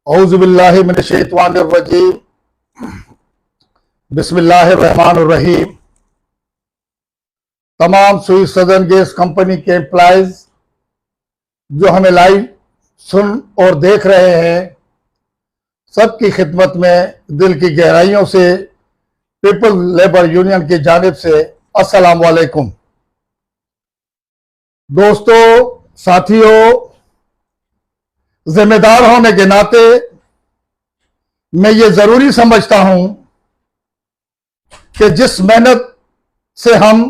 औज़ुबिल्लाहि मिनश्शैतानिर्रजीम बिस्मिल्लाहिर्रहमानिर्रहीम। तमाम सुई सदर्न गैस कंपनी के एम्प्लॉयज जो हमें लाइव सुन और देख रहे हैं, सबकी खिदमत में दिल की गहराइयों से पीपल लेबर यूनियन की जानिब से अस्सलाम वालेकुम। दोस्तों, साथियों, जिम्मेदार होने के नाते मैं ये जरूरी समझता हूं कि जिस मेहनत से हम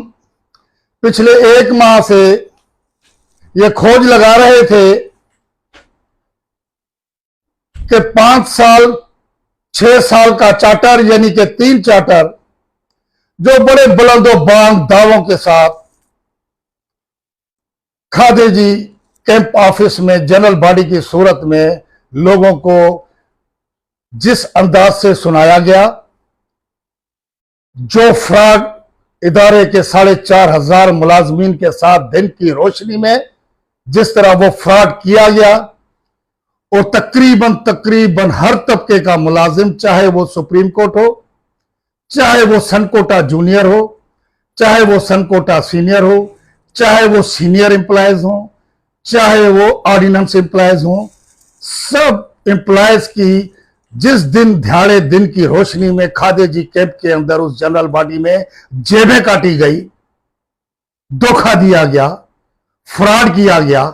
पिछले 1 माह से ये खोज लगा रहे थे कि 5 साल 6 साल का चार्टर यानी कि 3 चार्टर जो बड़े बुलंदोबांग दावों के साथ खादे जी कैंप ऑफिस में जनरल बॉडी की सूरत में लोगों को जिस अंदाज से सुनाया गया, जो फ्रॉड इदारे के 4,500 मुलाजमीन के साथ दिन की रोशनी में जिस तरह वो फ्रॉड किया गया, और तकरीबन हर तबके का मुलाजिम, चाहे वो सुप्रीम कोर्ट हो, चाहे वो सनकोटा जूनियर हो, चाहे वो सनकोटा सीनियर हो, चाहे वो सीनियर एम्प्लॉयज हो, चाहे वो ऑर्डिनेंस एम्प्लॉयज हो, सब एम्प्लॉयज की जिस दिन दिहाड़े दिन की रोशनी में खादे जी कैंप के अंदर उस जनरल बॉडी में जेबें काटी गई, धोखा दिया गया, फ्रॉड किया गया,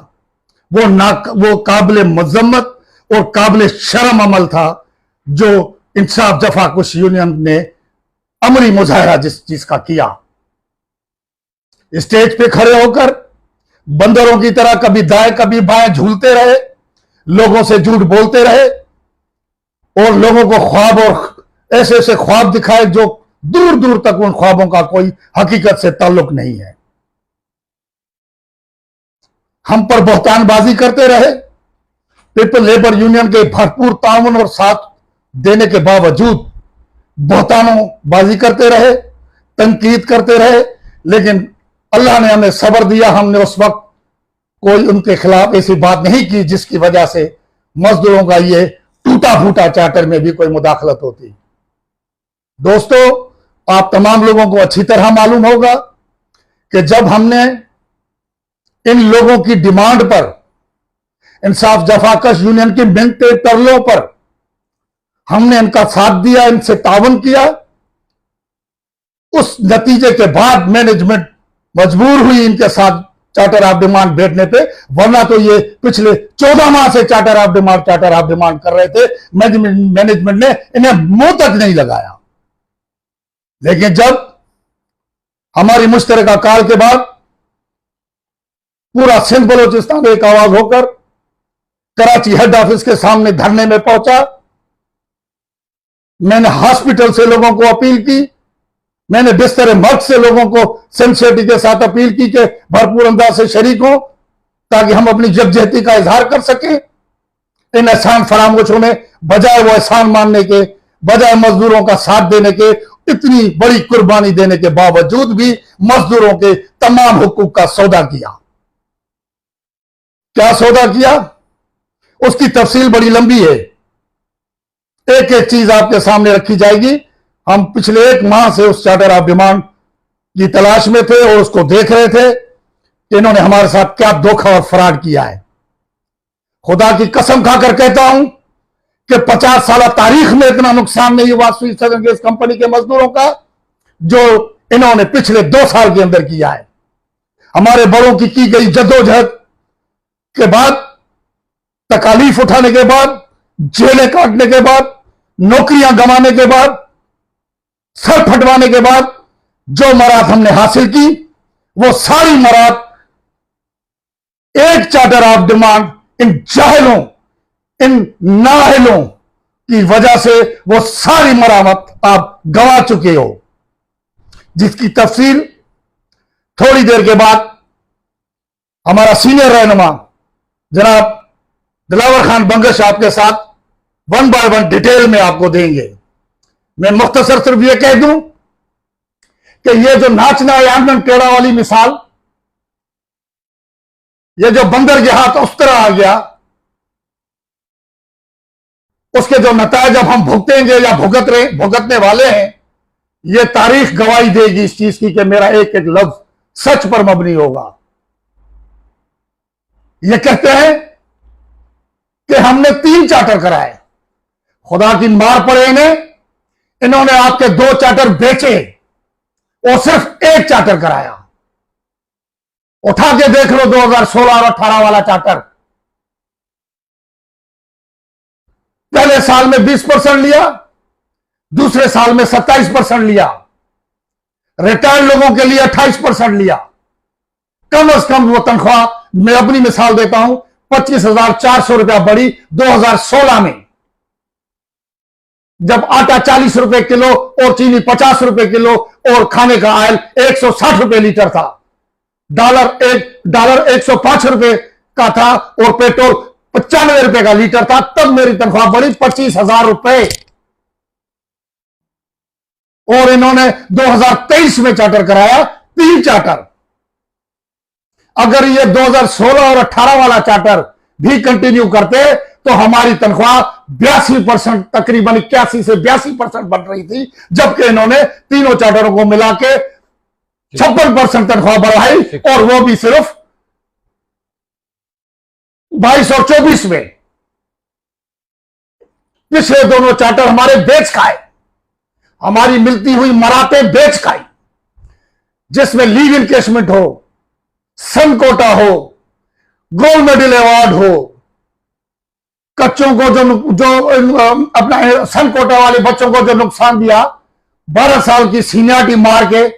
वो काबिल मजम्मत और काबिल शर्म अमल था जो इंसाफ जफाकुश यूनियन ने अमरी मुजाहरा जिस चीज का किया। स्टेज पे खड़े होकर बंदरों की तरह कभी दाएं कभी बाएं झूलते रहे, लोगों से झूठ बोलते रहे और लोगों को ख्वाब और ऐसे ऐसे ख्वाब दिखाए जो दूर दूर तक उन ख्वाबों का कोई हकीकत से ताल्लुक नहीं है। हम पर बहतानबाजी करते रहे। पीपल लेबर यूनियन के भरपूर ताउन और साथ देने के बावजूद बहतानों करते रहे, तनकीद करते रहे, लेकिन अल्लाह ने हमें सब्र दिया। हमने उस वक्त कोई उनके खिलाफ ऐसी बात नहीं की जिसकी वजह से मजदूरों का ये टूटा फूटा चार्टर में भी कोई मुदाखलत होती। दोस्तों, आप तमाम लोगों को अच्छी तरह मालूम होगा कि जब हमने इन लोगों की डिमांड पर, इंसाफ जफाकश यूनियन की मिन्नतें तरलों पर हमने इनका साथ दिया, इनसे तावन किया, उस नतीजे के बाद मैनेजमेंट मजबूर हुई इनके साथ चार्टर ऑफ डिमांड बैठने पे, वरना तो ये पिछले 14 माह से चार्टर ऑफ डिमांड कर रहे थे। मैनेजमेंट ने इन्हें मुंह तक नहीं लगाया। लेकिन जब हमारी मुश्तरका काल के बाद पूरा सिंध बलोचिस्तान एक आवाज होकर कराची हेड ऑफिस के सामने धरने में पहुंचा, मैंने हॉस्पिटल से लोगों को अपील की, मैंने बिस्तर मर्द से लोगों को सिंसियरिटी के साथ अपील की कि भरपूर अंदाज से शरीक हो ताकि हम अपनी यकजहती का इजहार कर सकें। इन एहसान फरामोशों ने बजाय वो एहसान मानने के, बजाय मजदूरों का साथ देने के, इतनी बड़ी कुर्बानी देने के बावजूद भी मजदूरों के तमाम हुकूक का सौदा किया। क्या सौदा किया, उसकी तफसील बड़ी लंबी है, एक एक चीज आपके सामने रखी जाएगी। हम पिछले 1 माह से उस चार्टर ऑफ डिमांड की तलाश में थे और उसको देख रहे थे कि इन्होंने हमारे साथ क्या धोखा और फ्रॉड किया है। खुदा की कसम खाकर कहता हूं कि 50 साल तारीख में इतना नुकसान नहीं हुआ सुई सदर्न गैस कंपनी के मजदूरों का जो इन्होंने पिछले 2 साल के अंदर किया है। हमारे बड़ों की गई जद्दोजहद के बाद, तकालीफ उठाने के बाद, जेलें काटने के बाद, नौकरियां गंवाने के बाद, सर फटवाने के बाद जो मराद हमने हासिल की, वो सारी मराद एक चार्टर ऑफ डिमांड इन जाहिलों, इन नाहिलों की वजह से वो सारी मरामत आप गंवा चुके हो, जिसकी तफसील थोड़ी देर के बाद हमारा सीनियर रहनुमा जनाब दिलावर खान बंगश आपके साथ 1 बाय 1 डिटेल में आपको देंगे। मैं मुख्तसर सिर्फ ये कह दूं कि ये जो नाचना आंगन टेढ़ा वाली मिसाल, ये जो बंदर के हाथ उस तरह आ गया, उसके जो नतायज अब हम भुगतेंगे या भुगतने वाले हैं, ये तारीख गवाही देगी इस चीज की कि मेरा एक एक लफ्ज सच पर मबनी होगा। ये कहते हैं कि हमने 3 चार्टर कराए, खुदा की मार पड़े इन्होंने आपके 2 चार्टर बेचे और सिर्फ 1 चार्टर कराया। उठा के देख लो 2016 और 18 वाला चार्टर। पहले साल में 20% लिया, दूसरे साल में 27% लिया, रिटायर्ड लोगों के लिए 28% लिया। कम से कम वो तनख्वाह, मैं अपनी मिसाल देता हूं, 25,400 रुपया बढ़ी 2016 में, जब आटा 40 रुपए किलो और चीनी 50 रुपए किलो और खाने का ऑयल 160 रुपए लीटर था। डॉलर 105 रुपए का था और पेट्रोल 95 रुपए का लीटर था। तब मेरी तनख्वाह बढ़ी 25,000 रुपए। और इन्होंने 2023 में चार्टर कराया 3 चार्टर। अगर ये 2016 और 18 वाला चार्टर भी कंटिन्यू करते तो हमारी तनख्वाह 82%, तकरीबन 81 से 82% बढ़ रही थी, जबकि इन्होंने तीनों चार्टरों को मिला के 56% तनख्वाह बढ़ाई, और वो भी सिर्फ 22 और 24 में। पिछले दोनों चार्टर हमारे बेच खाए, हमारी मिलती हुई मरातें बेच खाई, जिसमें लीव इनकेशमेंट हो, सन कोटा हो, गोल्ड मेडल अवार्ड हो, बच्चों को जो अपना सन कोटा वाले बच्चों को जो नुकसान दिया, 12 साल की सीनियरिटी मार के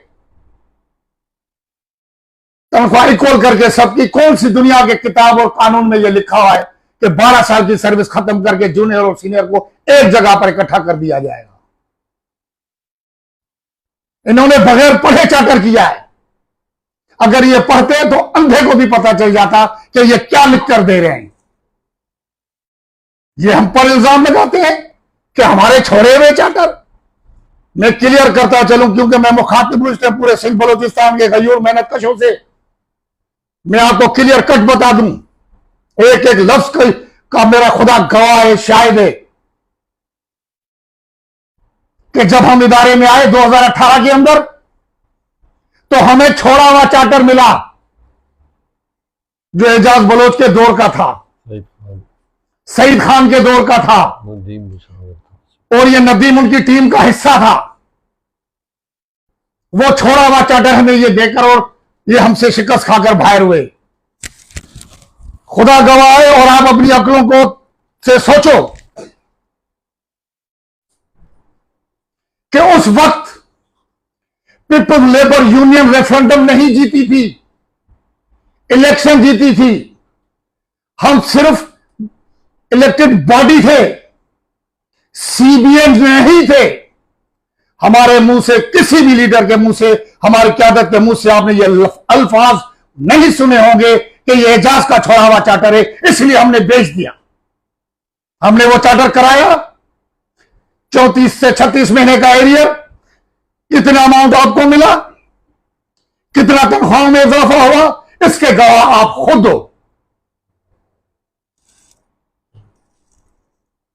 तनख्वाह इक्वल करके सबकी, कौन सी दुनिया के किताब और कानून में यह लिखा हुआ है कि 12 साल की सर्विस खत्म करके जूनियर और सीनियर को एक जगह पर इकट्ठा कर दिया जाएगा। इन्होंने बगैर पढ़े चार्टर किया है। अगर ये पढ़ते तो अंधे को भी पता चल जाता कि ये क्या लिख कर दे रहे हैं। ये हम पर इल्जाम लगाते हैं कि हमारे छोड़े हुए चार्टर। मैं क्लियर करता चलूं, क्योंकि मैं मुखातिब हूं पूरे सिंध बलोचिस्तान के गयूर मेहनत कशों से। मैं आपको क्लियर कट बता दूं, एक एक लफ्ज का मेरा खुदा गवाह है, शाहिद है, कि जब हम इदारे में आए 2018 के अंदर, तो हमें छोड़ा हुआ चार्टर मिला जो एजाज बलोच के दौर का था, सईद खान के दौर का था, और ये नदीम उनकी टीम का हिस्सा था। वो छोड़ा हुआ चार्टर हमें ये देकर, और ये हमसे शिकस्त खाकर बाहर हुए। खुदा गवाह है, और आप अपनी अक्लों को से सोचो कि उस वक्त पीपल्स लेबर यूनियन रेफरेंडम नहीं जीती थी, इलेक्शन जीती थी। हम सिर्फ इलेक्टेड बॉडी थे, सीबीएम नहीं थे। हमारे मुंह से, किसी भी लीडर के मुंह से, हमारी क्यादत के मुंह से आपने ये अल्फाज नहीं सुने होंगे कि ये एजाज का छोड़ा हुआ चार्टर है, इसलिए हमने बेच दिया। हमने वो चार्टर कराया, 34 से 36 महीने का एरियर, कितना अमाउंट आपको मिला, कितना तनख्वाह में इजाफा हुआ, इसके गवाह आप खुद हो।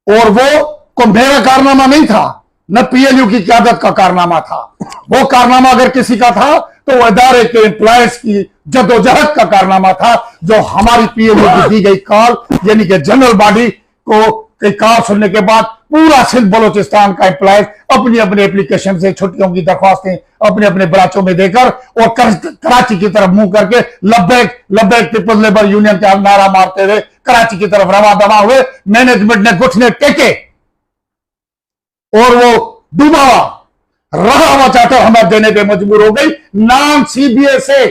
और वो को मेरा कारनामा नहीं था, न पीएलयू की क्यादत का कारनामा था। वो कारनामा अगर किसी का था तो वो इदारे के एम्प्लॉयज की जदोजहद का कारनामा था, जो हमारी पीएलयू की दी गई कॉल, यानी कि जनरल बॉडी को कॉल सुनने के बाद पूरा सिंध बलोचिस्तान का एम्प्लॉयज अपनी अपनी एप्लीकेशन से छुट्टियों की दरख्वास्तें अपने अपने ब्रांचों में देकर और कराची की तरफ मुंह करके लब्बैक लब्बैक पीपल्स लेबर यूनियन का नारा मारते हुए कराची की तरफ रवा दवा हुए। मैनेजमेंट ने घुटने टेके और वो डूबा रहा हुआ चार्टर हमें देने पे मजबूर हो गई। नाम सीबीए से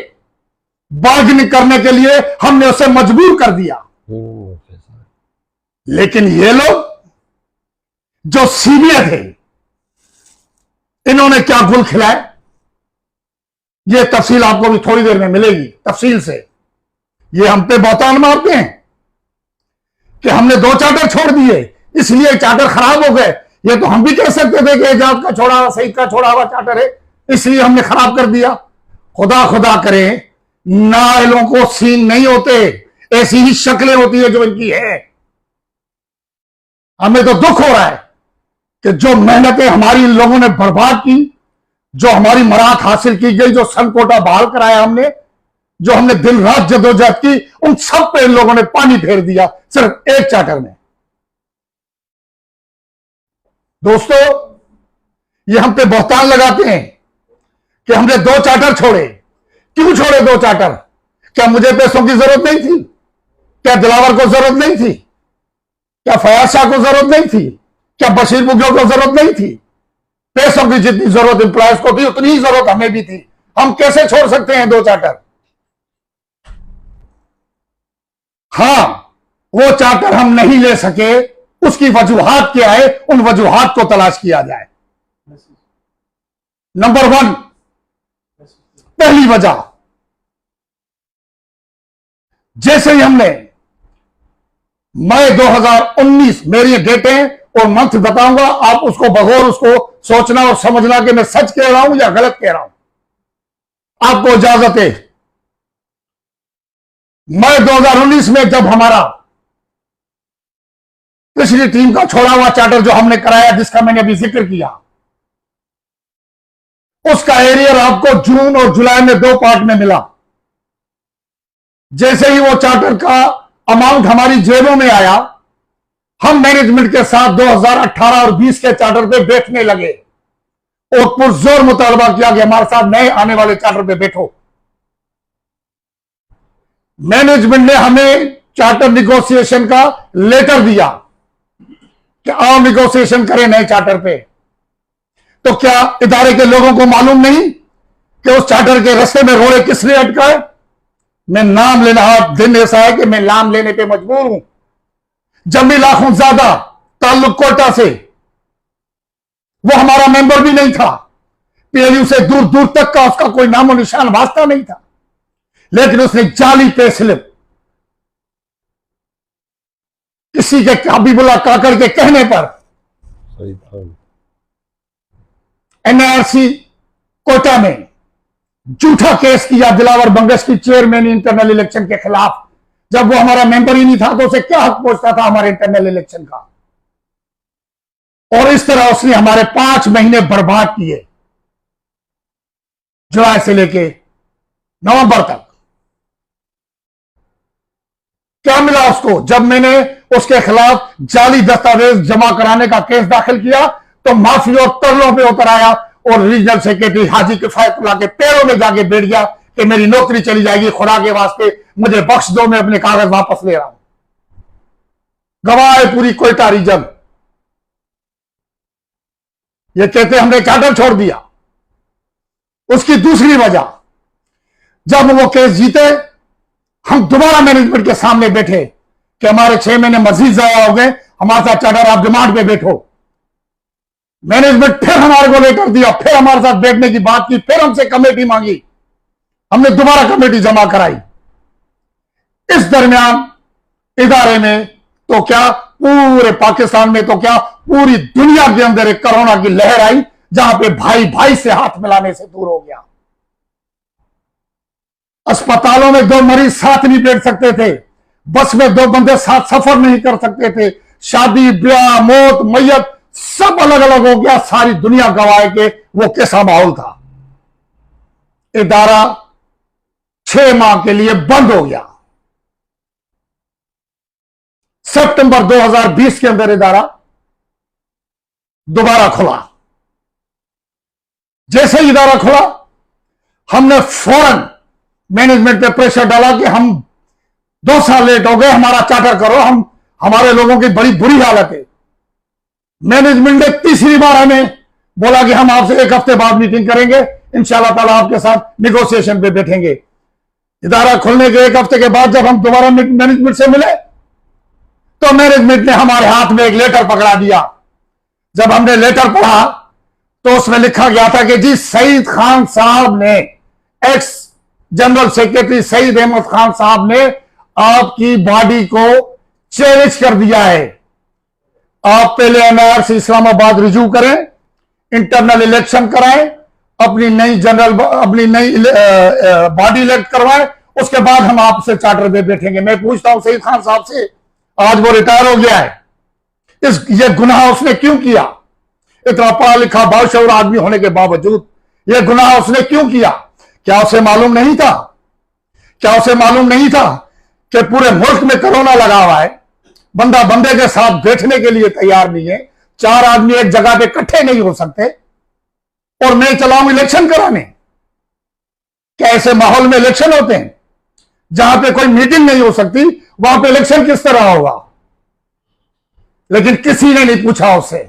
बार्गेनिंग करने के लिए हमने उसे मजबूर कर दिया। लेकिन ये लोग जो सीबीए थे, इन्होंने क्या गुल खिलाए, ये तफसील आपको भी थोड़ी देर में मिलेगी तफसील से। ये हम पे बहतान मारते हैं कि हमने 2 चार्टर छोड़ दिए इसलिए चार्टर खराब हो गए। ये तो हम भी कह सकते थे कि एजाज का छोड़ा हुआ, सईद का छोड़ा हुआ चार्टर है, इसलिए हमने खराब कर दिया। खुदा खुदा करे, नाइलों को सीन नहीं होते, ऐसी ही शक्लें होती है जो इनकी है। हमें तो दुख हो रहा है कि जो मेहनतें हमारी लोगों ने बर्बाद की, जो हमारी मराहत हासिल की गई, जो सन कोटा बहाल कराया हमने, जो हमने दिन रात जदोजहद की, उन सब पे इन लोगों ने पानी फेर दिया सिर्फ एक चार्टर में। दोस्तों, ये हम पे बहतान लगाते हैं कि हमने 2 चार्टर छोड़े। क्यों छोड़े 2 चार्टर? क्या मुझे पैसों की जरूरत नहीं थी? क्या दिलावर को जरूरत नहीं थी? क्या फयाज शाह को जरूरत नहीं थी? क्या बशीर बुगियों को जरूरत नहीं थी? पैसों की जितनी जरूरत एम्प्लॉयज को थी, उतनी ही जरूरत हमें भी थी। हम कैसे छोड़ सकते हैं 2 चार्टर? हां, वो चार्टर हम नहीं ले सके, उसकी वजूहात क्या है, उन वजूहात को तलाश किया जाए। नंबर 1, पहली वजह, जैसे ही हमने मई 2019, मेरी डेटें और मंथ बताऊंगा, आप उसको बगौर उसको सोचना और समझना कि मैं सच कह रहा हूं या गलत कह रहा हूं। आपको इजाजत है। मई 2019 में जब हमारा पिछली टीम का छोड़ा हुआ चार्टर जो हमने कराया, जिसका मैंने अभी जिक्र किया, उसका एरियर आपको जून और जुलाई में 2 पार्ट में मिला। जैसे ही वो चार्टर का अमाउंट हमारी जेबों में आया, हम मैनेजमेंट के साथ 2018 और 20 के चार्टर पे बैठने लगे और पुरजोर मुतालबा किया कि हमारे साथ नए आने वाले चार्टर पे बैठो। मैनेजमेंट ने हमें चार्टर निगोशिएशन का लेटर दिया कि आओ निगोशिएशन करें नए चार्टर पे। तो क्या इदारे के लोगों को मालूम नहीं कि उस चार्टर के रास्ते में रोड़े किसने अटकाए? मैं नाम लेना, दिन ऐसा है कि मैं नाम लेने पे मजबूर हूं। जमील आखुंज़ादा, ताल्लुक कोटा से, वो हमारा मेंबर भी नहीं था। पीएलयू से दूर दूर तक का उसका कोई नामो निशान वास्ता नहीं था, लेकिन उसने जाली पे स्लिप किसी के हबीबुल्लाह काकड़ के कहने पर एनआरसी कोटा में झूठा केस किया दिलावर बंगश की चेयरमैन इंटरनल इलेक्शन के खिलाफ। जब वो हमारा मेंबर ही नहीं था तो उसे क्या हक पहुंचता था हमारे इंटरनल इलेक्शन का? और इस तरह उसने हमारे 5 महीने बर्बाद किए, जुलाई से लेके नवंबर तक। क्या मिला उसको? जब मैंने उसके खिलाफ जाली दस्तावेज जमा कराने का केस दाखिल किया तो माफी और तरलों पे उतर आया और रीजनल सेक्रेटरी हाजी किफायतुल्लाह के पैरों में जाके बैठ गया कि मेरी नौकरी चली जाएगी, खुदा के वास्ते मुझे बख्श दो, मैं अपने कागज वापस ले रहा हूं। गवाह है पूरी कोयटा रीजन। ये कहते हमने चार्टर छोड़ दिया। उसकी दूसरी वजह, जब वो केस जीते, हम दोबारा मैनेजमेंट के सामने बैठे कि हमारे 6 महीने मजीद जाया हो गए, हमारे साथ चार्टर आप डिमांड पे बैठो। मैनेजमेंट फिर हमारे को लेटर दिया, फिर हमारे साथ बैठने की बात की, फिर हमसे कमेटी मांगी, हमने दोबारा कमेटी जमा कराई। इस दरमियान इदारे में तो क्या, पूरे पाकिस्तान में तो क्या, पूरी दुनिया के अंदर एक कोरोना की लहर आई, जहां पे भाई भाई से हाथ मिलाने से दूर हो गया। अस्पतालों में 2 मरीज साथ नहीं बैठ सकते थे, बस में 2 बंदे साथ सफर नहीं कर सकते थे, शादी ब्याह मौत मैयत सब अलग अलग हो गया। सारी दुनिया गवाह है कि वो कैसा माहौल था। इदारा 6 माह के लिए बंद हो गया। सितंबर 2020 के अंदर इदारा दोबारा खुला। जैसे ही इदारा खुला, हमने फौरन मैनेजमेंट पे प्रेशर डाला कि हम 2 साल लेट हो गए, हमारा चार्टर करो, हमारे लोगों की बड़ी बुरी हालत है। मैनेजमेंट ने तीसरी बार हमें बोला कि हम आपसे 1 हफ्ते बाद मीटिंग करेंगे, इंशाल्लाह ताला आपके साथ निगोशिएशन पे बैठेंगे। इदारा खुलने के 1 हफ्ते के बाद जब हम दोबारा मैनेजमेंट से मिले तो मैनेजमेंट ने हमारे हाथ में एक लेटर पकड़ा दिया। जब हमने लेटर पढ़ा तो उसमें लिखा गया था कि जी सईद खान साहब ने, ex general secretary Saeed Ahmed Khan साहब ने आपकी बॉडी को चैलेंज कर दिया है। आप पहले एनआरसी इस्लामाबाद रिज्यू करें, इंटरनल इलेक्शन कराएं, अपनी नई बॉडी इलेक्ट करवाएं, उसके बाद हम आपसे चार्टर पे बैठेंगे। मैं पूछता हूं सईद खान साहब से, आज वो रिटायर हो गया है, ये गुनाह उसने क्यों किया? इतना पढ़ा लिखा बाशऊर आदमी होने के बावजूद यह गुनाह उसने क्यों किया? क्या उसे मालूम नहीं था? क्या उसे मालूम नहीं था कि पूरे मुल्क में कोरोना लगा हुआ है, बंदा बंदे के साथ बैठने के लिए तैयार नहीं है, 4 आदमी एक जगह पे इकट्ठे नहीं हो सकते, और मैं चलाऊं इलेक्शन कराने? क्या ऐसे माहौल में इलेक्शन होते हैं? जहां पे कोई मीटिंग नहीं हो सकती वहां पे इलेक्शन किस तरह होगा? लेकिन किसी ने नहीं पूछा उससे।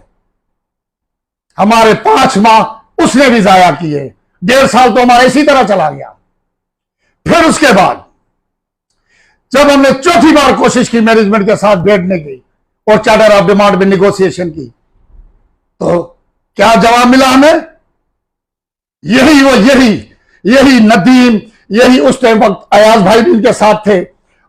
हमारे 5 माह उसने भी जाया किए, 1.5 साल तो हमारा इसी तरह चला गया। फिर उसके बाद जब हमने चौथी बार कोशिश की मैनेजमेंट के साथ बैठने की और चार्टर ऑफ डिमांड में निगोशिएशन की, तो क्या जवाब मिला हमें? यही नदीम, यही उस टाइम वक्त अयाज भाई भी इनके साथ थे,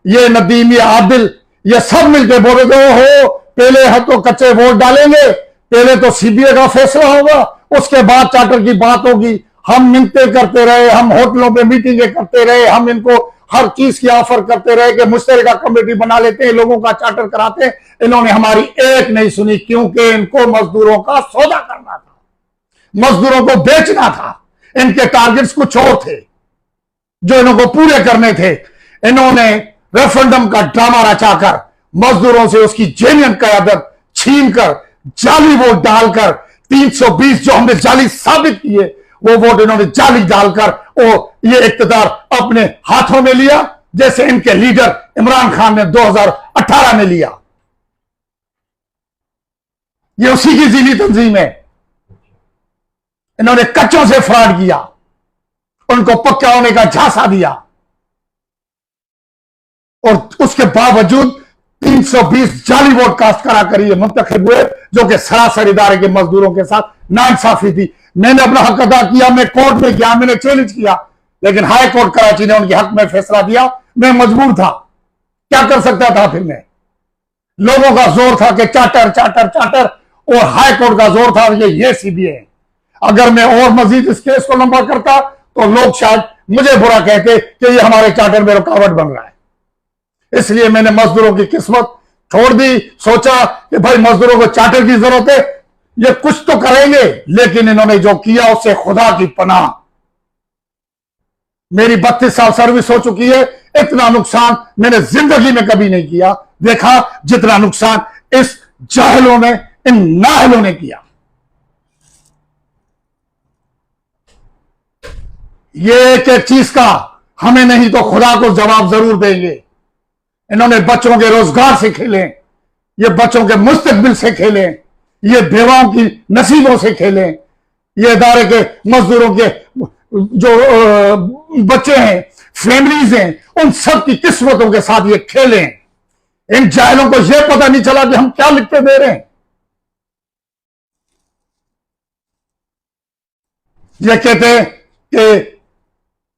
ये नदीम, ये आदिल, ये सब मिलकर बोले थे हो पहले हम तो कच्चे वोट डालेंगे, पहले तो सीबीआई का फैसला होगा, उसके बाद चार्टर की बात होगी। हम मिन्नते करते रहे, हम होटलों पे मीटिंगें करते रहे, हम इनको हर चीज की ऑफर करते रहे कि मुश्तरका कमेटी बना लेते हैं, लोगों का चार्टर कराते हैं। इन्होंने हमारी एक नहीं सुनी, क्योंकि इनको मजदूरों का सौदा करना था, मजदूरों को बेचना था। इनके टारगेट्स कुछ और थे जो इनको पूरे करने थे। इन्होंने रेफरेंडम का ड्रामा रचाकर मजदूरों से उसकी जेन्युइन क़यादत छीनकर जाली वोट डालकर 320 जो हमने जाली साबित किए वो वोट इन्होंने जाली डालकर और ये इख्तिदार अपने हाथों में लिया, जैसे इनके लीडर इमरान खान ने 2018 में लिया। ये उसी की जीली तंजीम है। इन्होंने कच्चों से फ्रॉड किया, उनको पक्का होने का झांसा दिया, और उसके बावजूद 320 जाली वोट कास्ट करा कर ये मुंतखब हुए, जो कि सरासर इदारे के मजदूरों के साथ नाइंसाफी थी। मैंने अपना हक अदा किया, मैं कोर्ट में गया, मैंने चैलेंज किया, लेकिन हाई कोर्ट कराची ने उनके हक में फैसला दिया। मैं मजबूर था, क्या कर सकता था? फिर मैं, लोगों का जोर था कि चार्टर चार्टर चार्टर, और हाई कोर्ट का जोर था कि ये सीबीआई। अगर मैं और मजीद इस केस को लंबा करता तो लोग शायद मुझे बुरा कहते कि ये हमारे चार्टर में रुकावट बन रहा है। इसलिए मैंने मजदूरों की किस्मत छोड़ दी। सोचा कि भाई मजदूरों को चार्टर की जरूरत है, ये कुछ तो करेंगे, लेकिन इन्होंने जो किया उससे खुदा की पनाह। मेरी 32 साल सर्विस हो चुकी है, इतना नुकसान मैंने जिंदगी में कभी नहीं किया देखा जितना नुकसान इस जाहिलों ने, इन नाहलों ने किया। ये एक एक चीज का हमें नहीं तो खुदा को जवाब जरूर देंगे। इन्होंने बच्चों के रोजगार से खेले, ये बच्चों के मुस्तकबिल से खेले, ये बेवाओं की नसीबों से खेले, ये इदारे के मजदूरों के जो बच्चे हैं, फैमिलीज हैं, उन सब की किस्मतों के साथ ये खेले। इन जाहिलों को यह पता नहीं चला कि हम क्या लिखते दे रहे हैं। ये कहते हैं कि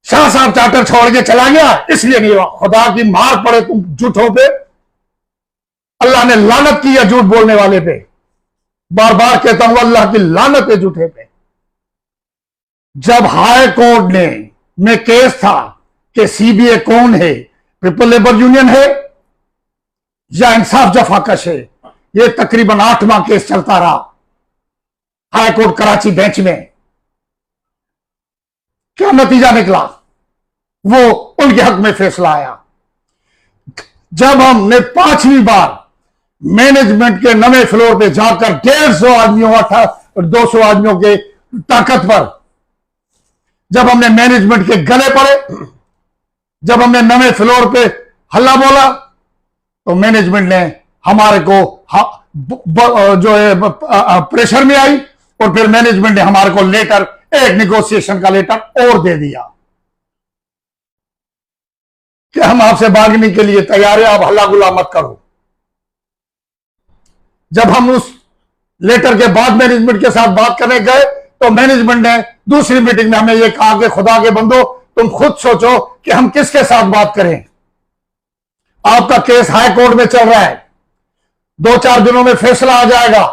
शाह साहब चार्टर छोड़ के चला गया इसलिए नहीं हुआ। खुदा की मार पड़े तुम झूठों पे, अल्लाह ने लानत की है झूठ बोलने वाले पे। बार बार कहता हूं अल्लाह की लानत है झूठे पे। जब हाई कोर्ट ने में केस था कि सीबीआई कौन है, पीपल लेबर यूनियन है या इंसाफ जफाकश है, यह तकरीबन 8 माह केस चलता रहा हाई कोर्ट कराची बेंच में। क्या नतीजा निकला? वो उनके हक में फैसला आया। जब हमने 5वीं बार मैनेजमेंट के नवे फ्लोर पे जाकर 150 आदमियों 200 आदमियों के ताकत पर जब हमने मैनेजमेंट के गले पड़े, जब हमने नवे फ्लोर पे हल्ला बोला, तो मैनेजमेंट ने हमारे को जो है प्रेशर में आई, और फिर मैनेजमेंट ने हमारे को लेटर, एक निगोशिएशन का लेटर और दे दिया कि हम आपसे बार्गेनिंग के लिए तैयार है, आप हल्ला गुल्ला मत करो। जब हम उस लेटर के बाद मैनेजमेंट के साथ बात करने गए तो मैनेजमेंट ने दूसरी मीटिंग में हमें यह कहा कि खुदा के बंदो तुम खुद सोचो कि हम किसके साथ बात करें। आपका केस हाई कोर्ट में चल रहा है, 2-4 दिनों में फैसला आ जाएगा।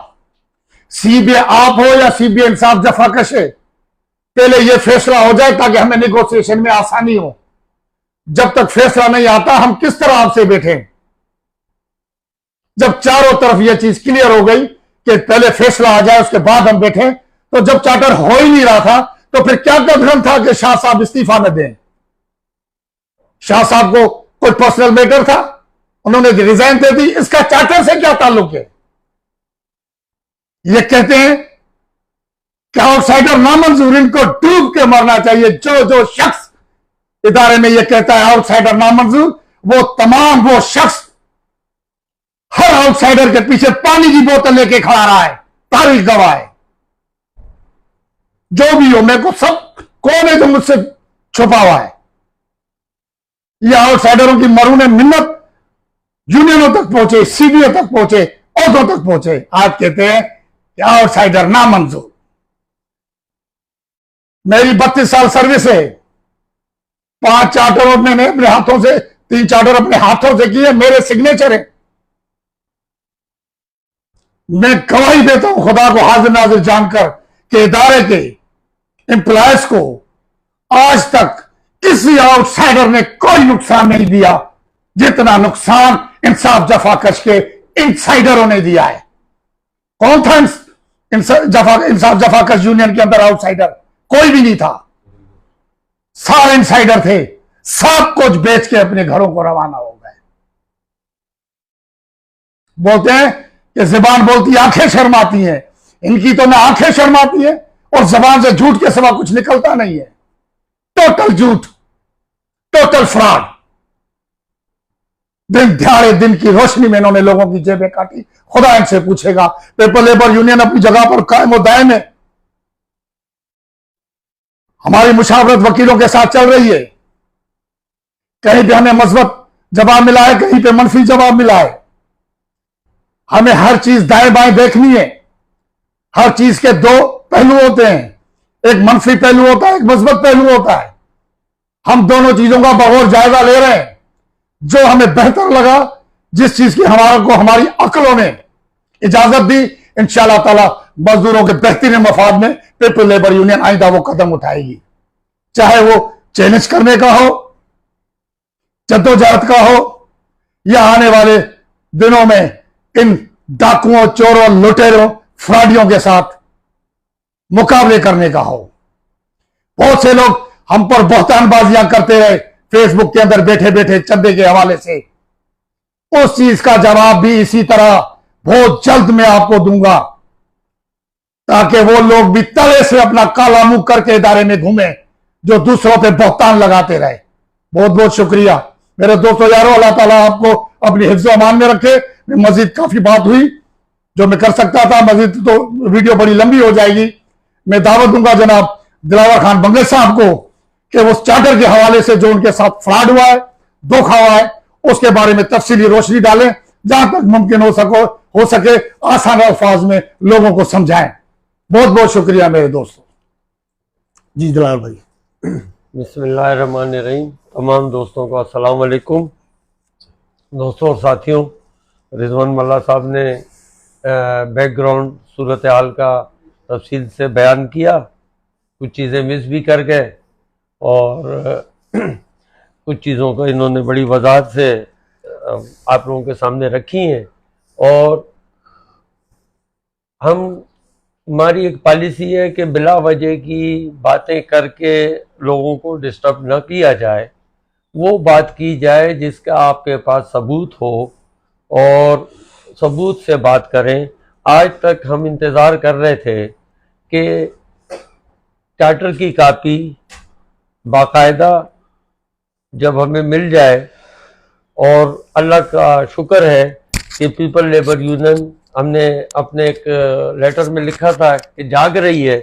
सीबीआई आप हो या सीबीआई इंसाफ जफाकश है, पहले यह फैसला हो जाए ताकि हमें निगोशिएशन में आसानी हो। जब तक फैसला नहीं आता हम किस तरह आपसे बैठे? जब चारों तरफ यह चीज क्लियर हो गई कि पहले फैसला आ जाए उसके बाद हम बैठे, तो जब चार्टर हो ही नहीं रहा था तो फिर क्या कदम था कि शाह साहब इस्तीफा न दें? शाह साहब को कोई पर्सनल मैटर था, उन्होंने रिजाइन दे दी। इसका चार्टर से क्या ताल्लुक है? ये कहते हैं कि आउटसाइडर नामंजूर, इनको डूब के मरना चाहिए। जो जो शख्स इदारे में यह कहता है आउटसाइडर नामंजूर, वो तमाम वो शख्स हर आउटसाइडर के पीछे पानी की बोतल लेके खड़ा रहा है, तारीख गवाह है। जो भी हो, मेरे को सब कौन है जो मुझसे छुपा हुआ है? ये आउटसाइडरों की मरून मिन्नत यूनियनों तक पहुंचे, सीबीओ तक पहुंचे, औहदों तक पहुंचे। आज कहते हैं कि आउटसाइडर नामंजूर। मेरी 32 साल सर्विस है, 5 चार्टर मैंने अपने हाथों से, 3 चार्टर अपने हाथों से किए, मेरे सिग्नेचर है। मैं गवाही देता हूं खुदा को हाजिर नाजिर जानकर कि इदारे के एम्प्लॉयज को आज तक किसी आउटसाइडर ने कोई नुकसान नहीं दिया जितना नुकसान इंसाफ जफाकश के इनसाइडरों ने दिया है। कौन था इंसाफ जफाकश यूनियन के अंदर आउटसाइडर? कोई भी नहीं था, सारे इनसाइडर थे। सब कुछ बेच के अपने घरों को रवाना हो गए। बोलते हैं कि जुबान बोलती आंखें शर्माती हैं। इनकी तो ना आंखें शर्माती है और जबान से झूठ के सिवा कुछ निकलता नहीं है। टोटल झूठ, टोटल फ्रॉड। दिन दिहाड़े दिन की रोशनी में इन्होंने लोगों की जेबें काटी। खुदा इनसे पूछेगा। पेपर लेबर यूनियन अपनी जगह पर कायम और दायम है। हमारी मुशावरत वकीलों के साथ चल रही है। कहीं पे हमें मस्बत जवाब मिला है, कहीं पे मनफी जवाब मिला है। हमें हर चीज दाएं बाएं देखनी है। हर चीज के 2 पहलू होते हैं, एक मनफी पहलू होता है, एक मस्बत पहलू होता है। हम दोनों चीजों का बगौर जायजा ले रहे हैं। जो हमें बेहतर लगा, जिस चीज की हमारी अक्लों ने इजाजत दी, इंशाअल्लाह ताला मजदूरों के बेहतरीन मफाद में पेपर लेबर यूनियन आइंदा वो कदम उठाएगी। चाहे वो चैलेंज करने का हो, जद्दोजहद का हो, या आने वाले दिनों में इन डाकुओं, चोरों, लुटेरों, फ्रॉडियों के साथ मुकाबले करने का हो। बहुत से लोग हम पर बहतानबाजियां करते रहे फेसबुक के अंदर बैठे बैठे चंदे के हवाले से। उस चीज का जवाब भी इसी तरह बहुत जल्द मैं आपको दूंगा, ताकि वो लोग भी तले से अपना काला मुंह करके इदारे में घूमे जो दूसरों पे बहतान लगाते रहे। बहुत बहुत शुक्रिया मेरे दोस्तों यारों। अल्लाह ताला आपको अपनी हिफ्ज़ अमान में रखे। मजीद काफी बात हुई जो मैं कर सकता था, मजीद तो वीडियो बड़ी लंबी हो जाएगी। मैं दावत दूंगा जनाब दिलावर खान बंगश साहब को कि उस चार्टर के हवाले से जो उनके साथ फ्रॉड हुआ है, धोखा हुआ है, उसके बारे में तफसीली रोशनी डालें, जहां तक मुमकिन हो सके आसान अल्फाज में लोगों को समझाएं। बहुत बहुत शुक्रिया मेरे दोस्तों। जी दिलावर भाई। बिस्मिल्लाहिर्रहमानिर्रहीम। तमाम दोस्तों को अस्सलाम वालेकुम। दोस्तों और साथियों, रिजवान मल्ला साहब ने बैकग्राउंड सूरत हाल का तफसील से बयान किया। कुछ चीज़ें मिस भी कर गए और कुछ चीज़ों को इन्होंने बड़ी वजाहत से आप लोगों के सामने रखी हैं। और हमारी एक पॉलिसी है कि बिला वजह की बातें करके लोगों को डिस्टर्ब न किया जाए। वो बात की जाए जिसका आपके पास सबूत हो और सबूत से बात करें। आज तक हम इंतज़ार कर रहे थे कि चार्टर की कापी बाकायदा जब हमें मिल जाए, और अल्लाह का शुक्र है कि पीपल लेबर यूनियन, हमने अपने एक लेटर में लिखा था कि जाग रही है।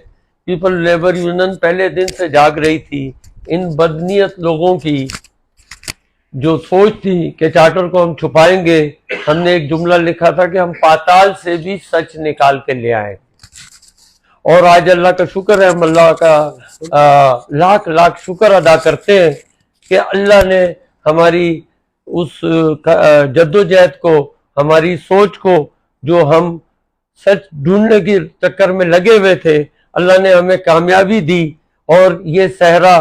पीपल लेबर यूनियन पहले दिन से जाग रही थी। इन बदनीयत लोगों की जो सोच थी कि चार्टर को हम छुपाएंगे, हमने एक जुमला लिखा था कि हम पाताल से भी सच निकाल के ले आए। और आज अल्लाह का शुक्र है, हम अल्लाह का लाख लाख शुक्र अदा करते हैं कि अल्लाह ने हमारी उस जद्दोजहद को, हमारी सोच को, जो हम सच ढूंढने के चक्कर में लगे हुए थे, अल्लाह ने हमें कामयाबी दी। और ये सहरा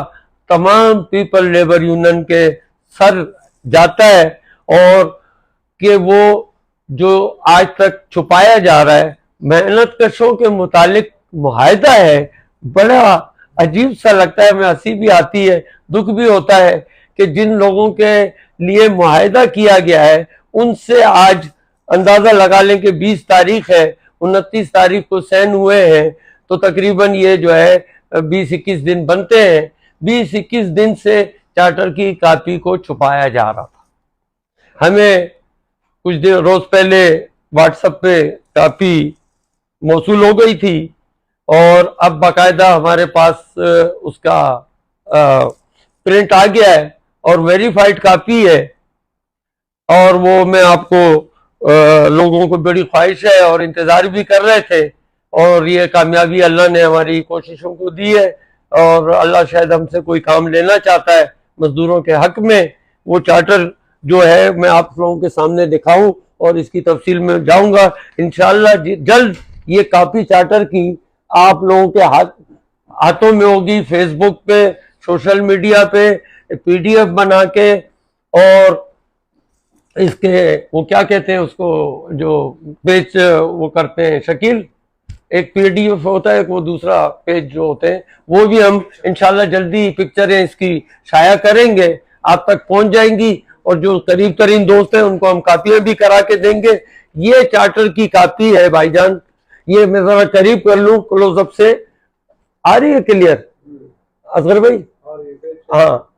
तमाम पीपल लेबर यूनियन के सर जाता है और कि वो जो आज तक छुपाया जा रहा है, मेहनत कशों के मुतालिक मुआहदा है, बड़ा अजीब सा लगता है। मैं हंसी भी आती है, दुख भी होता है कि जिन लोगों के लिए मुआहदा किया गया है उनसे आज अंदाजा लगा लें कि 20 तारीख है, 29 तारीख को सैन हुए हैं, तो तकरीबन ये जो है 20-21 दिन बनते हैं। 20-21 दिन से चार्टर की कापी को छुपाया जा रहा था। हमें कुछ दिन रोज पहले व्हाट्सएप पे कापी मौसूल हो गई थी और अब बाकायदा हमारे पास उसका प्रिंट आ गया है और वेरीफाइड कापी है। और वो मैं आपको लोगों को बड़ी ख्वाहिश है और इंतजार भी कर रहे थे, और ये कामयाबी अल्लाह ने हमारी कोशिशों को दी है। और अल्लाह शायद हमसे कोई काम लेना चाहता है मजदूरों के हक में। वो चार्टर जो है मैं आप लोगों के सामने दिखाऊं और इसकी तफसील में जाऊंगा इंशाअल्लाह। जल्द ये कापी चार्टर की आप लोगों के हाथों में होगी, फेसबुक पे, सोशल मीडिया पे PDF बना के, और इसके वो क्या कहते हैं उसको जो पेज वो करते हैं शकील, एक PDF होता है, वो दूसरा पेज जो होते हैं, वो भी हम इंशाल्लाह जल्दी पिक्चरें इसकी शाया करेंगे, आप तक पहुंच जाएंगी। और जो करीब तरीन दोस्त हैं उनको हम कापियां भी करा के देंगे। ये चार्टर की कापी है भाईजान, ये मैं जरा करीब कर लूं क्लोजअप से, आ रही है क्लियर असगर भाई? हाँ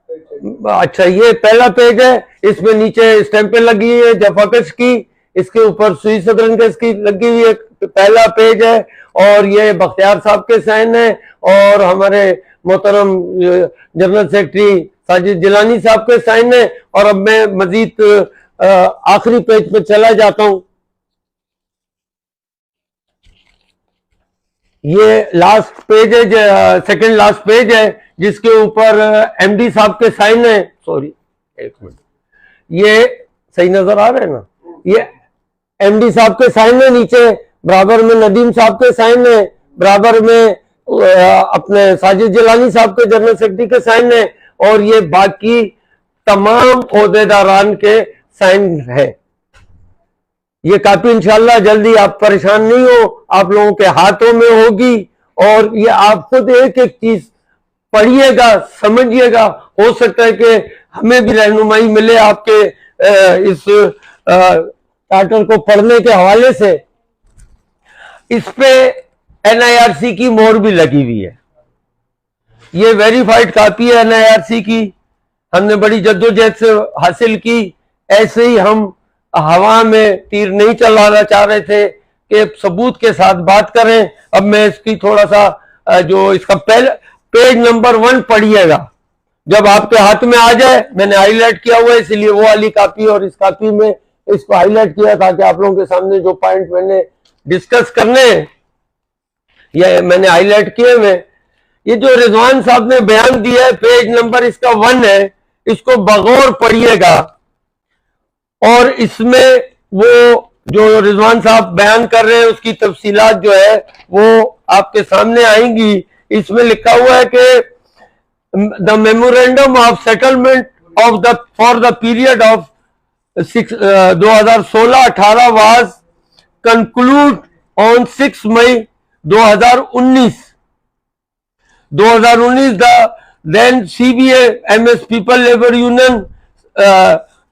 अच्छा, ये पहला पेज है, इसमें नीचे स्टैंपें लगी है जफाकश की, इसके ऊपर सुई सदरंगस की लगी हुई है, पहला पेज है। और ये बख्तियार साहब के साइन है और हमारे मोहतरम जनरल सेक्रेटरी साजिद जिलानी साहब के साइन है। और अब मैं मजीद आखिरी पेज पे चला जाता हूं। ये लास्ट पेज है, सेकंड लास्ट पेज है, जिसके ऊपर MD साहब के साइन है। सॉरी एक मिनट, ये सही नजर आ रहा है ना? ये MD साहब के साइन है, नीचे बराबर में नदीम साहब के साइन है, बराबर में अपने साजिद जिलानी साहब के जनरल सेक्रेटरी के साइन है, और ये बाकी तमाम ओहदेदारान के साइन है। ये कापी इंशाल्लाह जल्दी, आप परेशान नहीं हो, आप लोगों के हाथों में होगी। और ये आप खुद एक एक चीज पढ़िएगा, समझिएगा, हो सकता है कि हमें भी रहनुमाई मिले आपके इस चार्टर को पढ़ने के हवाले से। इस पे NIRC की मोहर भी लगी हुई है। ये वेरीफाइड कापी है NIRC की, हमने बड़ी जद्दोजहद से हासिल की। ऐसे ही हम हवा में तीर नहीं चलाना चाह रहे थे कि सबूत के साथ बात करें। अब मैं इसकी थोड़ा सा जो इसका पहले पेज नंबर 1 पढ़िएगा, जब आपके हाथ में आ जाए। मैंने हाईलाइट किया हुआ है, इसलिए वो वाली कापी और इस कापी में इसको हाईलाइट किया ताकि आप लोगों के सामने जो पॉइंट मैंने डिस्कस करने हैं ये मैंने हाईलाइट किए हुए। ये जो रिजवान साहब ने बयान दिया है, पेज नंबर इसका 1 है, इसको बगौर पढ़िएगा। और इसमें वो जो रिजवान साहब बयान कर रहे हैं उसकी तफसीलात जो है वो आपके सामने आएंगी। इसमें लिखा हुआ है कि the memorandum of settlement of the for the period of 2016-18 was conclude on 6 May 2019 the then CBA MS people labour union.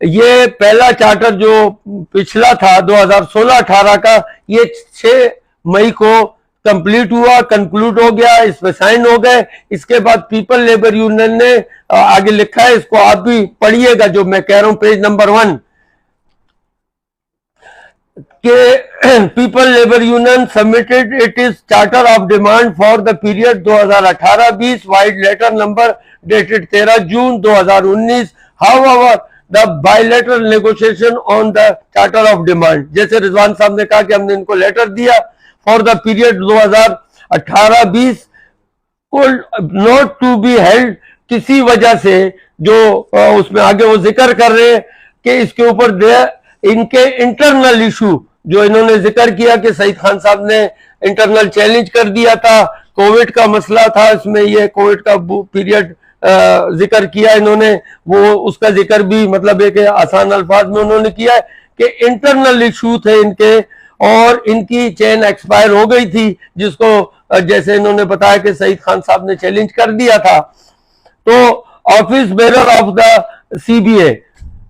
ये पहला चार्टर जो पिछला था 2016-18 का, ये 6 मई को कंप्लीट हुआ, कंक्लूड हो गया, इस पे साइन हो गए। इसके बाद पीपल लेबर यूनियन ने आगे लिखा है, इसको आप भी पढ़िएगा जो मैं कह रहा हूं, पेज नंबर 1 के people labour union submitted it is charter of demand for the period 2018-20 vide letter number dated 13 June 2019। However the bilateral negotiation on the charter of demand, जैसे रिजवान साहब ने कहा कि हमने इनको लेटर दिया for the period 2018-20 could not to be held, किसी वजह से जो उसमें आगे वो जिक्र कर रहे हैं कि इसके ऊपर इनके इंटरनल इशू जो इन्होंने जिक्र किया कि सईद खान साहब ने इंटरनल चैलेंज कर दिया था, कोविड का मसला था, इसमें ये कोविड का पीरियड जिक्र किया इन्होंने, वो उसका जिक्र भी मतलब एक आसान अल्फाज में उन्होंने किया है कि इंटरनल इशू थे इनके और इनकी चेन एक्सपायर हो गई थी, जिसको जैसे इन्होंने बताया कि सईद खान साहब ने चैलेंज कर दिया था। तो office bearer of the CBA,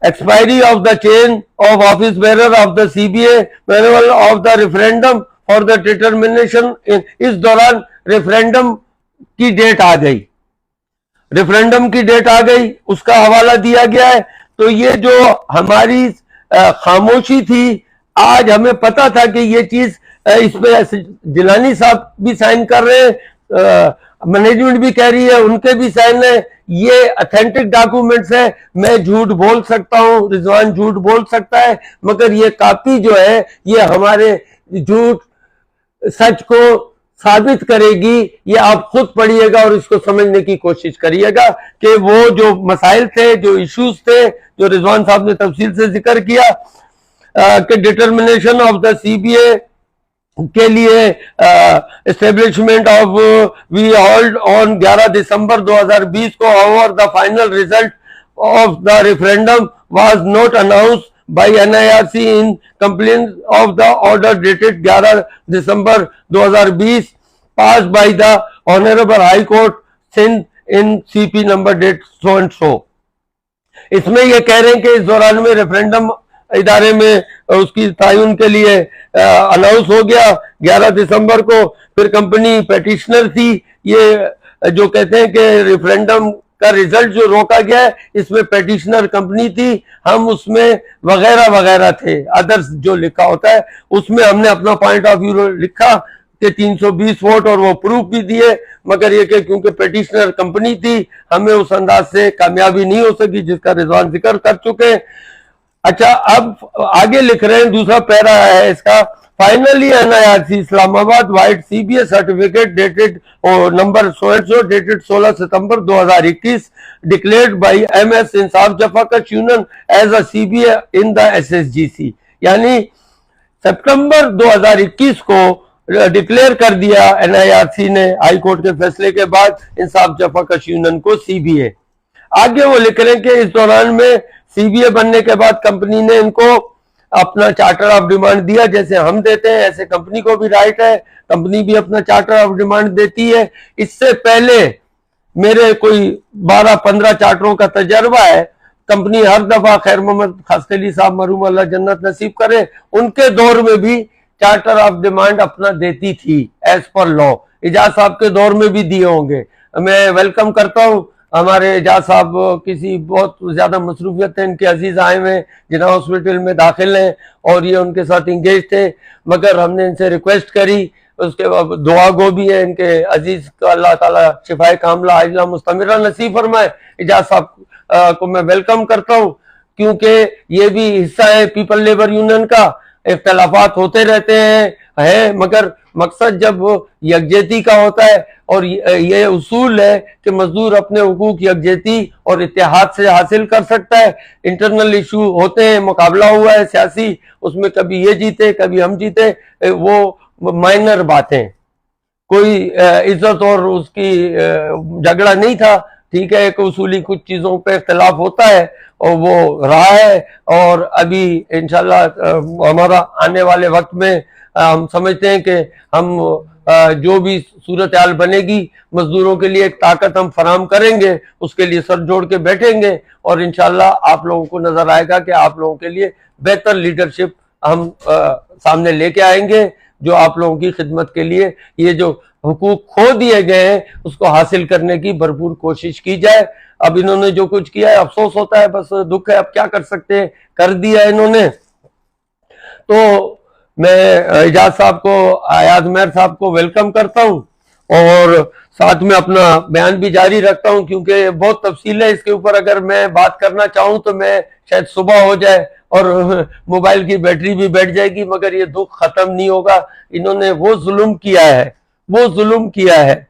expiry of the chain of office bearer of the CBA manual of the referendum for the determination इस दौरान रेफरेंडम की डेट आ गई, रेफरेंडम की डेट आ गई, उसका हवाला दिया गया है। तो ये जो हमारी खामोशी थी, आज हमें पता था कि ये चीज इसमें जिलानी साहब भी साइन कर रहे हैं, मैनेजमेंट भी कह रही है, उनके भी साइन है, ये ऑथेंटिक डॉक्यूमेंट्स है। मैं झूठ बोल सकता हूं, रिजवान झूठ बोल सकता है, मगर ये कॉपी जो है ये हमारे झूठ सच को साबित करेगी। ये आप खुद पढ़िएगा और इसको समझने की कोशिश करिएगा कि वो जो मसाइल थे, जो इश्यूज थे, जो रिजवान साहब ने तफसील से जिक्र किया कि डिटर्मिनेशन ऑफ द सीबीए के लिए establishment of we hold on 11 December 2020 को, however the final result of the referendum was not announced by NIRC in compliance of the order dated 11 December 2020 passed by the Honorable High Court Sindh in CP number date so and so। इसमें ये कह रहे हैं कि इस दौरान में referendum इदारे में उसकी तायुन के लिए अनाउंस हो गया 11 दिसंबर को। फिर कंपनी पेटिशनर थी, ये जो कहते हैं कि रेफरेंडम का रिजल्ट जो रोका गया है, इसमें पेटिशनर कंपनी थी, हम उसमें वगैरह वगैरह थे, अदर्स जो लिखा होता है उसमें हमने अपना पॉइंट ऑफ व्यू लिखा कि 320 वोट और वो प्रूफ भी दिए, मगर ये कि क्योंकि पेटिशनर कंपनी थी हमें उस अंदाज से कामयाबी नहीं हो सकी जिसका रिजवान जिक्र कर चुके हैं। अच्छा, अब आगे लिख रहे हैं, दूसरा पैरा है इसका, finally NIRC Islamabad vide CBA certificate dated number so and so dated 16 सितंबर 2021 declared by MS Insaf Jafakash union as a CBA in the SSGC, यानी सितंबर 2021 को डिक्लेयर कर दिया एनआईआरसी ने हाई कोर्ट के फैसले के बाद इंसाफ जफाकश यूनियन को सीबीए। आगे वो लिख रहे हैं कि इस दौरान में सीबीए बनने के बाद कंपनी ने इनको अपना चार्टर ऑफ डिमांड दिया, जैसे हम देते हैं ऐसे कंपनी को भी राइट है, कंपनी भी अपना चार्टर ऑफ डिमांड देती है। इससे पहले मेरे कोई 12-15 चार्टरों का तजर्बा है, कंपनी हर दफा खैर मोहम्मद खासकली साहब मरूम अल्लाह जन्नत नसीब करे, उनके दौर में भी चार्टर ऑफ डिमांड अपना देती थी एज पर लॉ। एजाज साहब के दौर में भी दिए होंगे। मैं वेलकम करता हूं, हमारे एजाज साहब किसी बहुत ज्यादा मसरूफियत है, इनके अजीज आए हुए जिन्ना हॉस्पिटल में दाखिल हैं और ये उनके साथ इंगेज थे, मगर हमने इनसे रिक्वेस्ट करी, उसके बाद दुआ गो भी है इनके अजीज का, अल्लाह ताला शिफाए कामला आजिला मुस्तमिरा नसीब फरमाए। एजाज साहब को मैं वेलकम करता हूँ, क्योंकि ये भी हिस्सा है पीपल लेबर यूनियन का, इख्तलाफात होते रहते हैं, मगर मकसद जब यकजहती का होता है और ये उसूल है कि मजदूर अपने हुकूक यकजहती और इत्तेहाद से हासिल कर सकता है। इंटरनल इशू होते हैं, मुकाबला हुआ है सियासी, उसमें कभी ये जीते कभी हम जीते, वो माइनर बातें, कोई इज्जत और उसकी झगड़ा नहीं था, ठीक है, एक उसूली कुछ चीजों पे इख्तलाफ होता है और वो रहा है। और अभी इंशाल्लाह हमारा आने वाले वक्त में हम समझते हैं कि हम जो भी सूरत हाल बनेगी मजदूरों के लिए एक ताकत हम फराम करेंगे, उसके लिए सर जोड़ के बैठेंगे और इंशाल्लाह आप लोगों को नजर आएगा कि आप लोगों के लिए बेहतर लीडरशिप हम सामने लेके आएंगे, जो आप लोगों की खिदमत के लिए ये जो हुकूक खो दिए गए हैं उसको हासिल करने की भरपूर कोशिश की जाए। अब इन्होंने जो कुछ किया है अफसोस होता है, बस दुख है, अब क्या कर सकते हैं, कर दिया इन्होंने। तो मैं एजाज साहब को, आयाज मेहर साहब को वेलकम करता हूं और साथ में अपना बयान भी जारी रखता हूं, क्योंकि बहुत तफसील है इसके ऊपर। अगर मैं बात करना चाहूं तो मैं शायद सुबह हो जाए और मोबाइल की बैटरी भी बैठ जाएगी, मगर ये दुख खत्म नहीं होगा। इन्होंने वो जुल्म किया है, वो जुल्म किया है,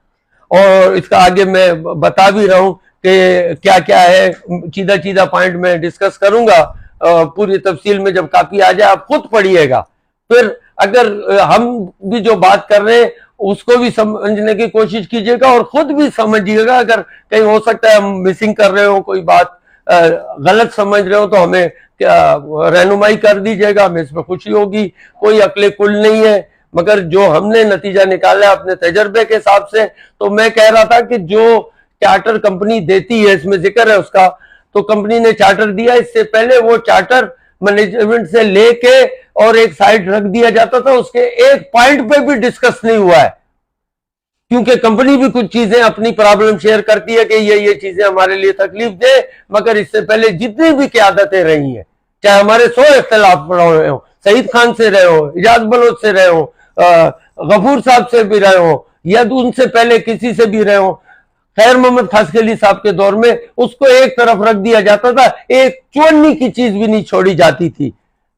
और इसका आगे मैं बता भी रहा हूं कि क्या क्या है, सीधा सीधा पॉइंट में डिस्कस करूंगा, पूरी तफसील में जब कापी आ जाए आप खुद पढ़िएगा। फिर अगर हम भी जो बात कर रहे हैं उसको भी समझने की कोशिश कीजिएगा और खुद भी समझिएगा, अगर कहीं हो सकता है हम मिसिंग कर रहे हो कोई बात गलत समझ रहे हो तो हमें रहनुमाई कर दीजिएगा, हमें इसमें खुशी होगी। कोई अक्ले कुल नहीं है, मगर जो हमने नतीजा निकाला अपने तजर्बे के हिसाब से, तो मैं कह रहा था कि जो चार्टर कंपनी देती है, इसमें जिक्र है उसका, तो कंपनी ने चार्टर दिया, इससे पहले वो चार्टर मैनेजमेंट से लेके और एक साइड रख दिया जाता था, उसके एक पॉइंट पे भी डिस्कस नहीं हुआ है। क्योंकि कंपनी भी कुछ चीजें अपनी प्रॉब्लम शेयर करती है कि ये चीजें हमारे लिए तकलीफ दे, मगर इससे पहले जितनी भी क़यादतें रही हैं, चाहे हमारे 100 इख्तिलाफ रहे हो, सईद खान से रहे हो, इजाज बलोच से रहे हो, गफूर साहब से भी रहे हो, या उनसे पहले किसी से भी रहे हो, खैर मोहम्मद खासकली साहब के दौर में उसको एक तरफ रख दिया जाता था, एक चुन्नी की चीज भी नहीं छोड़ी जाती थी।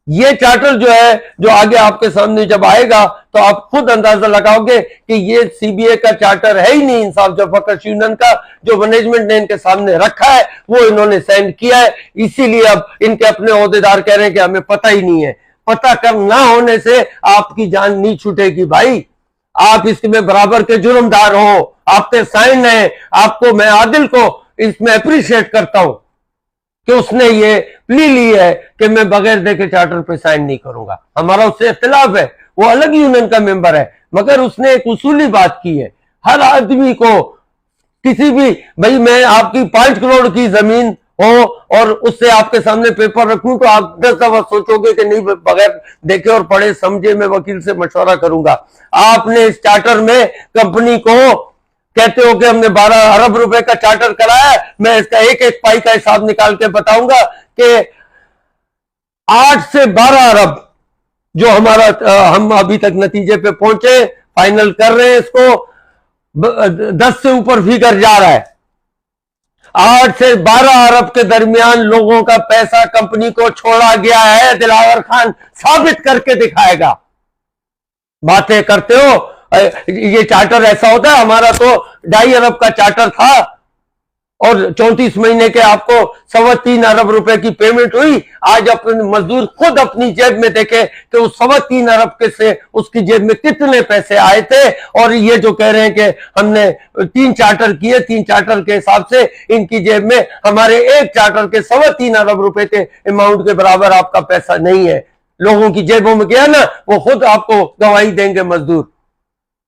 ये चार्टर जो है, जो आगे आपके सामने जब आएगा तो आप खुद अंदाजा लगाओगे कि ये सीबीए का चार्टर है ही नहीं, इंसाफ जफाकश यूनियन का, जो मैनेजमेंट ने इनके सामने रखा है वो इन्होंने सेंड किया है। इसीलिए अब इनके अपने ओहदेदार कह रहे हैं कि हमें पता ही नहीं है। पता कर ना होने से आपकी जान नहीं छूटेगी भाई, आप इसमें बराबर के जुर्मदार हो, आपके साइन है। आपको, मैं आदिल को इसमें अप्रिशिएट करता हूं कि उसने ये प्ली ली है कि मैं बगैर देखे चार्टर पे साइन नहीं करूंगा। हमारा उससे इख्तिलाफ है, वो अलग यूनियन का मेंबर है, मगर उसने एक उसूली बात की है। हर आदमी को किसी भी, भाई मैं आपकी 5 करोड़ की जमीन हो और उससे आपके सामने पेपर रखूं तो आप 10 दफा सोचोगे कि नहीं, बगैर देखे और पढ़े समझे मैं वकील से मशवरा करूंगा। आपने इस चार्टर में कंपनी को कहते हो कि हमने 12 अरब रुपए का चार्टर कराया, मैं इसका एक एक पाई का हिसाब निकाल के बताऊंगा कि 8 से 12 अरब जो हमारा, हम अभी तक नतीजे पे पहुंचे, फाइनल कर रहे हैं इसको, 10 से ऊपर फिगर जा रहा है। 8 से 12 अरब के दरमियान लोगों का पैसा कंपनी को छोड़ा गया है। दिलावर खान साबित करके दिखाएगा। बातें करते हो ये चार्टर ऐसा होता है, हमारा तो 2.5 अरब का चार्टर था और 34 महीने के आपको 3.25 अरब रुपए की पेमेंट हुई। आज अपने मजदूर खुद अपनी जेब में देखे कि उस 3.25 अरब के से उसकी जेब में कितने पैसे आए थे। और ये जो कह रहे हैं कि हमने 3 चार्टर किए, 3 चार्टर के हिसाब से इनकी जेब में हमारे एक चार्टर के 3.25 अरब रुपए के अमाउंट के बराबर आपका पैसा नहीं है। लोगों की जेबों में गया ना, वो खुद आपको गवाही देंगे मजदूर।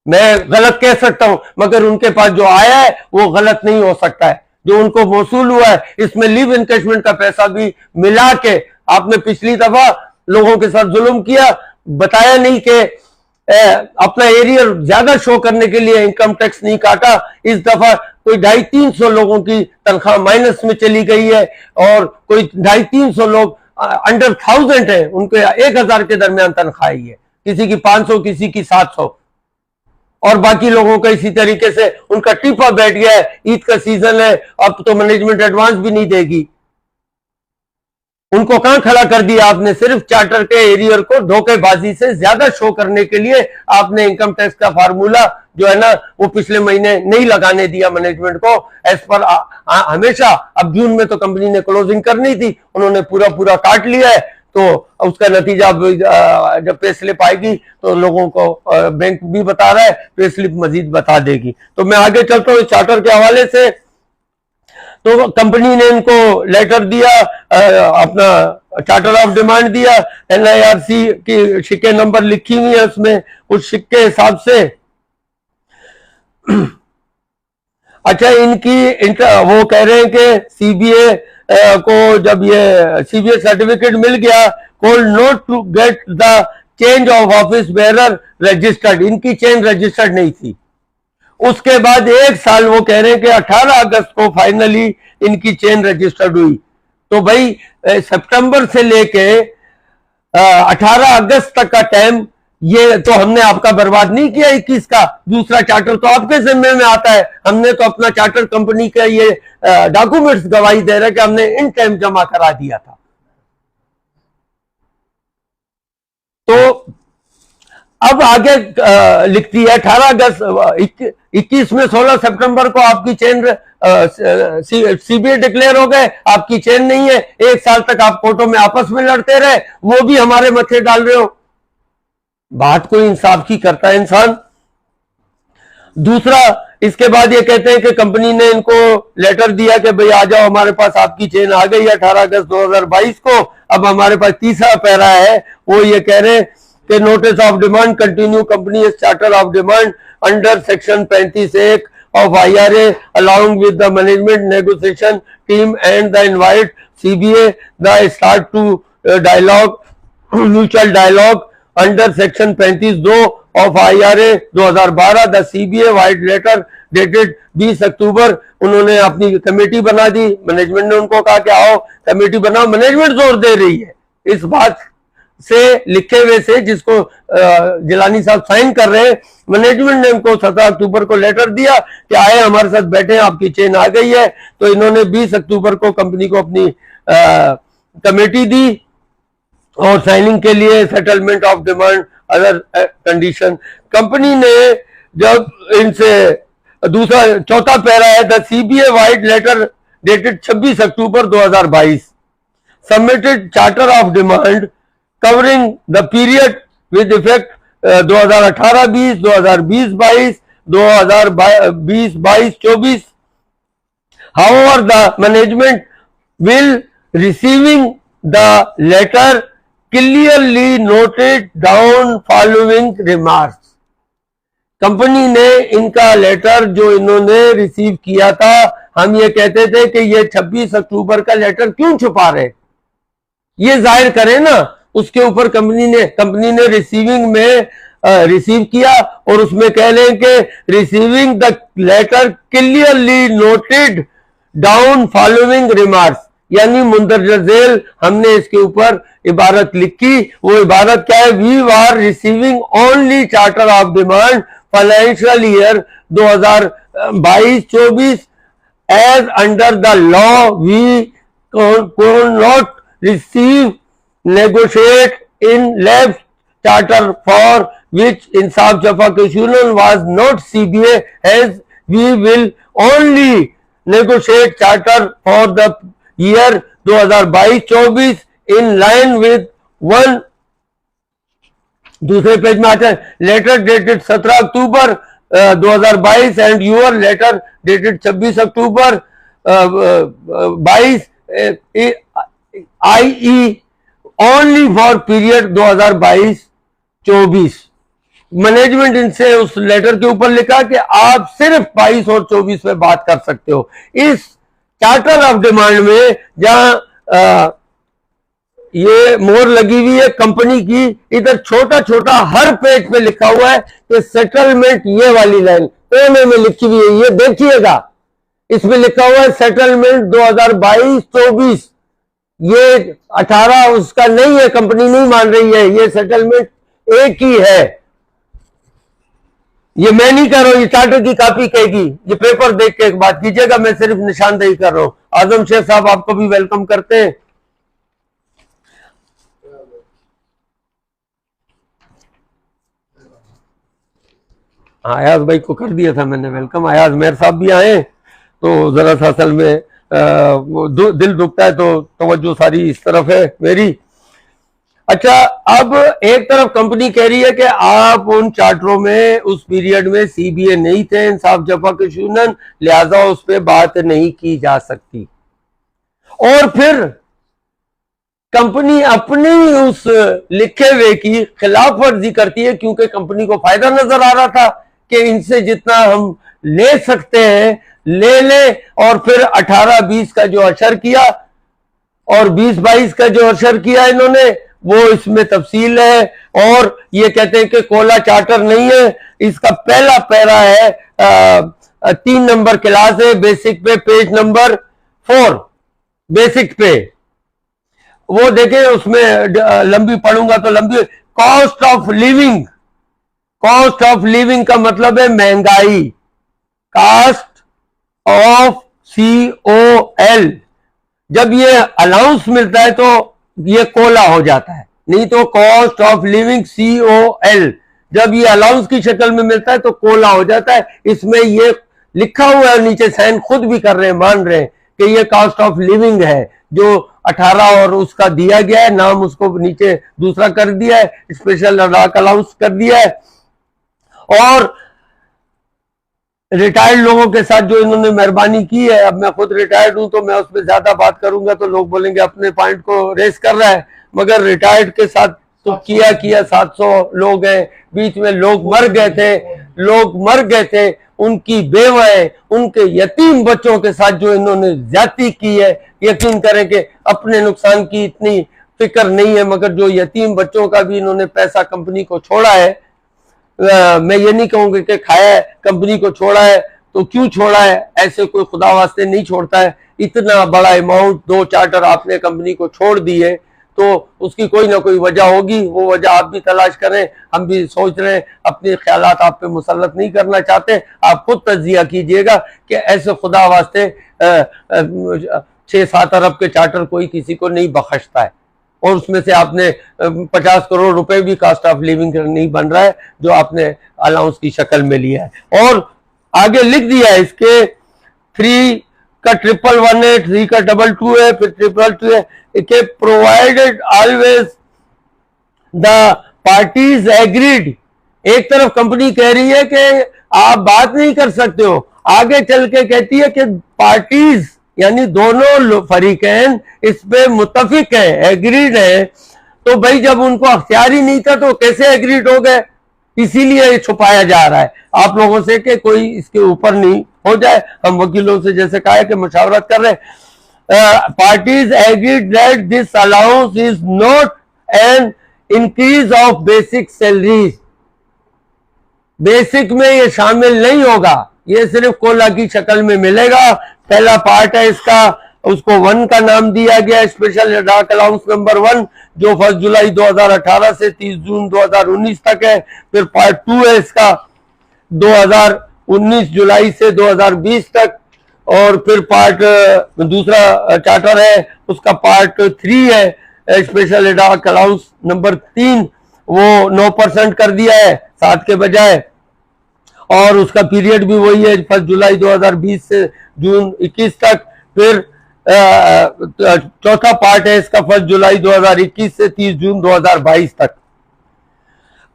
मैं गलत कह सकता हूं, मगर उनके पास जो आया है वो गलत नहीं हो सकता है। जो उनको वसूल हुआ है, इसमें लीव इनकैशमेंट का पैसा भी मिला के आपने पिछली दफा लोगों के साथ जुल्म किया, बताया नहीं कि अपना एरियर ज्यादा शो करने के लिए इनकम टैक्स नहीं काटा। इस दफा कोई 250-300 लोगों की तनख्वाह माइनस में चली गई है और कोई 250-300 लोग अंडर 1000 है, उनके 1000 के दरमियान तनख्वाह है, किसी की 500, किसी की 700, और बाकी लोगों का इसी तरीके से उनका टीपा बैठ गया है। ईद का सीजन है, अब तो मैनेजमेंट एडवांस भी नहीं देगी। उनको कहां खड़ा कर दिया आपने? सिर्फ चार्टर के एरियर को धोखेबाजी से ज्यादा शो करने के लिए आपने इनकम टैक्स का फार्मूला जो है ना वो पिछले महीने नहीं लगाने दिया मैनेजमेंट को एज पर हमेशा। अब जून में तो कंपनी ने क्लोजिंग करनी थी, उन्होंने पूरा काट लिया है, तो उसका नतीजा जब पे स्लिप आएगी तो लोगों को बैंक भी बता रहा है, पे स्लिप मजीद बता देगी। तो मैं आगे चलता हूँ चार्टर के हवाले से। तो कंपनी ने इनको लेटर दिया, अपना चार्टर ऑफ डिमांड दिया, NIRC की सिक्के नंबर लिखी हुई है उसमें, उस सिक्के हिसाब से अच्छा इनकी वो कह रहे हैं कि सीबीए को जब ये सीबीए सर्टिफिकेट मिल गया, could not to get the change of office bearer registered, इनकी चेंज रजिस्टर्ड नहीं थी। उसके बाद 1 साल वो कह रहे हैं कि 18 अगस्त को फाइनली इनकी चेन रजिस्टर्ड हुई। तो भाई सितंबर से लेके 18 अगस्त तक का टाइम ये तो हमने आपका बर्बाद नहीं किया 21 का। दूसरा चार्टर तो आपके जिम्मे में आता है, हमने तो अपना चार्टर कंपनी का ये डॉक्यूमेंट्स गवाही दे रहे हैं कि हमने इन टाइम जमा करा दिया था। तो अब आगे लिखती है 18 अगस्त 21 में 16 सितंबर को आपकी चेन सीबीए डिक्लेयर हो गए, आपकी चेन नहीं है। 1 साल तक आप कोर्टों में आपस में लड़ते रहे, वो भी हमारे मथे डाल रहे हो। बात कोई इंसाफ की करता है इंसान। दूसरा इसके बाद ये कहते हैं कि कंपनी ने इनको लेटर दिया कि भाई आ जाओ, हमारे पास आपकी चेन आ गई है 18 अगस्त 2022 को। अब हमारे पास तीसरा पैरा है, वो ये कह रहे हैं कि notice of demand continue company is charter of demand under section 35(1) of IRA along with the management negotiation team and the invite CBA the start to dialogue mutual dialogue under section 35(2) of IRA 2012 the CBA white letter dated 20 अक्टूबर। उन्होंने अपनी committee बना दी, management ने उनको कहा कि आओ committee बनाओ। Management जोर दे रही है इस बात से लिखे हुए से जिसको जिलानी साहब साइन कर रहे हैं। मैनेजमेंट ने उनको 17 अक्टूबर को लेटर दिया कि आए हमारे साथ बैठे, आपकी चेन आ गई है। तो इन्होंने 20 अक्टूबर को कंपनी को अपनी कमेटी दी और साइनिंग के लिए settlement of demand other condition. Company ने जब इनसे दूसरा चौथा पैरा है the CBA vide letter dated 26 October 2022 submitted charter of demand covering the period with effect 2018-20, 2020-22, 2020-22-24. However, the management will receiving the letter clearly noted down following remarks. Company ने इनका letter जो इन्होंने रिसीव किया था, हम ये कहते थे कि ये 26 अक्टूबर का लेटर क्यों छुपा रहे, ये जाहिर करें ना। उसके ऊपर कंपनी ने रिसीविंग में रिसीव किया और उसमें कह लें कि receiving the letter clearly noted down following remarks, यानी मुंदरजा झेल हमने इसके ऊपर इबारत लिखी। वो इबारत क्या है? We are receiving only charter of demand financial year 2022-24 as under the law we can not receive negotiate in left charter for which Insaf Jafa Keshunan was not CBA, as we will only negotiate charter for the year 2022-24 in line with one। दूसरे page में आता है letter dated 17 October 2022 and your letter dated 26 October 22 IE only for period 2022-24। Management इनसे उस letter के ऊपर लिखा कि आप सिर्फ 22 और 24 में बात कर सकते हो। इस चार्टर ऑफ डिमांड में जहां ये मोहर लगी हुई है कंपनी की, इधर छोटा छोटा हर पेज पे लिखा हुआ है कि सेटलमेंट, ये वाली लाइन कोने में लिखी हुई है, ये देखिएगा, इसमें लिखा हुआ है सेटलमेंट 2022-24। ये 18 उसका नहीं है, कंपनी नहीं मान रही है, ये सेटलमेंट एक ही है। ये मैं नहीं कर रहा हूं, ये चार्टर की कॉपी कहेगी। ये पेपर देख के एक बात कीजिएगा, मैं सिर्फ निशानदेही कर रहा हूं। आजम शेख साहब आपको भी वेलकम करते हैं। अयाज भाई को कर दिया था मैंने वेलकम, अयाज मेयर साहब भी आए तो जरा सा असल में दिल दुखता है तो तवज्जो सारी इस तरफ है मेरी। अच्छा, अब एक तरफ कंपनी कह रही है कि आप उन चार्टरों में उस पीरियड में CBA नहीं थे, इंसाफ जफा केशुनन, लिहाजा उस पर बात नहीं की जा सकती। और फिर कंपनी अपनी उस लिखे हुए की खिलाफ वर्जी करती है, क्योंकि कंपनी को फायदा नजर आ रहा था कि इनसे जितना हम ले सकते हैं ले ले। और फिर 18-20 का जो अशर किया और 20-22 का जो अशर किया इन्होंने, वो इसमें तफसील है। और ये कहते हैं कि कोला चार्टर नहीं है। इसका पहला पैरा है 3 नंबर क्लास है, बेसिक पे पेज नंबर 4 बेसिक पे, वो देखें, उसमें लंबी पढ़ूंगा तो लंबी। Cost of living, cost of living का मतलब है महंगाई, कास्ट ऑफ COL। जब ये अलाउंस मिलता है तो ये कोला हो जाता है, नहीं तो कॉस्ट ऑफ लिविंग COL। जब ये अलाउंस की शक्ल में मिलता है तो कोला हो जाता है। इसमें ये लिखा हुआ है, नीचे साइन खुद भी कर रहे हैं, मान रहे हैं कि ये कॉस्ट ऑफ लिविंग है, जो 18 और उसका दिया गया है नाम, उसको नीचे दूसरा कर दिया है, स्पेशल अलाउंस कर दिया है। और रिटायर्ड लोगों के साथ जो इन्होंने मेहरबानी की है, अब मैं खुद रिटायर्ड हूं तो मैं उस पर ज्यादा बात करूंगा तो लोग बोलेंगे अपने पॉइंट को रेस कर रहा है, मगर रिटायर्ड के साथ तो किया 700 लोग हैं, बीच में लोग मर गए थे, उनकी बेवाएं, उनके यतीम बच्चों के साथ जो इन्होंने ज्यादती की है, यकीन करें कि अपने नुकसान की इतनी फिक्र नहीं है, मगर जो यतीम बच्चों का भी इन्होंने पैसा कंपनी को छोड़ा है, मैं ये नहीं कहूंगा कि खाया है, कंपनी को छोड़ा है तो क्यों छोड़ा है, ऐसे कोई खुदा वास्ते नहीं छोड़ता है। इतना बड़ा अमाउंट 2 चार्टर आपने कंपनी को छोड़ दिए तो उसकी कोई ना कोई वजह होगी, वो वजह आप भी तलाश करें, हम भी सोच रहे हैं, अपने ख्यालात आप पे मुसल्लत नहीं करना चाहते, आप खुद तज्जिया कीजिएगा कि ऐसे खुदा वास्ते 6-7 अरब के चार्टर कोई किसी को नहीं बख्शता है, और उसमें से आपने 50 करोड़ रुपए भी कास्ट ऑफ लिविंग नहीं बन रहा है जो आपने अलाउंस की शक्ल में लिया है। और आगे लिख दिया है इसके 3 का 1118, 3 का 22 है, फिर 222 है कि provided always the parties agreed. एक तरफ कंपनी कह रही है कि आप बात नहीं कर सकते हो, आगे चल के कहती है कि पार्टीज यानी दोनों फरीकैन इस पे मुत्तफिक है, एग्रीड है। तो भाई जब उनको अख्तियार ही नहीं था तो कैसे एग्रीड हो गए, इसीलिए छुपाया जा रहा है आप लोगों से कि कोई इसके ऊपर नहीं हो जाए। हम वकीलों से जैसे कहा है कि मशावरत कर रहे हैं। Parties agreed that this allowance is not an increase of basic salaries, basic में ये शामिल नहीं होगा, ये सिर्फ कोला की शक्ल में मिलेगा। पहला पार्ट है इसका, उसको 1 का नाम दिया गया, स्पेशल डाक अलाउंस नंबर 1, जो 1 जुलाई 2018 से 30 जून 2019 तक है। फिर पार्ट 2 है इसका 2019 जुलाई से 2020 तक, और फिर पार्ट दूसरा चार्टर है उसका पार्ट 3 है, स्पेशल डाक अलाउंस नंबर 3, वो 9% कर दिया है 7 के बजाय, और उसका पीरियड भी वही है 1 जुलाई 2020 से जून 21 तक। फिर चौथा पार्ट है इसका 1 जुलाई 2021 से 30 जून 2022 तक।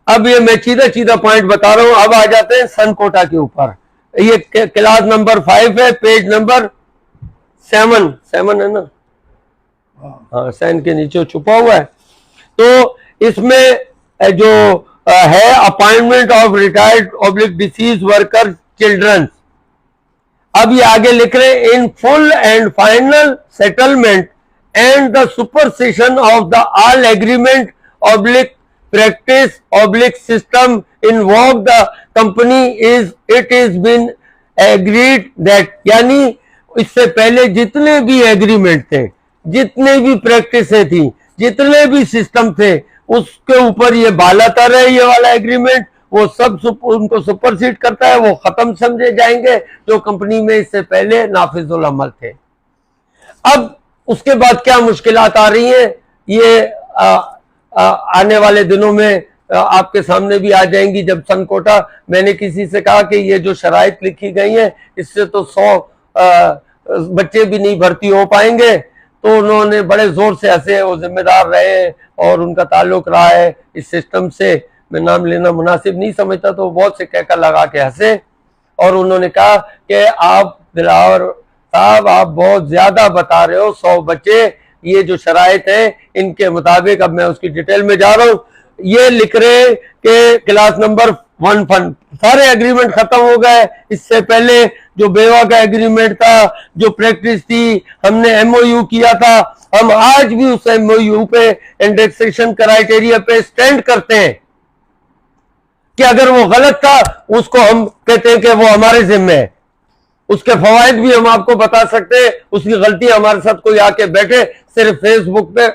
अब ये मैं सीधा पॉइंट बता रहा हूं। अब आ जाते हैं सन कोटा के ऊपर। ये क्लास नंबर 5 है, पेज नंबर 7 है ना, हाँ 7 के नीचे छुपा हुआ है। तो इसमें जो है appointment of retired oblique disease worker children, अब ये आगे लिख रहे हैं in full and final settlement and the supersession of the all agreement oblique practice oblique system involve the company it is been agreed that, यानी इससे पहले जितने भी एग्रीमेंट थे, जितने भी प्रैक्टिसें थी, जितने भी सिस्टम थे, उसके ऊपर ये बालातर है, ये वाला एग्रीमेंट, वो सब उनको सुपरसीड करता है, वो खत्म समझे जाएंगे जो कंपनी में इससे पहले नाफिजुल अमल थे। अब उसके बाद क्या मुश्किलात आ रही हैं, ये आने वाले दिनों में आपके सामने भी आ जाएंगी। जब सन कोटा, मैंने किसी से कहा कि ये जो शराइत लिखी गई हैं इससे तो 100 बच्चे भी नहीं भर्ती हो पाएंगे, तो उन्होंने बड़े जोर से हंसे, वो जिम्मेदार रहे और उनका ताल्लुक रहा है इस सिस्टम से, मैं नाम लेना मुनासिब नहीं समझता, तो बहुत से कहकर लगा के हंसे और उन्होंने कहा कि आप दिलावर साहब आप बहुत ज्यादा बता रहे हो, 100 बच्चे, ये जो शराइत है इनके मुताबिक, अब मैं उसकी डिटेल में जा रहा हूं, ये लिख रहे कि क्लास नंबर 1 फंड सारे एग्रीमेंट खत्म हो गए। इससे पहले जो बेवा का एग्रीमेंट था, जो प्रैक्टिस थी, हमने एमओयू किया था, हम आज भी उस एमओयू पे इंडेक्सेशन क्राइटेरिया पे स्टैंड करते हैं कि अगर वो गलत था उसको हम कहते हैं कि वो हमारे जिम्मे है, उसके फवायद भी हम आपको बता सकते हैं, उसकी गलती हमारे साथ कोई आके बैठे, सिर्फ फेसबुक पे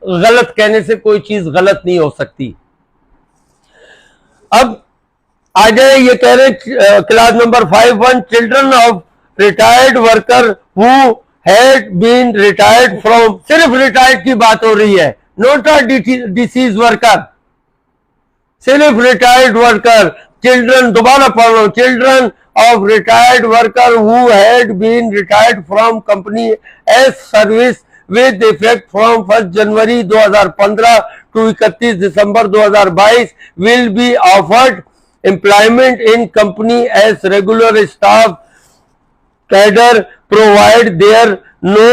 गलत कहने से कोई चीज गलत नहीं हो सकती। अब आ जाए, ये कह रहे class number 5(1) children of retired worker who had been retired from, सिर्फ रिटायर्ड की बात हो रही है, नॉट अ डिसीज वर्कर, सिर्फ रिटायर्ड वर्कर। चिल्ड्रन, दोबारा पढ़ लो, children of retired worker who had been retired from company as service with effect from 1 January 2015 to 31 December 2022 will be offered employment in company as regular staff cadre provide their no,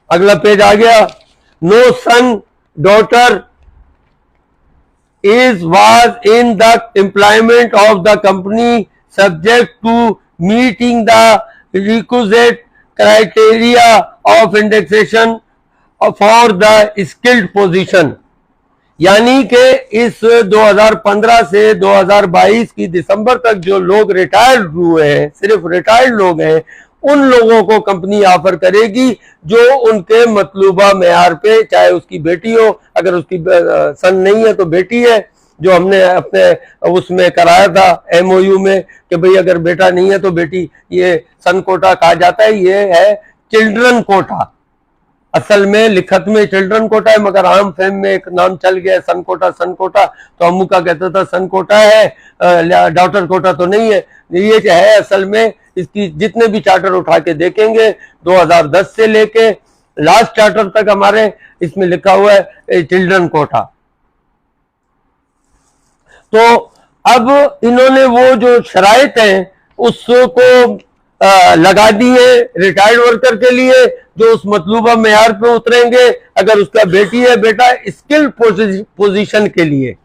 अगला page आ गया, no son daughter is was in the employment of the company subject to meeting the requisite criteria of indexation for the skilled position। यानी कि इस 2015 से 2022 की दिसंबर तक जो लोग रिटायर्ड हुए हैं, सिर्फ रिटायर्ड लोग हैं, उन लोगों को कंपनी ऑफर करेगी जो उनके मतलूबा मेयार पे, चाहे उसकी बेटी हो, अगर उसकी सन नहीं है तो बेटी है, जो हमने अपने उसमें कराया था एमओयू में कि भाई अगर बेटा नहीं है तो बेटी, ये सन कोटा कहा जाता है, ये है चिल्ड्रन कोटा। असल में लिखत में चिल्ड्रन कोटा है, मगर आम फेम में एक नाम चल गया सन कोटा। सन कोटा तो अम्मू का कहता था सन कोटा है, डॉटर कोटा तो नहीं है। ये है असल में, इसकी जितने भी चार्टर उठा के देखेंगे 2010 से लेके लास्ट चार्टर तक हमारे इसमें लिखा हुआ है चिल्ड्रन कोटा। तो अब इन्होंने वो जो शराइत हैं उसको लगा दी है रिटायर्ड वर्कर के लिए, जो उस मतलूबा मेयार पे उतरेंगे, अगर उसका बेटी है बेटा, स्किल पोजीशन के लिए।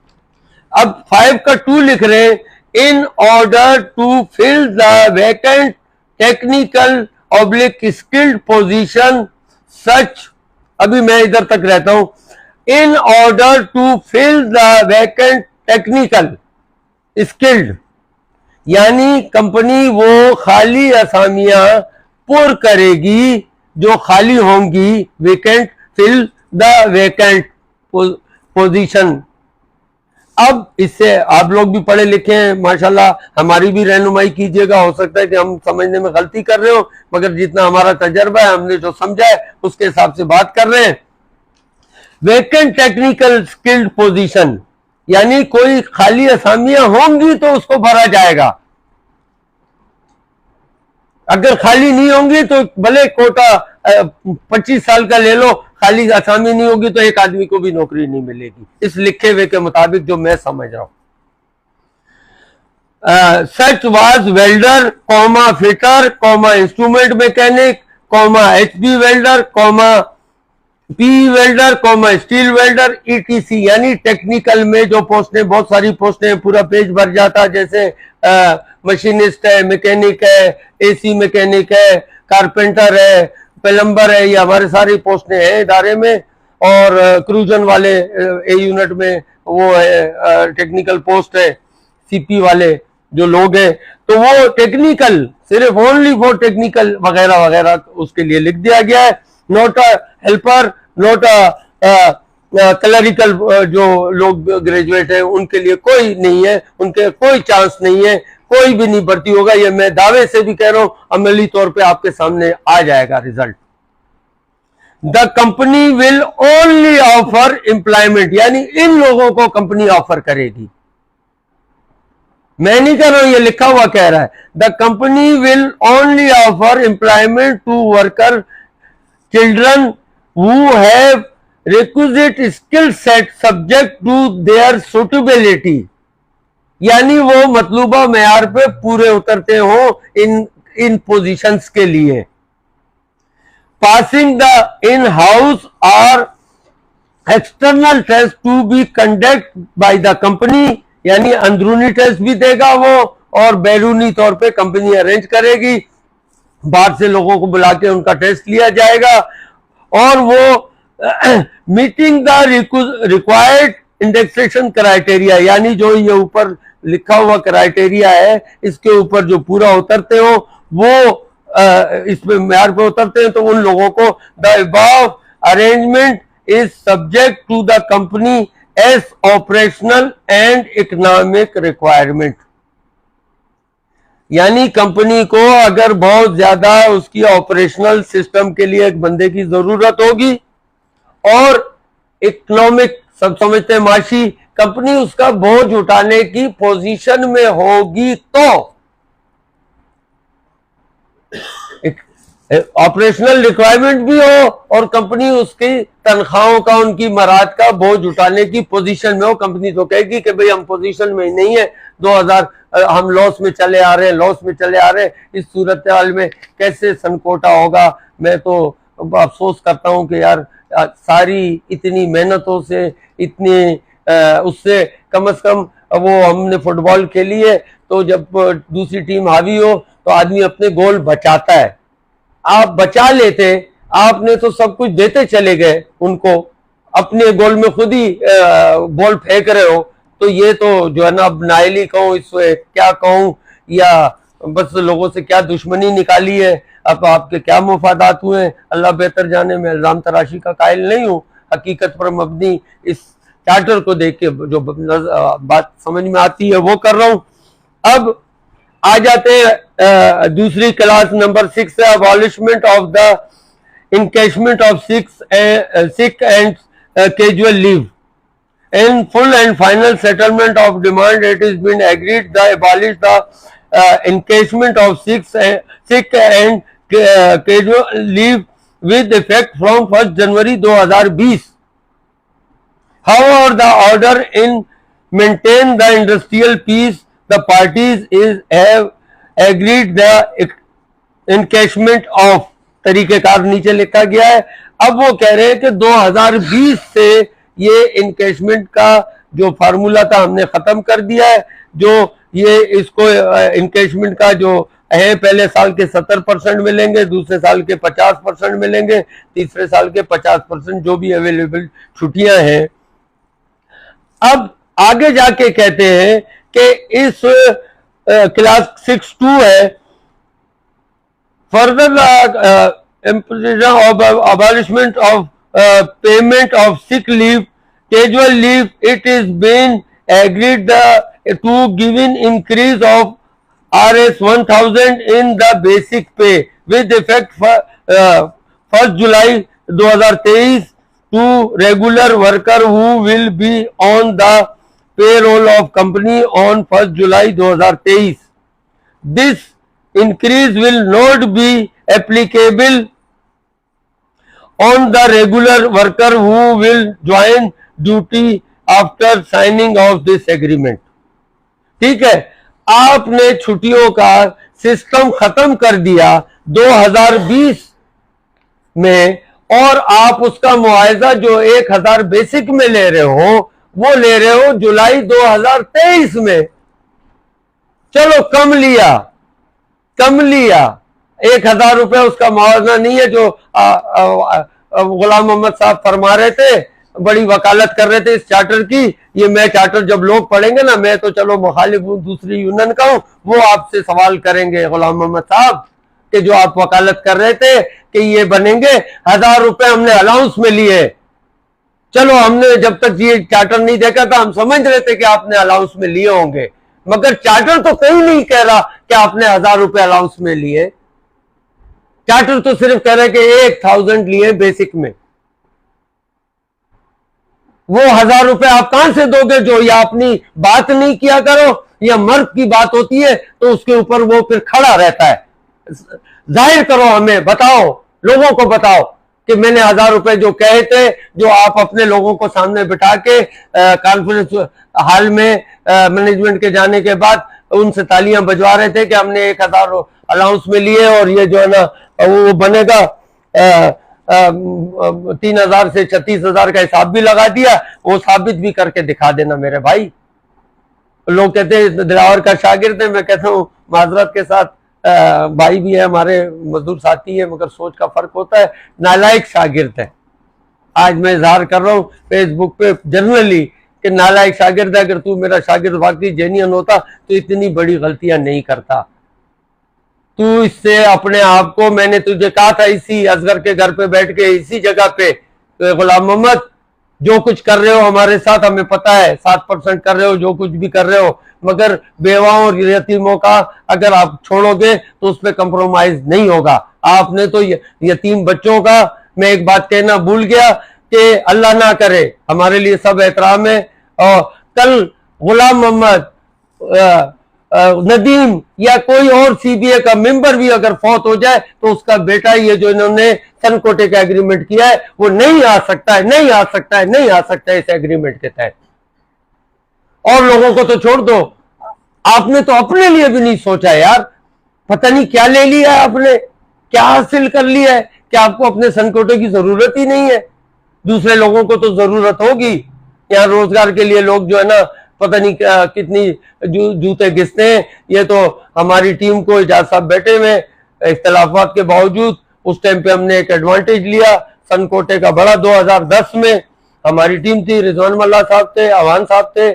अब 5 का 2 लिख रहे हैं, in order to fill the vacant technical oblique skilled position such, अभी मैं इधर तक रहता हूं, in order to fill the vacant technical skilled, यानी कंपनी वो खाली असामियां पुर करेगी जो खाली होंगी, vacant, fill the vacant position. अब इससे आप लोग भी पढ़े लिखे हैं माशाल्लाह, हमारी भी रहनुमाई कीजिएगा, हो सकता है कि हम समझने में गलती कर रहे हो, मगर जितना हमारा तजर्बा है, हमने जो समझा है उसके हिसाब से बात कर रहे हैं। वेकेंट टेक्निकल स्किल्ड पोजीशन, यानी कोई खाली असामियां होंगी तो उसको भरा जाएगा, अगर खाली नहीं होंगी तो भले कोटा 25 साल का ले लो, खाली असामी नहीं होगी तो एक आदमी को भी नौकरी नहीं मिलेगी, इस लिखे हुए के मुताबिक जो मैं समझ रहा हूं। Such was welder comma fitter comma instrument mechanic comma HB welder comma P welder comma steel welder etc, यानी टेक्निकल में जो पोस्टें, बहुत सारी पोस्टें, पूरा पेज भर जाता, जैसे मशीनिस्ट है, मैकेनिक है, एसी मैकेनिक है, कारपेंटर है, प्लम्बर है, ये हमारे सारी पोस्टें हैं इदारे में। और क्रूजन वाले ए यूनिट में वो है टेक्निकल पोस्ट है, सीपी वाले जो लोग हैं, तो वो टेक्निकल, सिर्फ ओनली फॉर टेक्निकल वगैरह वगैरह उसके लिए लिख दिया गया है। Not a helper, not a clerical, जो लोग ग्रेजुएट हैं उनके लिए कोई नहीं है, उनके कोई चांस नहीं है, कोई भी नहीं भर्ती होगा, ये मैं दावे से भी कह रहा हूं, अमली तौर पे आपके सामने आ जाएगा result. The company will only offer employment, यानी इन लोगों को कंपनी ऑफर करेगी, मैं नहीं कह रहा हूं, ये लिखा हुआ कह रहा है। The company will only offer employment to worker children who have requisite skill set subject to their suitability, यानी वो मतलूबा मेयार पे पूरे उतरते हो इन पोजीशंस के लिए। पासिंग द इन हाउस और external test to be conduct by the company, यानी अंदरूनी टेस्ट भी देगा वो और बैरूनी तौर पे कंपनी अरेंज करेगी, बाहर से लोगों को बुला के उनका टेस्ट लिया जाएगा। और वो meeting the required indexation criteria, यानी जो ये ऊपर लिखा हुआ क्राइटेरिया है इसके ऊपर जो पूरा उतरते हो वो इसमें मेयार पे उतरते हैं, तो उन लोगों को the above arrangement is subject to the company as operational and economic requirement, यानी कंपनी को अगर बहुत ज्यादा उसकी ऑपरेशनल सिस्टम के लिए एक बंदे की जरूरत होगी और इकोनॉमिक, सब समझते हैं माशी, कंपनी उसका बोझ उठाने की पोजीशन में होगी तो ऑपरेशनल रिक्वायरमेंट भी हो और कंपनी उसकी तनख्वाहों का, उनकी मराद का बोझ उठाने की पोजीशन में हो। कंपनी तो कहेगी कि भाई हम पोजीशन में नहीं है, 2000 हम लॉस में चले आ रहे हैं, इस सूरत हाल में कैसे सनकोटा होगा। मैं तो अफसोस करता हूं कि यार सारी इतनी मेहनतों से, इतनी उससे कम से कम वो हमने फुटबॉल खेली है, तो जब दूसरी टीम हावी हो तो आदमी अपने गोल बचाता है। आप बचा लेते, आपने तो सब कुछ देते चले गए उनको, अपने गोल में खुद ही बॉल फेंक रहे हो। तो ये तो जो है ना, अब नाइली कहूं, इससे क्या कहूं, या बस लोगों से क्या दुश्मनी निकाली है, अब आपके क्या मुफादात हुए, अल्लाह बेहतर जाने। में इल्जाम तराशी का कायल नहीं हूं, हकीकत पर मबनी इस चार्टर को देख के जो बात समझ में आती है वो कर रहा हूं। अब आ जाते हैं दूसरी क्लास नंबर 6 है, abolishment of the encashment of sick and casual leave in full and final settlement of demand. It has been agreed to abolish the encashment of sick and casual leave with effect from 1st January 2020. However, the order in maintain the industrial peace, the parties have agreed the encashment of, तरीकेकार नीचे लिखा गया है। अब वो कह रहे हैं कि 2020 से ये इनकैशमेंट का जो फार्मूला था हमने खत्म कर दिया है। जो ये इसको इनकैशमेंट का जो है, पहले साल के 70% मिलेंगे, दूसरे साल के 50% मिलेंगे, तीसरे साल के 50% जो भी अवेलेबल छुट्टियां हैं। अब आगे जाके कहते हैं कि इस क्लास 6(2) है, further abolishment of payment of sick leave, casual leave, it is been agreed to giving increase of Rs 1000 in the basic pay with effect for 1st July 2023 to regular worker who will be on the payroll of company on 1st July 2023. This increase will not be applicable on the regular worker who will join duty after signing of this agreement. ठीक है, आपने छुट्टियों का system खत्म कर दिया 2020 में, और आप उसका मुआवजा जो 1000 बेसिक में ले रहे हो वो ले रहे हो जुलाई 2023 में। चलो कम लिया 1000 रुपए उसका मुआवजा नहीं है जो गुलाम मोहम्मद साहब फरमा रहे थे, बड़ी वकालत कर रहे थे इस चार्टर की। ये मैं चार्टर जब लोग पढ़ेंगे ना, मैं तो चलो मुखालिफ हूं, दूसरी यूनियन का हूं, वो आपसे सवाल करेंगे गुलाम मोहम्मद साहब कि जो आप वकालत कर रहे थे कि ये बनेंगे, 1000 रुपए हमने अलाउंस में लिए। चलो हमने जब तक ये चार्टर नहीं देखा था हम समझ रहे थे कि आपने अलाउंस में लिए होंगे, मगर चार्टर तो कहीं नहीं कह रहा कि आपने 1000 रुपए अलाउंस में लिए। चार्टर तो सिर्फ कह रहे कि 1000 लिए बेसिक में। वो 1000 रुपए आप कहां से दोगे? जो या अपनी बात नहीं किया करो, या मर्द की बात होती है तो उसके ऊपर वो फिर खड़ा रहता है। जाहिर करो, हमें बताओ, लोगों को बताओ कि मैंने 1000 रुपए जो कहे थे, जो आप अपने लोगों को सामने बिठा के कॉन्फ्रेंस हॉल में मैनेजमेंट के जाने के बाद उनसे तालियां बजवा रहे थे कि हमने 1000 अलाउंस में लिए और ये जो है ना वो बनेगा 3000 से 36000 का हिसाब भी लगा दिया। वो साबित भी करके दिखा देना मेरे भाई। लोग कहते हैं दिलावर का शागिर्द है, मैं कहता हूँ माजरत के साथ भाई भी है, हमारे मजदूर साथी है, मगर सोच का फर्क होता है, नालायक शागिर्द है। आज मैं इजहार कर रहा हूँ फेसबुक पे जनरली कि नालायक शागिर्द है। अगर तू मेरा शागिर्द वाकई जेन्युइन होता तो इतनी बड़ी गलतियां नहीं करता। तू इससे अपने आप को, मैंने तुझे कहा था इसी असगर के घर पे बैठ के इसी जगह पे, तो गुलाम मोहम्मद जो कुछ कर रहे हो हमारे साथ हमें पता है, 7% कर रहे हो, जो कुछ भी कर रहे हो, मगर बेवाओं और यतीमों का अगर आप छोड़ोगे तो उस पर कंप्रोमाइज नहीं होगा। आपने तो यतीम बच्चों का, मैं एक बात कहना भूल गया कि अल्लाह ना करे, हमारे लिए सब एहतराम है। और कल गुलाम मोहम्मद नदीम या कोई और सीबीए का मेंबर भी अगर फौत हो जाए तो उसका बेटा ये जो इन्होंने सनकोटे का एग्रीमेंट किया है वो नहीं आ सकता है, नहीं आ सकता है, नहीं आ सकता है इस एग्रीमेंट के तहत। और लोगों को तो छोड़ दो, आपने तो अपने लिए भी नहीं सोचा यार। पता नहीं क्या ले लिया है आपने, क्या हासिल कर लिया है कि आपको अपने सनकोटे की जरूरत ही नहीं है। दूसरे लोगों को तो जरूरत होगी। यहाँ रोजगार के लिए लोग जो है ना पता नहीं कितनी जूते घिसते हैं। ये तो हमारी टीम को एजाज साहब बैठे हुए इख्तलाफात के बावजूद उस टाइम पे हमने एक एडवांटेज लिया। सनकोटे का बड़ा 2010 में हमारी टीम थी, रिजवान मल्ला साहब थे, अवान साहब थे।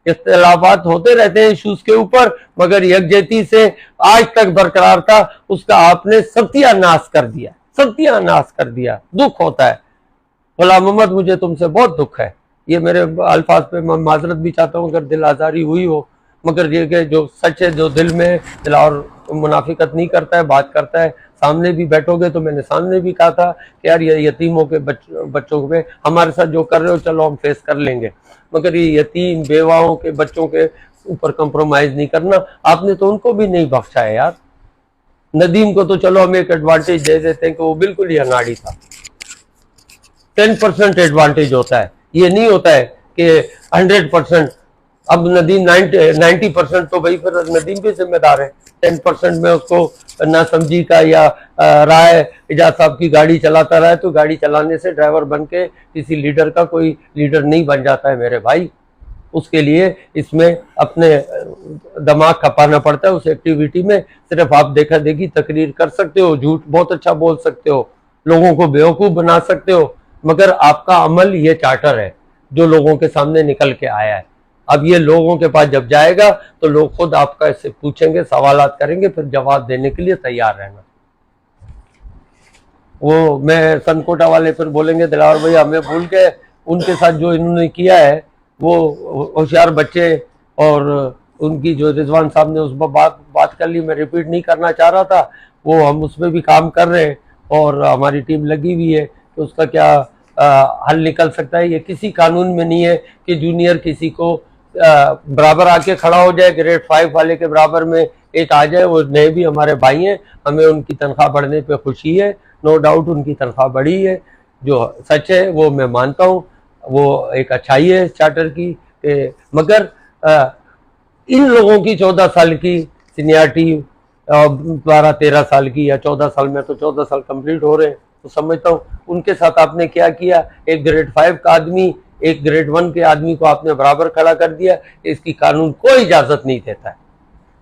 इख्तलाफात होते रहते हैं इशूज के ऊपर, मगर यकजहती से आज तक बरकरार था। उसका आपने सत्यानाश कर दिया, सत्यानाश कर दिया। दुख होता है गुलाम मोहम्मद, मुझे तुमसे बहुत दुख है। ये मेरे अल्फाज पे मैं माजरत भी चाहता हूँ अगर दिल आजारी हुई हो, मगर ये कि जो सच है, जो दिल में दिल और मुनाफिकत नहीं करता है, बात करता है। सामने भी बैठोगे तो मैंने सामने भी कहा था कि यार ये यतीमों के बच्चों पे हमारे साथ जो कर रहे हो चलो हम फेस कर लेंगे, मगर ये यतीम बेवाओं के बच्चों के ऊपर कंप्रोमाइज नहीं करना। आपने तो उनको भी नहीं बख्शा है यार। नदीम को तो चलो हम एक एडवांटेज दे देते हैं कि वो बिल्कुल ही अनाड़ी था। 10% एडवांटेज होता है, ये नहीं होता है कि 100%। अब नदीम 90% तो भाई फिर नदीम भी जिम्मेदार है। 10% में उसको ना समझी का या राय एजाज साहब की गाड़ी चलाता रहा है तो गाड़ी चलाने से ड्राइवर बन के किसी लीडर का कोई लीडर नहीं बन जाता है मेरे भाई। उसके लिए इसमें अपने दिमाग खपाना पड़ता है। उस एक्टिविटी में सिर्फ आप देखा देखी तकरीर कर सकते हो, झूठ बहुत अच्छा बोल सकते हो, लोगों को बेवकूफ बना सकते हो, मगर आपका अमल ये चार्टर है जो लोगों के सामने निकल के आया है। अब ये लोगों के पास जब जाएगा तो लोग खुद आपका इससे पूछेंगे, सवालात करेंगे, फिर जवाब देने के लिए तैयार रहना। वो मैं सनकोटा वाले फिर बोलेंगे दिलावर भैया हमें भूल गए, उनके साथ जो इन्होंने किया है वो होशियार बच्चे और उनकी जो रिजवान साहब ने उस बात कर ली, मैं रिपीट नहीं करना चाह रहा था। वो हम उसमें भी काम कर रहे हैं और हमारी टीम लगी हुई है कि उसका क्या हल निकल सकता है। ये किसी कानून में नहीं है कि जूनियर किसी को बराबर आके खड़ा हो जाए, ग्रेड 5 वाले के बराबर में एक आ जाए। वो नए भी हमारे भाई हैं, हमें उनकी तनख्वाह बढ़ने पे खुशी है, नो डाउट उनकी तनख्वाह बढ़ी है, जो सच है वो मैं मानता हूँ, वो एक अच्छाई है चार्टर की। मगर इन लोगों की 14 साल की सीनियरिटी, 12-13 साल की या 14 साल में तो 14 साल कंप्लीट हो रहे हैं, तो समझता हूँ उनके साथ आपने क्या किया। एक ग्रेड 5 का आदमी एक ग्रेड 1 के आदमी को आपने बराबर खड़ा कर दिया, इसकी कानून कोई इजाजत नहीं देता है।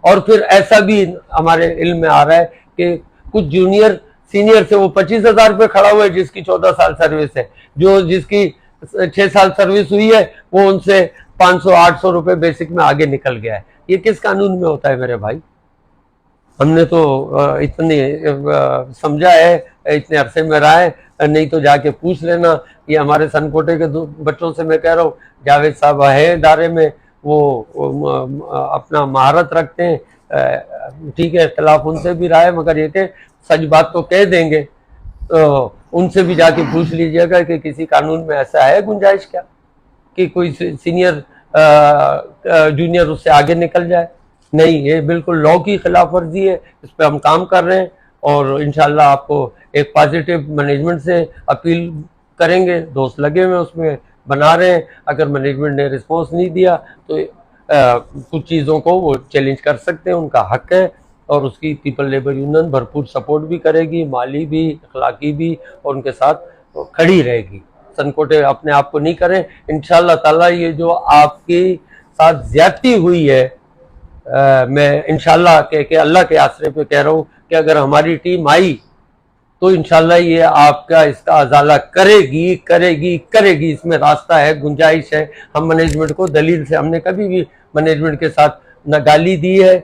और फिर ऐसा भी हमारे इल्म में आ रहा है कि कुछ जूनियर सीनियर से वो 25,000 रुपये खड़ा हुआ है जिसकी 14 साल सर्विस है, जो जिसकी 6 साल सर्विस हुई है वो उनसे 500-800 रुपये बेसिक में आगे निकल गया है। ये किस कानून में होता है मेरे भाई? हमने तो इतने समझा है, इतने अरसे में रहा है, नहीं तो जाके पूछ लेना। ये हमारे सनकोटे के बच्चों से मैं कह रहा हूँ, जावेद साहब है इदारे में, वो अपना महारत रखते हैं, ठीक है, इख्तलाफ उनसे भी रहा है, मगर ये कि सच बात तो कह देंगे। तो उनसे भी जाके पूछ लीजिएगा कि किसी कानून में ऐसा है गुंजाइश क्या कि कोई सीनियर जूनियर उससे आगे निकल जाए। नहीं, ये बिल्कुल लॉ की खिलाफ वर्जी है। इस पर हम काम कर रहे हैं और इंशाल्लाह आपको एक पॉजिटिव मैनेजमेंट से अपील करेंगे। दोस्त लगे हुए उसमें बना रहे हैं। अगर मैनेजमेंट ने रिस्पॉन्स नहीं दिया तो कुछ चीज़ों को वो चैलेंज कर सकते हैं, उनका हक है। और उसकी पीपल लेबर यूनियन भरपूर सपोर्ट भी करेगी, माली भी, अखलाकी भी, और उनके साथ खड़ी रहेगी। सनकोटे अपने आप को नहीं करें। इंशाल्लाह ताला ये जो आपके साथ ज्यादती हुई है, मैं इंशाल्लाह के अल्लाह के आसरे पे कह रहा हूँ कि अगर हमारी टीम आई तो इंशाल्लाह ये आपका इसका अजाला करेगी करेगी करेगी। इसमें रास्ता है, गुंजाइश है। हम मैनेजमेंट को दलील से, हमने कभी भी मैनेजमेंट के साथ न गाली दी है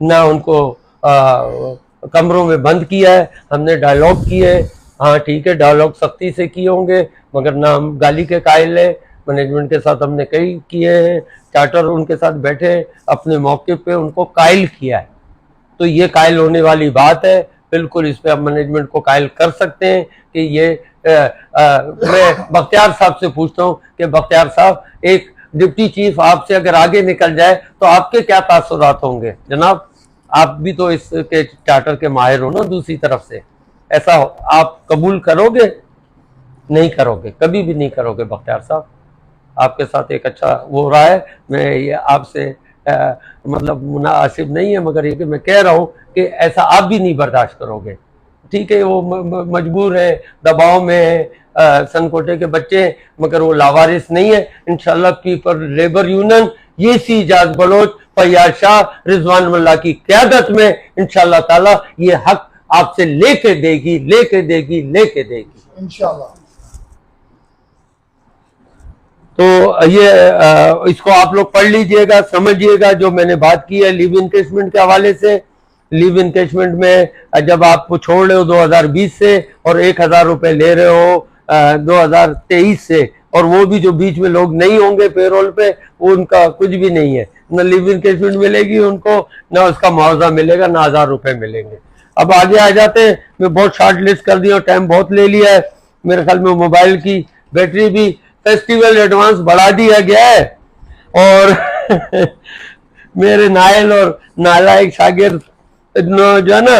ना उनको कमरों में बंद किया है। हमने डायलॉग किए, हाँ ठीक है, डायलॉग सख्ती से किए होंगे, मगर ना हम गाली के कायल है। मैनेजमेंट के साथ हमने कई किए हैं, चार्टर उनके साथ बैठे अपने मौके पे उनको कायल किया है। तो ये कायल होने वाली बात है, बिल्कुल इस पे हम मैनेजमेंट को कायल कर सकते हैं कि ये मैं बख्तियार साहब से पूछता हूँ कि बख्तियार साहब, एक डिप्टी चीफ आपसे अगर आगे निकल जाए तो आपके क्या तासुरात होंगे जनाब? आप भी तो इसके चार्टर के माहिर हो ना दूसरी तरफ से। ऐसा आप कबूल करोगे? नहीं करोगे, कभी भी नहीं करोगे बख्तियार साहब। आपके साथ एक अच्छा वो रहा है, मैं ये आपसे मतलब मुनासिब नहीं है, मगर ये कि मैं कह रहा हूँ कि ऐसा आप भी नहीं बर्दाश्त करोगे। ठीक है, वो मजबूर है, दबाव में है, सनकोटे के बच्चे, मगर वो लावारिस नहीं है। इंशाल्लाह पीपल लेबर यूनियन ये सी इजाज बलोच, फैयाज शाह, रिजवान मुल्ला की क़यादत में इंशाल्लाह ताला ये हक आपसे लेके देगी, लेके देगी, लेके देगी इंशाल्लाह। तो ये इसको आप लोग पढ़ लीजिएगा, समझिएगा जो मैंने बात की है लिव इनकेशमेंट के हवाले से। लिव इनकेशमेंट में जब आप छोड़ रहे हो 2020 से और 1000 रुपए ले रहे हो 2023 से, और वो भी जो बीच में लोग नहीं होंगे पेरोल पे, वो उनका कुछ भी नहीं है, न लिव इनकेशमेंट मिलेगी उनको, न उसका मुआवजा मिलेगा, न 1000 रुपए मिलेंगे। अब आगे आ जाते हैं, मैं बहुत शॉर्ट लिस्ट कर दी और टाइम बहुत ले लिया है। मेरे ख्याल में मोबाइल की बैटरी भी फेस्टिवल एडवांस बढ़ा दिया गया है, और मेरे नायल और नालायक शागिर्द जो है ना,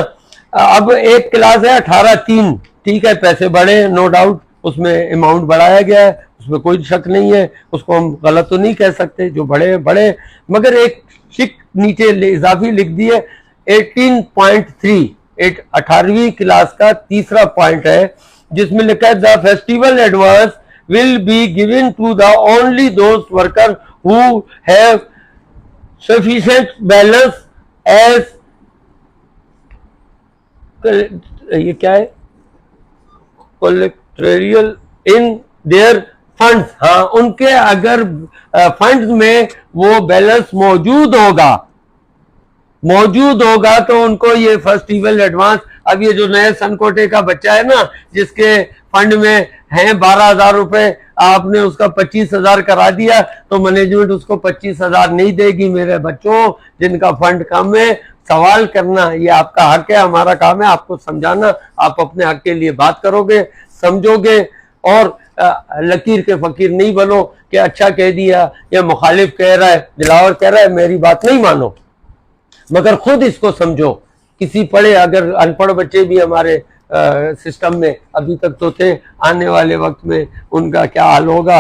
अब एक क्लास है 18-3, ठीक है, पैसे बढ़े नो डाउट, उसमें अमाउंट बढ़ाया गया है, उसमें कोई शक नहीं है, उसको हम गलत तो नहीं कह सकते, जो बढ़े बढ़े, मगर एक शिक नीचे इजाफी लिख दी है 18.3, 18वीं क्लास का तीसरा पॉइंट है, जिसमें लिखा है the festival advance will be given to the only those workers who have sufficient balance as ये क्या है collateral in their funds। हाँ, उनके अगर फंड्स में वो बैलेंस मौजूद होगा तो उनको ये फेस्टिवल एडवांस। अब ये जो नए सनकोटे का बच्चा है ना, जिसके फंड में हैं 12,000 रुपए, आपने उसका 25,000 करा दिया, तो मैनेजमेंट उसको 25,000 नहीं देगी। मेरे बच्चों, जिनका फंड कम है, सवाल करना ये आपका हक है, हमारा काम है आपको समझाना। आप अपने हक के लिए बात करोगे, समझोगे, और लकीर के फकीर नहीं बनो कि अच्छा कह दिया या मुखालिफ कह रहा है, दिलावर कह रहा है, मेरी बात नहीं मानो, मगर खुद इसको समझो। किसी पढ़े, अगर अनपढ़ बच्चे भी हमारे सिस्टम में अभी तक तो थे, आने वाले वक्त में उनका क्या हाल होगा,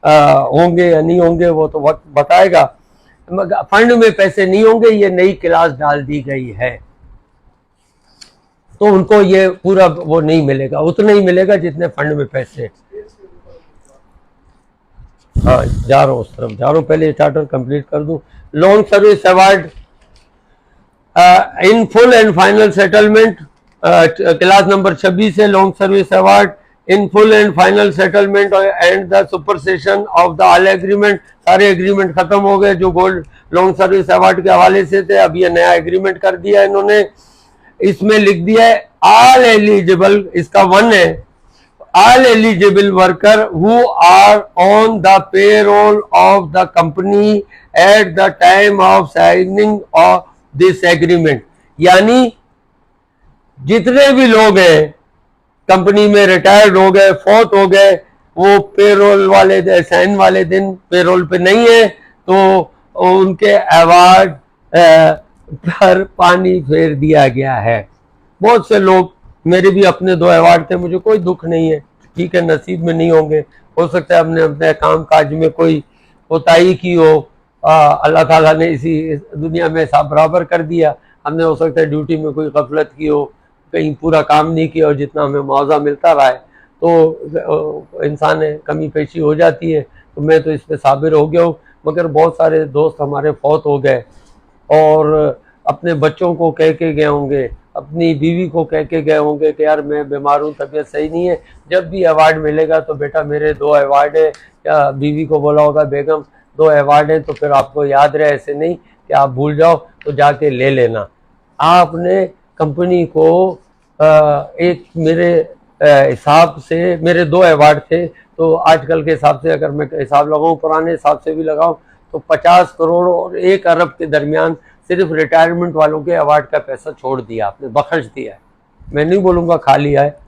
होंगे या नहीं होंगे, वो तो वक्त बताएगा। मगर फंड में पैसे नहीं होंगे, ये नई क्लास डाल दी गई है, तो उनको ये पूरा वो नहीं मिलेगा, उतना ही मिलेगा जितने फंड में पैसे। हाँ, जा रहा हूँ उस तरफ जा रहा हूँ, पहले चार्टर कंप्लीट कर दूं। Long service award in full and final settlement, class number 26 है। Long service award in full and final settlement and the supersession of the all agreement. सारे एग्रीमेंट खत्म हो गए जो गोल्ड लॉन्ग सर्विस अवार्ड के हवाले से थे, अब ये नया एग्रीमेंट कर दिया इन्होंने। इसमें लिख दिया है ऑल एलिजिबल, इसका 1 है, all eligible worker who are on the payroll of the company at the time of signing of this agreement। यानी जितने भी लोग हैं कंपनी में रिटायर्ड हो गए, फौत हो गए, वो पेरोल वाले साइन वाले दिन पेरोल पे नहीं है, तो उनके अवार्ड पर पानी फेर दिया गया है। बहुत से लोग, मेरे भी अपने 2 अवार्ड थे, मुझे कोई दुख नहीं है, ठीक है, नसीब में नहीं होंगे, हो सकता है हमने अपने काम काज में कोई कोताही की हो, अल्लाह ताला ने इसी दुनिया में हिसाब बराबर कर दिया। हमने हो सकता है ड्यूटी में कोई गफलत की हो, कहीं पूरा काम नहीं किया और जितना हमें मुआवजा मिलता रहा है, तो इंसान कमी पेशी हो जाती है। तो मैं तो इस पर साबिर हो गया हूँ, मगर बहुत सारे दोस्त हमारे फौत हो गए और अपने बच्चों को कह के गए होंगे, अपनी बीवी को कह के गए होंगे कि यार मैं बीमार हूँ, तबीयत सही नहीं है, जब भी अवार्ड मिलेगा तो बेटा मेरे 2 अवार्ड है, या बीवी को बोला होगा बेगम 2 अवार्ड है, तो फिर आपको याद रहे, ऐसे नहीं कि आप भूल जाओ, तो जाके ले लेना। आपने कंपनी को एक मेरे हिसाब से मेरे 2 अवार्ड थे, तो आजकल के हिसाब से अगर मैं हिसाब लगाऊं, पुराने हिसाब से भी लगाऊं, तो 50 करोड़ और 1 अरब के दरमियान सिर्फ रिटायरमेंट वालों के अवार्ड का पैसा छोड़ दिया आपने, बख्श दिया है। मैं नहीं बोलूँगा खा लिया है,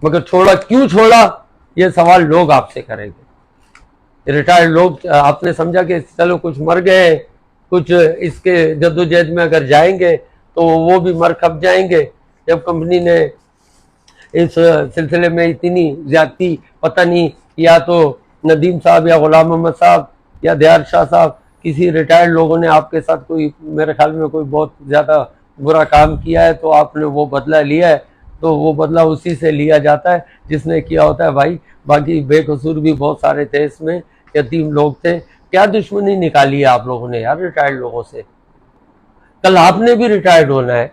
मगर छोड़ा, क्यों छोड़ा, ये सवाल लोग आपसे करेंगे। रिटायर्ड लोग आपने समझा कि चलो कुछ मर गए, कुछ इसके जद्दोजहद में अगर जाएंगे तो वो भी मर खप जाएंगे। जब कंपनी ने इस सिलसिले में इतनी ज्यादती, पता नहीं या तो नदीम साहब या गुलाम मोहम्मद साहब या दयार शाह साहब, किसी रिटायर्ड लोगों ने आपके साथ कोई, मेरे ख्याल में कोई बहुत ज़्यादा बुरा काम किया है तो आपने वो बदला लिया है, तो वो बदला उसी से लिया जाता है जिसने किया होता है भाई। बाकी बेकसूर भी बहुत सारे थे इसमें, यतीम लोग थे। क्या दुश्मनी निकाली है आप लोगों ने यार रिटायर्ड लोगों से? कल आपने भी रिटायर्ड होना है।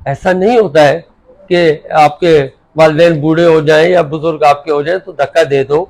ऐसा नहीं होता है कि आपके वालिदैन बूढ़े हो जाएं या बुजुर्ग आपके हो जाएं तो धक्का दे दो।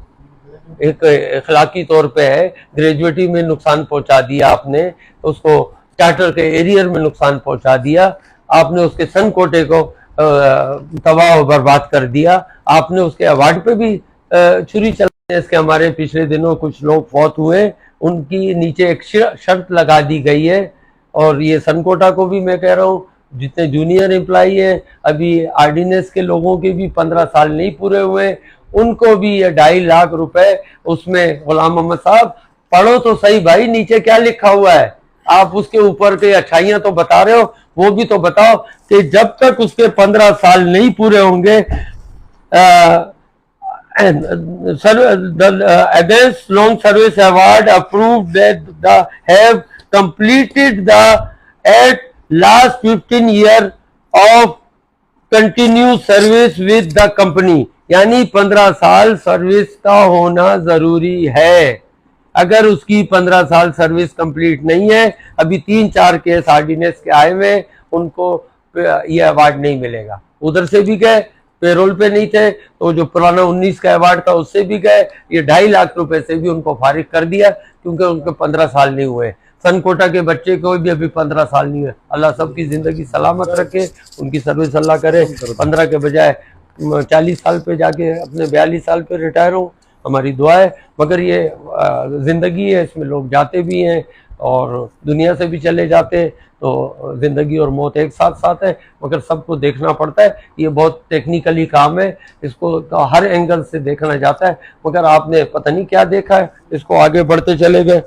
एक इखलाकी तौर पे है, ग्रेजुएटी में नुकसान पहुंचा दिया आपने, उसको चार्टर के एरियर में नुकसान पहुंचा दिया आपने, उसके सन कोटे को तबाह और बर्बाद कर दिया आपने, उसके अवार्ड पे भी छुरी चलाने। इसके हमारे पिछले दिनों कुछ लोग फौत हुए, उनकी नीचे एक शर्त लगा दी गई है। और ये सनकोटा को भी मैं कह रहा हूँ, जितने जूनियर एम्प्लॉई हैं, अभी आर्डिनेंस के लोगों के भी 15 साल नहीं पूरे हुए, उनको भी ये 2.5 लाख रुपए। उसमें गुलाम मोहम्मद साहब पढ़ो तो सही भाई, नीचे क्या लिखा हुआ है? आप उसके ऊपर के अच्छाइयां तो बता रहे हो, वो भी तो बताओ कि जब तक उसके 15 साल नहीं पूरे होंगे, against long service award approved that the have completed the at last 15 year of continuous service with the company। यानी 15 साल सर्विस का होना जरूरी है। अगर उसकी 15 साल सर्विस कंप्लीट नहीं है, अभी 3-4 केस आर्डिनेंस के आए हुए, उनको ये अवार्ड नहीं मिलेगा। उधर से भी गए, पेरोल पे नहीं थे तो जो पुराना 19 का अवार्ड था उससे भी गए, ये 2.5 लाख रुपए से भी उनको फारिग कर दिया क्योंकि उनके 15 साल नहीं हुए। सनकोटा के बच्चे को भी अभी 15 साल नहीं हुए। अल्लाह सबकी जिंदगी सलामत रखे, उनकी सर्विस अल्लाह करे, 15 के बजाय 40 साल पे जाके अपने 42 साल पे रिटायर हो, हमारी दुआ है। मगर ये जिंदगी है, इसमें लोग जाते भी हैं और दुनिया से भी चले जाते, तो जिंदगी और मौत एक साथ साथ है, मगर सबको देखना पड़ता है। ये बहुत टेक्निकली काम है, इसको तो हर एंगल से देखना जाता है, मगर आपने पता नहीं क्या देखा है, इसको आगे बढ़ते चले गए।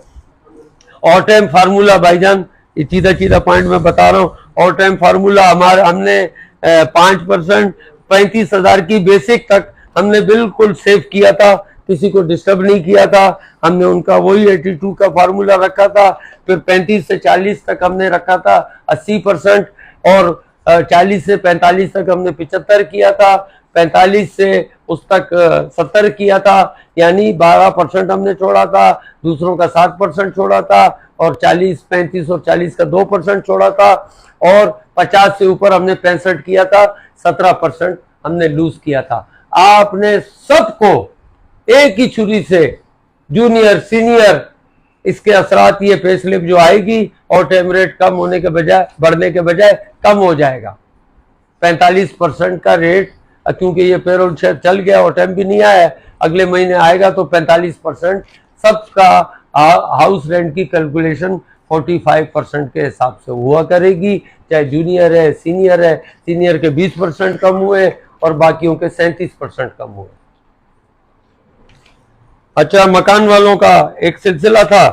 ऑल टाइम फार्मूला भाईजान, सीधा पॉइंट में बता रहा हूँ, ऑल टाइम फार्मूला हमने 5% 35,000 की बेसिक तक हमने बिल्कुल सेव किया था, किसी को डिस्टर्ब नहीं किया था। हमने उनका वही 82 का फार्मूला रखा था, फिर 35 से 40 तक हमने रखा था 80%, और 40 से 45 तक हमने 75 किया था, 45 से उस तक 70 किया था, यानी 12% हमने छोड़ा था, दूसरों का 7% छोड़ा था, और 40, 35 और 40 का 2% छोड़ा था, और 50 से ऊपर हमने 65 किया था, 17% हमने लूज किया था। आपने सबको एक ही छुरी से, जूनियर सीनियर, इसके असरात ये पे स्लिप जो आएगी और टाइम रेट कम होने के बजाय, बढ़ने के बजाय कम हो जाएगा। 45% का रेट, क्योंकि ये पेरोल चल गया और टाइम भी नहीं आया, अगले महीने आएगा तो 45% सबका हाउस रेंट की कैलकुलेशन 45% के हिसाब से हुआ करेगी, चाहे जूनियर है सीनियर है। सीनियर के 20% कम हुए और बाकियों के 37% कम हुए। अच्छा, मकान वालों का एक सिलसिला था,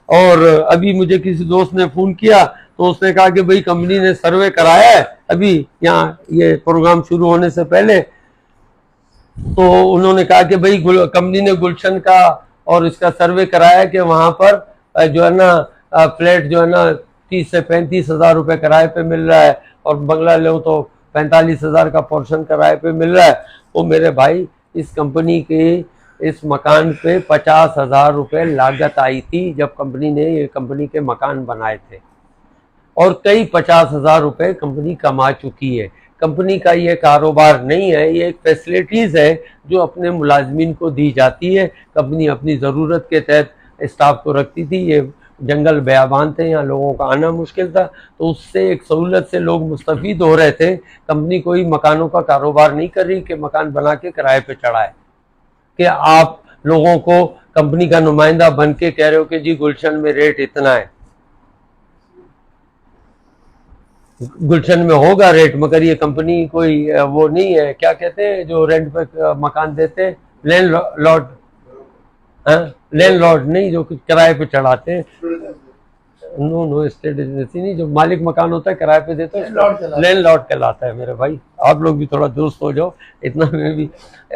और अभी मुझे किसी दोस्त ने फोन किया तो उसने कहा कि भाई कंपनी ने सर्वे कराया है अभी यहाँ ये प्रोग्राम शुरू होने से पहले, तो उन्होंने कहा कि भाई कंपनी ने गुलशन का और इसका सर्वे कराया कि वहां पर जो है ना फ्लैट जो है ना 30 से 35,000 रुपए किराए पे मिल रहा है, और बंगला लो तो 45,000 का पोर्शन किराए पे मिल रहा है। तो मेरे भाई, इस कंपनी के इस मकान पे 50,000 रुपए लागत आई थी जब कंपनी ने ये कंपनी के मकान बनाए थे, और कई 50,000 रुपए कंपनी कमा चुकी है। कंपनी का ये कारोबार नहीं है, ये एक फैसिलिटीज़ है जो अपने मुलाजमीन को दी जाती है। कंपनी अपनी ज़रूरत के तहत स्टाफ को रखती थी। ये जंगल बयाबान थे, यहाँ लोगों का आना मुश्किल था, तो उससे एक सहूलत से लोग मुस्तफ़ीद हो रहे थे। कंपनी कोई मकानों का कारोबार नहीं कर रही कि मकान बना के किराए पे चढ़ाए, कि आप लोगों को कंपनी का नुमाइंदा बन के कह रहे हो कि जी गुलशन में रेट इतना है। गुलशन में होगा रेट, मगर ये कंपनी कोई वो नहीं है, क्या कहते हैं जो रेंट पे मकान देते, लैंडलॉर्ड, लैंडलॉर्ड नहीं, जो किराए पे चढ़ाते हैं। नो स्टेट एजेंसी नहीं, जो मालिक मकान होता है किराए पे देता है, लैंडलॉर्ड कहलाता है मेरे भाई। आप लोग भी थोड़ा दुरुस्त हो जाओ, इतना में भी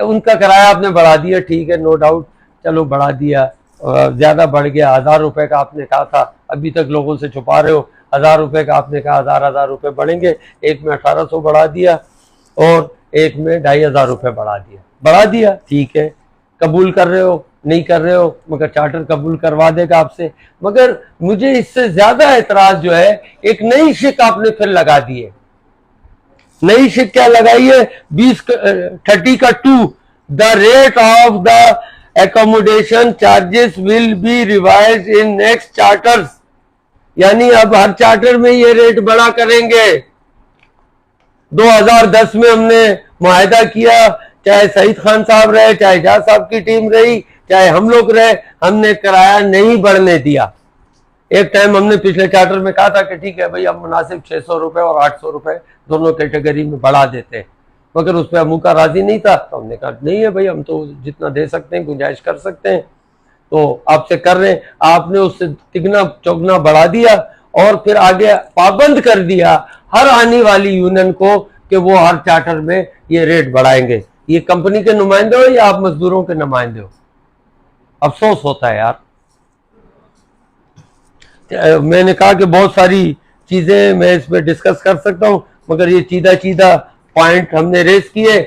उनका किराया आपने बढ़ा दिया, ठीक है, नो डाउट, चलो बढ़ा दिया, ज्यादा बढ़ गया। 1000 रुपए का आपने कहा था, अभी तक लोगों से छुपा रहे हो। 1000 रुपए का आपने कहा, 1000 रुपए बढ़ेंगे, एक में 1800 बढ़ा दिया और एक में 2500 रुपए बढ़ा दिया, ठीक है, कबूल कर रहे हो, नहीं कर रहे हो, मगर चार्टर कबूल करवा देगा आपसे। मगर मुझे इससे ज्यादा एतराज जो है, एक नई शिक आपने फिर लगा दी है। नई शिक क्या लगाई है? 30 का 2, the rate of the accommodation charges will be revise in next charters. यानी अब हर चार्टर में ये रेट बढ़ा करेंगे। 2010 में हमने मुआहदा किया, चाहे सईद खान साहब रहे, चाहे जहा साहब की टीम रही, चाहे हम लोग रहे, हमने किराया नहीं बढ़ने दिया। एक टाइम हमने पिछले चार्टर में कहा था कि ठीक है भाई, हम मुनासिब 600 रुपए और 800 रुपए दोनों कैटेगरी में बढ़ा देते हैं, मगर उस पर अमुका राजी नहीं था। तो हमने कहा नहीं है भाई, हम तो जितना दे सकते हैं, गुंजाइश कर सकते हैं, तो आपसे कर रहे हैं। आपने उससे तिगना चौगना बढ़ा दिया और फिर आगे पाबंद कर दिया हर आने वाली यूनियन को कि वो हर चार्टर में ये रेट बढ़ाएंगे। ये कंपनी के नुमाइंदे हो या आप मजदूरों के नुमाइंदे हो? अफसोस होता है यार। मैंने कहा कि बहुत सारी चीजें मैं इस पे डिस्कस कर सकता हूं, मगर ये चीदा पॉइंट हमने रेस किए।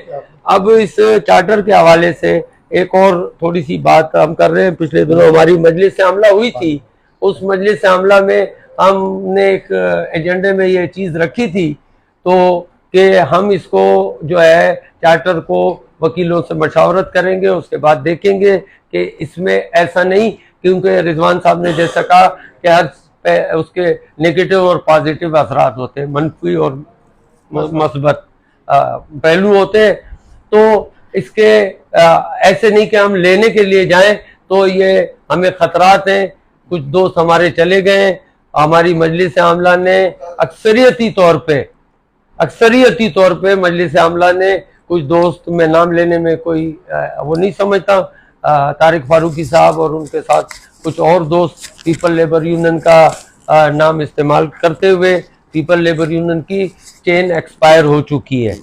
अब इस चार्टर के हवाले से एक और थोड़ी सी बात हम कर रहे हैं। पिछले दिनों हमारी मजलिस आमला हुई थी, उस मजलिस आमला में हमने एक एजेंडे में ये चीज रखी थी, तो कि हम इसको जो है चार्टर को वकीलों से मशावरत करेंगे, उसके बाद देखेंगे कि इसमें ऐसा नहीं, क्योंकि रिजवान साहब ने जैसा कहा कि हर उसके नेगेटिव और पॉजिटिव असरात होते हैं, मनफी और मस्बत पहलू होते हैं। तो इसके ऐसे नहीं कि हम लेने के लिए जाएं तो ये हमें खतरात हैं। कुछ दोस्त हमारे चले गए, हमारी मजलिस आमला ने अक्सरियती तौर पे मजलिस आमला ने कुछ दोस्त, में नाम लेने में कोई वो नहीं समझता, तारिक फारूकी साहब और उनके साथ कुछ और दोस्त पीपल लेबर यूनियन का नाम इस्तेमाल करते हुए, पीपल लेबर यूनियन की चेन एक्सपायर हो चुकी है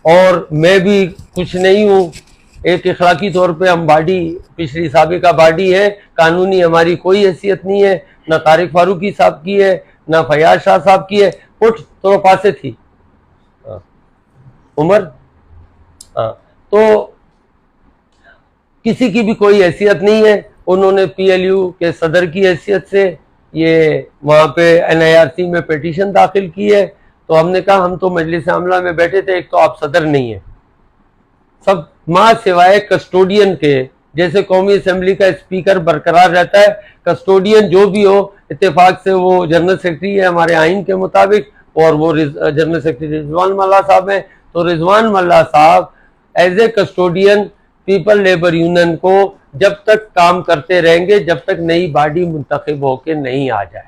और मैं भी कुछ नहीं हूँ। एक इखलाकी तौर पे हम बॉडी, पिछली साबिका बॉडी है, कानूनी हमारी कोई हैसियत नहीं है, ना तारिक फारूकी साहब की है, ना फयाज शाह साहब की है। उठ तो पासे थी उमर, तो किसी की भी कोई हैसियत नहीं है। उन्होंने पीएलयू के सदर की हैसियत से ये वहाँ पे एनआईआरसी में पिटीशन दाखिल की है। तो हमने कहा हम तो मजलिस आमला में बैठे थे, एक तो आप सदर नहीं है, सब माँ सिवाय कस्टोडियन के, जैसे कौमी असेंबली का स्पीकर बरकरार रहता है, कस्टोडियन जो भी हो इत्तेफाक से वो जनरल सेक्रेटरी है हमारे आइन के मुताबिक, और वो जनरल सेक्रेटरी रिजवान मल्ला साहब हैं। तो रिजवान मल्ला साहब as a custodian people labour union को जब तक काम करते रहेंगे, जब तक नई बॉडी मुंतखब होके नहीं आ जाए।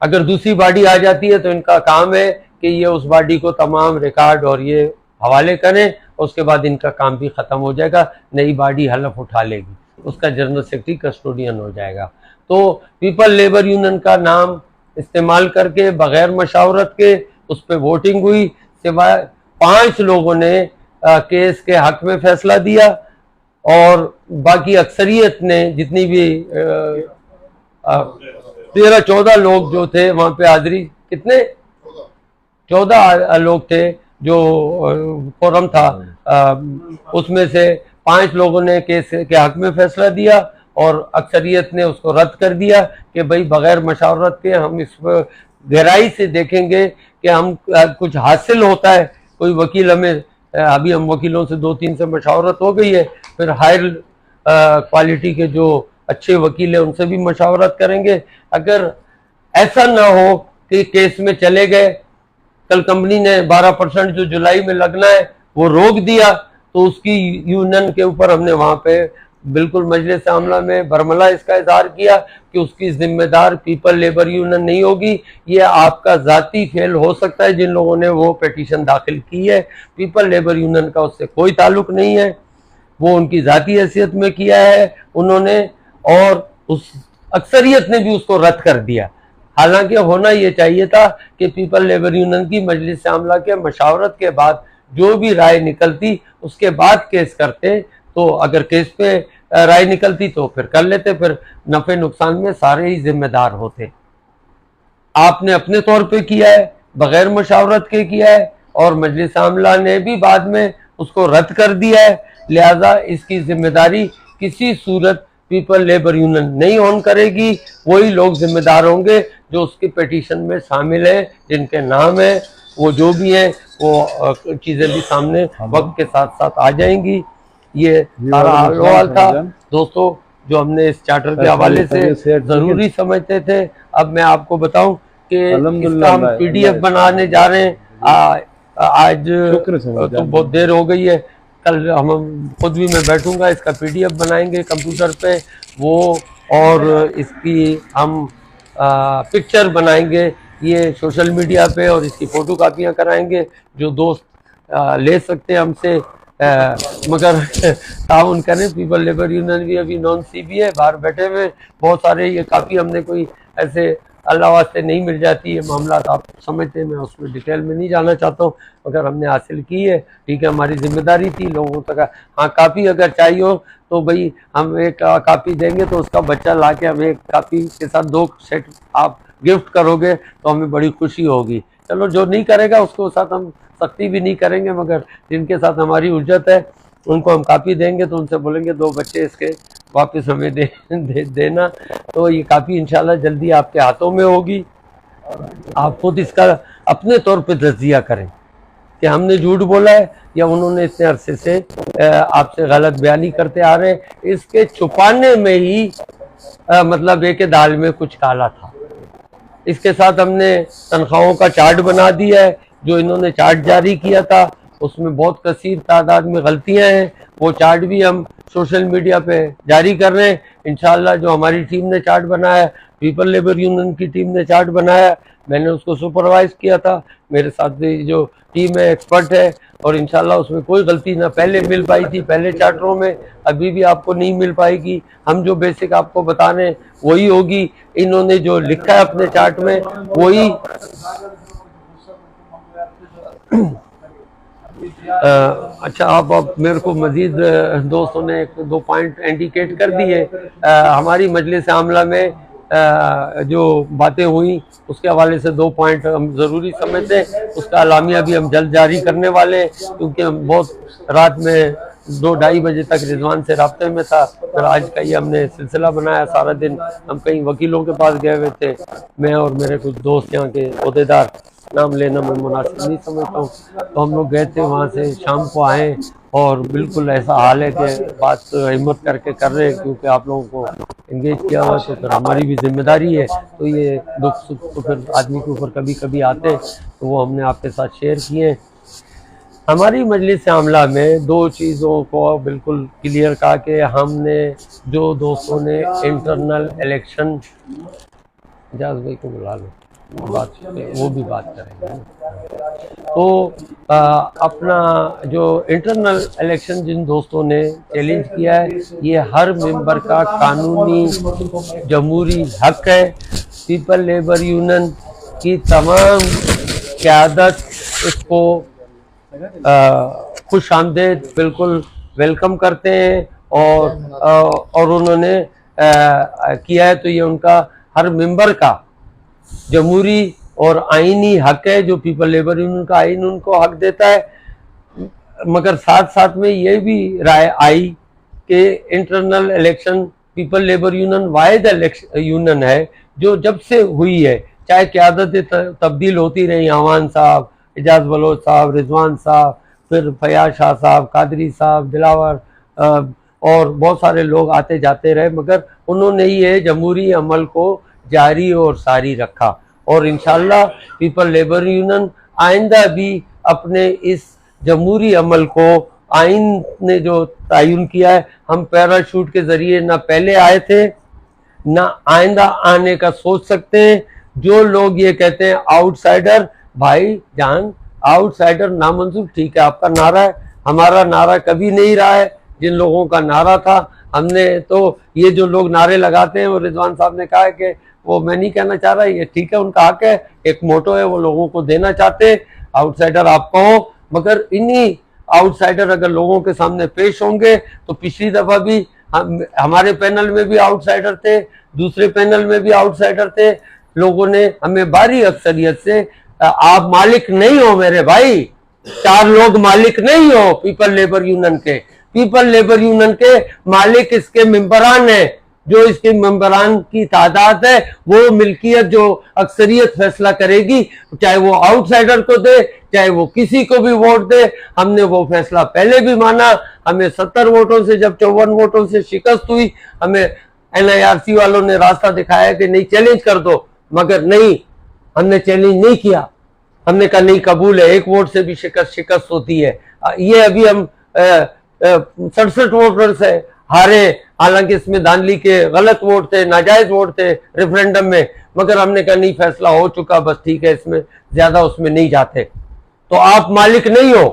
अगर दूसरी बॉडी आ जाती है तो इनका काम है कि ये उस बॉडी को तमाम रिकॉर्ड और ये हवाले करें, उसके बाद इनका काम भी खत्म हो जाएगा, नई बॉडी हलफ उठा लेगी, उसका जनरल सेक्रेटरी कस्टोडियन हो जाएगा। तो पीपल लेबर यूनियन का नाम इस्तेमाल करके बगैर मशावरत के उस पर वोटिंग हुई, सिवाय 5 लोगों ने केस के हक में फैसला दिया और बाकी अक्सरियत ने, जितनी भी 13-14 लोग जो थे वहां पे हाजिरी, कितने 14 लोग थे जो फोरम था, उसमें से 5 लोगों ने केस के हक में फैसला दिया और अक्सरियत ने उसको रद्द कर दिया कि भाई बगैर मशावरत के हम इस पर गहराई से देखेंगे कि हम कुछ हासिल होता है। कोई वकील हमें, अभी हम वकीलों से 2-3 से मशावरत हो गई है, फिर हायर क्वालिटी के जो अच्छे वकील है उनसे भी मशावरत करेंगे। अगर ऐसा ना हो कि केस में चले गए, कल कंपनी ने 12% जो जुलाई में लगना है वो रोक दिया, तो उसकी यूनियन के ऊपर हमने वहां पे बिल्कुल मजलिस आमला में बरमला इसका इजहार किया कि उसकी जिम्मेदार पीपल लेबर यूनियन नहीं होगी, ये आपका जाती फेल हो सकता है जिन लोगों ने वो पिटीशन दाखिल की है, पीपल लेबर यूनियन का उससे कोई ताल्लुक नहीं है। वो उनकी जाती हैसियत में किया है उन्होंने, और उस अक्सरियत ने भी उसको रद्द कर दिया। हालांकि होना ये चाहिए था कि पीपल लेबर यूनियन की मजलिस आमला के मशावरत के बाद जो भी राय निकलती उसके बाद केस करते, तो अगर केस पे राय निकलती तो फिर कर लेते, फिर नफे नुकसान में सारे ही जिम्मेदार होते। आपने अपने तौर पे किया है, बगैर मशावरत के किया है, और मजलिस आमला ने भी बाद में उसको रद्द कर दिया है। लिहाजा इसकी जिम्मेदारी किसी सूरत पीपल लेबर यूनियन नहीं ऑन करेगी। वही लोग जिम्मेदार होंगे जो उसकी पिटीशन में शामिल हैं, जिनके नाम है, वो जो भी है वो चीजें भी सामने वक्त के साथ साथ आ जाएंगी। ये सारा हाल था दोस्तों जो हमने इस चार्टर के हवाले से जरूरी समझते थे। अब मैं आपको बताऊं कि इसका हम PDF बनाने जा रहे हैं। आज तो बहुत देर हो गई है, कल हम खुद भी मैं बैठूंगा, इसका PDF बनाएंगे कंप्यूटर पे वो, और इसकी हम पिक्चर बनाएंगे ये सोशल मीडिया पे, और इसकी फोटो कापियाँ कराएंगे। जो दोस्त ले सकते हैं हमसे, मगर ताउन करें। पीपल लेबर यूनियन भी अभी नॉन CB है, बाहर बैठे हुए बहुत सारे। ये काफ़ी हमने कोई ऐसे अल्लाह वास्ते नहीं मिल जाती है मामला, आप समझते हैं, मैं उसमें डिटेल में नहीं जाना चाहता हूँ, मगर हमने हासिल की है। ठीक है, हमारी जिम्मेदारी थी लोगों तक। हाँ, काफ़ी अगर चाहिए हो तो भाई हम एक कापी देंगे, तो उसका बच्चा ला के हमें एक कापी के साथ 2 सेट आप गिफ्ट करोगे तो हमें बड़ी खुशी होगी। चलो, जो नहीं करेगा उसको साथ हम सख्ती भी नहीं करेंगे, मगर जिनके साथ हमारी उज्जत है उनको हम कापी देंगे, तो उनसे बोलेंगे 2 बच्चे इसके वापस हमें देना। तो ये कापी इंशाल्लाह जल्दी आपके हाथों में होगी। आप खुद इसका अपने तौर पे तज्जिया करें कि हमने झूठ बोला है या उन्होंने इतने अरसे से आपसे गलत बयानी करते आ रहे हैं। इसके छुपाने में ही मतलब एक दाल में कुछ काला था। इसके साथ हमने तनख्वाहों का चार्ट बना दिया है। जो इन्होंने चार्ट जारी किया था उसमें बहुत कसीर तादाद में गलतियां हैं, वो चार्ट भी हम सोशल मीडिया पे जारी कर रहे हैं। इंशाल्लाह जो हमारी टीम ने चार्ट बनाया, पीपल लेबर यूनियन की टीम ने चार्ट बनाया, मैंने उसको सुपरवाइज किया था। मेरे साथ भी जो टीम है एक्सपर्ट है, और इंशाल्लाह उसमें कोई गलती ना पहले मिल पाई थी पहले चार्टरों में, अभी भी आपको नहीं मिल पाएगी। हम जो बेसिक आपको बता रहे हैं वही होगी। इन्होंने जो लिखा है अपने चार्ट में वही अच्छा। आप मेरे को मजीद दोस्तों ने 1-2 पॉइंट इंडिकेट कर दिए। हमारी मजलिस आमला में जो बातें हुई उसके हवाले से 2 पॉइंट हम ज़रूरी समझते हैं। उसका अलामिया भी हम जल्द जारी करने वाले हैं, क्योंकि हम बहुत रात में 2-2:30 बजे तक रिजवान से राब्ते में था। फिर आज का ये हमने सिलसिला बनाया, सारा दिन हम कई वकीलों के पास गए हुए थे, मैं और मेरे कुछ दोस्त यहाँ के ओहदेदार, नाम लेना मैं मुनासिब नहीं समझता हूँ। तो हम लोग गए थे वहाँ से, शाम को आए, और बिल्कुल ऐसा हाल है कि बात हिम्मत करके कर रहे हैं, क्योंकि आप लोगों को एंगेज किया हुआ तो फिर हमारी भी जिम्मेदारी है। तो ये दुख सुख तो फिर आदमी के ऊपर कभी कभी आते हैं, तो वो हमने आपके साथ शेयर किए हैं। हमारी मजलिस आमला में 2 चीज़ों को बिल्कुल क्लियर कहा कि हमने जो दोस्तों ने इंटरनल इलेक्शन, इजाज़ भाई को बुला लो, बात वो भी बात करेंगे। तो अपना जो इंटरनल इलेक्शन जिन दोस्तों ने चैलेंज किया है, ये हर मेंबर का कानूनी जमहूरी हक है। पीपल लेबर यूनियन की तमाम क़यादत इसको खुश आमदेद बिल्कुल वेलकम करते हैं, और उन्होंने किया है, तो ये उनका हर मेंबर का जमहूरी और आईनी हक है, जो पीपल लेबर यूनियन का आइन उनको हक देता है। मगर साथ साथ में ये भी राय आई कि internal election people labour union वाहिद यूनियन है जो जब से हुई है, चाहे क़यादतें तब्दील होती रही, आवान साहब, एजाज बलोच साहब, रिजवान साहब, फिर फयाज शाह साहब, कादरी साहब, दिलावर और बहुत सारे लोग आते जाते रहे, मगर उन्होंने ये जमहूरी अमल को जारी और सारी रखा। और इंशाल्लाह पीपल लेबर यूनियन आइंदा भी अपने इस जमहूरी अमल को, आइन ने जो तयन किया है, हम पैराशूट के जरिए ना पहले आए थे ना आइंदा आने का सोच सकते हैं। जो लोग ये कहते हैं आउटसाइडर, भाई जान आउटसाइडर नामंजूर, ठीक है आपका नारा है, हमारा नारा कभी नहीं रहा है। जिन लोगों का नारा था, हमने तो ये जो लोग नारे लगाते हैं, वो रिजवान साहब ने कहा है कि वो मैं नहीं कहना चाह रहा, ये ठीक है, उनका हक है, एक मोटो है, वो लोगों को देना चाहते हैं, आउटसाइडर आप कहो, मगर इन्हीं आउटसाइडर अगर लोगों के सामने पेश होंगे तो पिछली दफा भी हमारे पैनल में भी आउटसाइडर थे, दूसरे पैनल में भी आउटसाइडर थे, लोगों ने हमें भारी अक्सरियत से आप मालिक नहीं हो मेरे भाई, 4 लोग मालिक नहीं हो पीपल लेबर यूनियन के, पीपल लेबर यूनियन के मालिक इसके मेंबरान है, जो इसके मेंबरान की तादाद है, वो मिल्कियत जो अक्सरियत फैसला करेगी, चाहे वो आउटसाइडर को दे, चाहे वो किसी को भी वोट दे। हमने वो फैसला पहले भी माना, हमें 70 वोटों से, जब 54 वोटों से शिकस्त हुई, हमें NIRC वालों ने रास्ता दिखाया कि नहीं चैलेंज कर दो, मगर नहीं, हमने चैलेंज नहीं किया, हमने कहा नहीं कबूल है, 1 वोट से भी शिकस्त होती है। ये अभी हम 67 वोटर से हारे, हालांकि इसमें धांधली के गलत वोट थे, नाजायज वोट थे रेफरेंडम में, मगर हमने कहा नहीं फैसला हो चुका, बस ठीक है, इसमें ज्यादा उसमें नहीं जाते। तो आप मालिक नहीं हो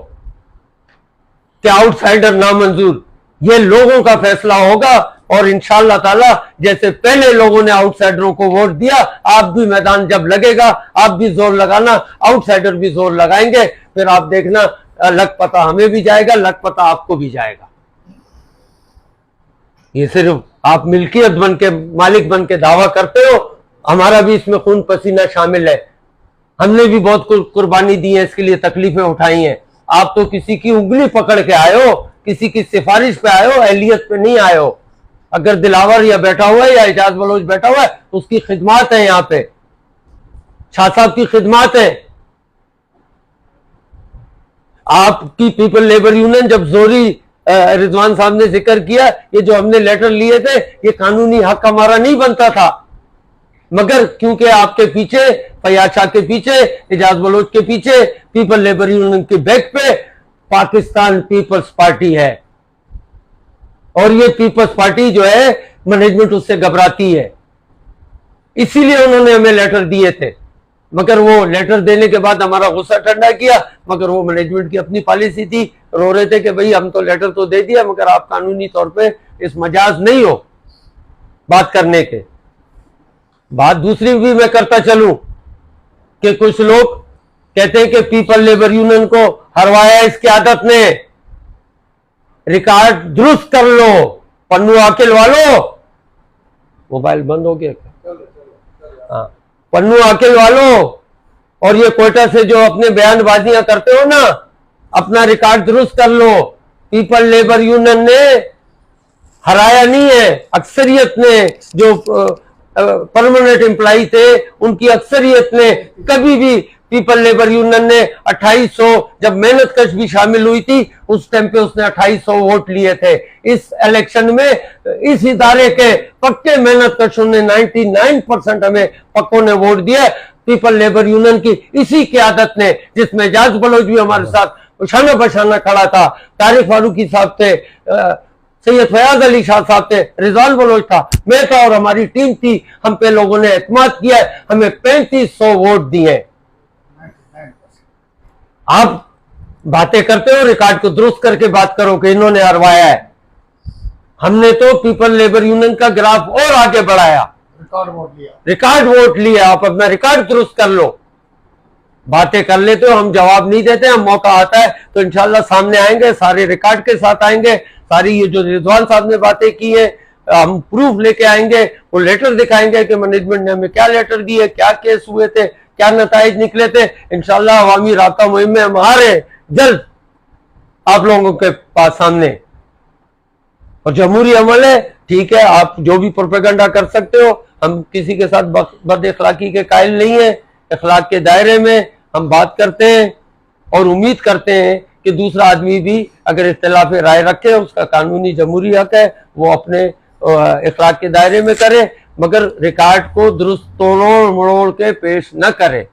कि आउटसाइडर नामंजूर, ये लोगों का फैसला होगा, और इंशाअल्लाह ताला जैसे पहले लोगों ने आउटसाइडरों को वोट दिया, आप भी मैदान जब लगेगा, आप भी जोर लगाना, आउटसाइडर भी जोर लगाएंगे, फिर आप देखना लग पता हमें भी जाएगा, लग पता आपको भी जाएगा। ये सिर्फ आप मिल्कियत बन के, मालिक बन के दावा करते हो, हमारा भी इसमें खून पसीना शामिल है, हमने भी बहुत कुर्बानी दी है, इसके लिए तकलीफें उठाई हैं। आप तो किसी की उंगली पकड़ के आए हो, किसी की सिफारिश पे आए हो, अहलियत पे नहीं आए हो। अगर दिलावर या बैठा हुआ है या एजाज बलोच बैठा हुआ है तो उसकी खिदमत है, यहाँ पे शाह साहब की खिदमत है। आपकी पीपल लेबर यूनियन जब जोरी रिजवान साहब ने जिक्र किया, ये जो हमने लेटर लिए थे, ये कानूनी हक हमारा नहीं बनता था, मगर क्योंकि आपके पीछे, फयाज शाह के पीछे, एजाज बलोच के पीछे, पीपल लेबर यूनियन के बैक पे पाकिस्तान पीपल्स पार्टी है, और ये पीपल्स पार्टी जो है मैनेजमेंट उससे घबराती है, इसीलिए उन्होंने हमें लेटर दिए थे। मगर वो लेटर देने के बाद हमारा गुस्सा ठंडा किया, मगर वो मैनेजमेंट की अपनी पॉलिसी थी, रो रहे थे कि भाई हम तो लेटर तो दे दिया, मगर आप कानूनी तौर पे इस मजाज नहीं हो बात करने के। बात दूसरी भी मैं करता चलूं कि कुछ लोग कहते हैं कि पीपल लेबर यूनियन को हरवाया इसकी आदत ने, रिकॉर्ड दुरुस्त कर लो, पन्नू आकिल वालों, मोबाइल बंद हो गया क्या? हाँ, पन्नू आकिल वालों, और ये कोयटा से जो अपने बयानबाजियां करते हो ना, अपना रिकॉर्ड दुरुस्त कर लो। पीपल लेबर यूनियन ने हराया नहीं है, अक्सरियत ने, जो परमानेंट एम्प्लॉई थे उनकी अक्सरियत ने, कभी भी पीपल लेबर यूनियन ने 2800, जब मेहनत कश भी शामिल हुई थी उस टाइम पे उसने 2800 वोट लिए थे। इस इलेक्शन में इस इदारे के पक्के मेहनत कशों ने 99% हमें पक्कों ने वोट दिया, पीपल लेबर यूनियन की इसी क़यादत ने, जिसमें एजाज बलोच भी हमारे साथ शाना बशाना खड़ा था, तारिक फारूकी साहब थे, सैयद फयाज अली शाह साहब थे, रिजवान बलोच था, मैं था, और हमारी टीम थी। हम पे लोगों ने एतमाद किया, हमें 3500 वोट दिए। आप बातें करते हो, रिकॉर्ड को दुरुस्त करके बात करो कि इन्होंने हरवाया है। हमने तो पीपल लेबर यूनियन का ग्राफ और आगे बढ़ाया, रिकॉर्ड वोट लिया। आप अपना रिकॉर्ड दुरुस्त कर लो। बातें कर लेते हो, हम जवाब नहीं देते। हम मौका आता है तो इंशाल्लाह सामने आएंगे, सारे रिकॉर्ड के साथ आएंगे, सारी ये जो रिजवान साहब ने बातें की है हम प्रूफ लेके आएंगे, वो लेटर दिखाएंगे कि मैनेजमेंट ने हमें क्या लेटर दिए, क्या केस हुए थे, क्या नताइज निकले थे। इंशाल्लाह अवामी राब्ता मुहिम में हम आ रहे हैं जल्द आप लोगों के पास सामने। और जमहूरी अमल है, ठीक है, आप जो भी प्रोपेगेंडा कर सकते हो, हम किसी के साथ बद अखलाकी के कायल नहीं है। अखलाक के दायरे में हम बात करते हैं और उम्मीद करते हैं कि दूसरा आदमी भी अगर इख्तिलाफ राय रखे, उसका कानूनी जमहूरी हक है, वो अपने अखलाक के दायरे में करे, मगर रिकॉर्ड को दुरुस्त तोड़ मरोड़ के पेश न करे।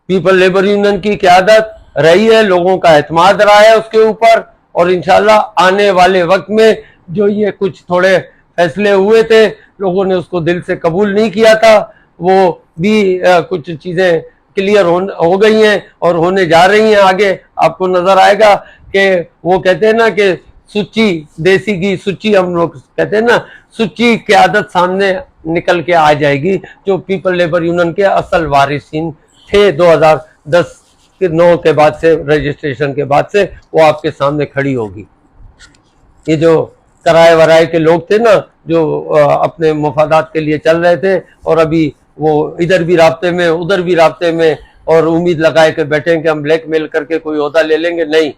पीपल लेबर यूनियन की क़यादत रही है, लोगों का एतमाद रहा है उसके ऊपर, और इंशाल्लाह आने वाले वक्त में जो ये कुछ थोड़े फैसले हुए थे, लोगों ने उसको दिल से कबूल नहीं किया था, वो भी कुछ चीजें क्लियर हो गई हैं और होने जा रही हैं। आगे आपको नजर आएगा कि वो कहते हैं ना कि सुच्ची देसी घी, सुच्ची हम लोग कहते हैं ना, सुच्ची क़यादत सामने निकल के आ जाएगी, जो पीपल लेबर यूनियन के असल वारिसीन थे 2010 के 9 के बाद से, रजिस्ट्रेशन के बाद से, वो आपके सामने खड़ी होगी। ये जो कराए वराए के लोग थे ना, जो अपने मुफादात के लिए चल रहे थे, और अभी वो इधर भी राब्ते में उधर भी राब्ते में, और उम्मीद लगाए के बैठे हैं कि हम ब्लैकमेल करके कोई ओहदा ले लेंगे। नहीं,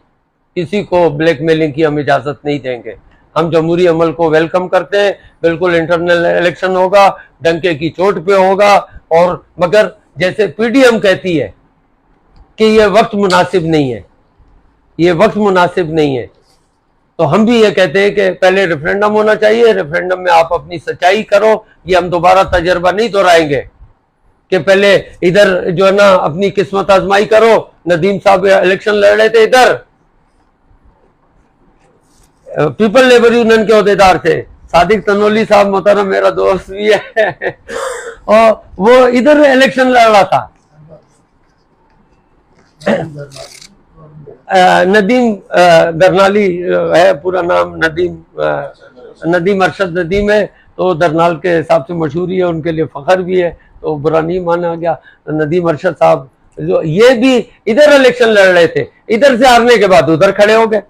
किसी को ब्लैकमेलिंग की हम इजाजत नहीं देंगे। हम जमहूरी अमल को वेलकम करते हैं। बिल्कुल इंटरनल इलेक्शन होगा, डंके की चोट पे होगा, और मगर जैसे पीडीएम कहती है कि ये वक्त मुनासिब नहीं है, ये वक्त मुनासिब नहीं है, तो हम भी ये कहते हैं कि पहले रेफरेंडम होना चाहिए। रेफरेंडम में आप अपनी सच्चाई करो, ये हम दोबारा तजर्बा नहीं दोहराएंगे कि पहले इधर जो है ना अपनी किस्मत आजमाई करो। नदीम साहब इलेक्शन लड़ रहे थे, इधर पीपल लेबर यूनियन के अहदेदार थे, सादिक तनोली साहब मोहतरम मेरा दोस्त भी है और वो इधर इलेक्शन लड़ रहा था। नदीम दरनाली है पूरा नाम, नदीम अरशद नदीम है, तो दरनाल के हिसाब से मशहूरी है, उनके लिए फखर भी है, तो बुरा नहीं माना गया। नदीम अरशद साहब जो ये भी इधर इलेक्शन लड़ रहे थे, इधर से हारने के बाद उधर खड़े हो गए।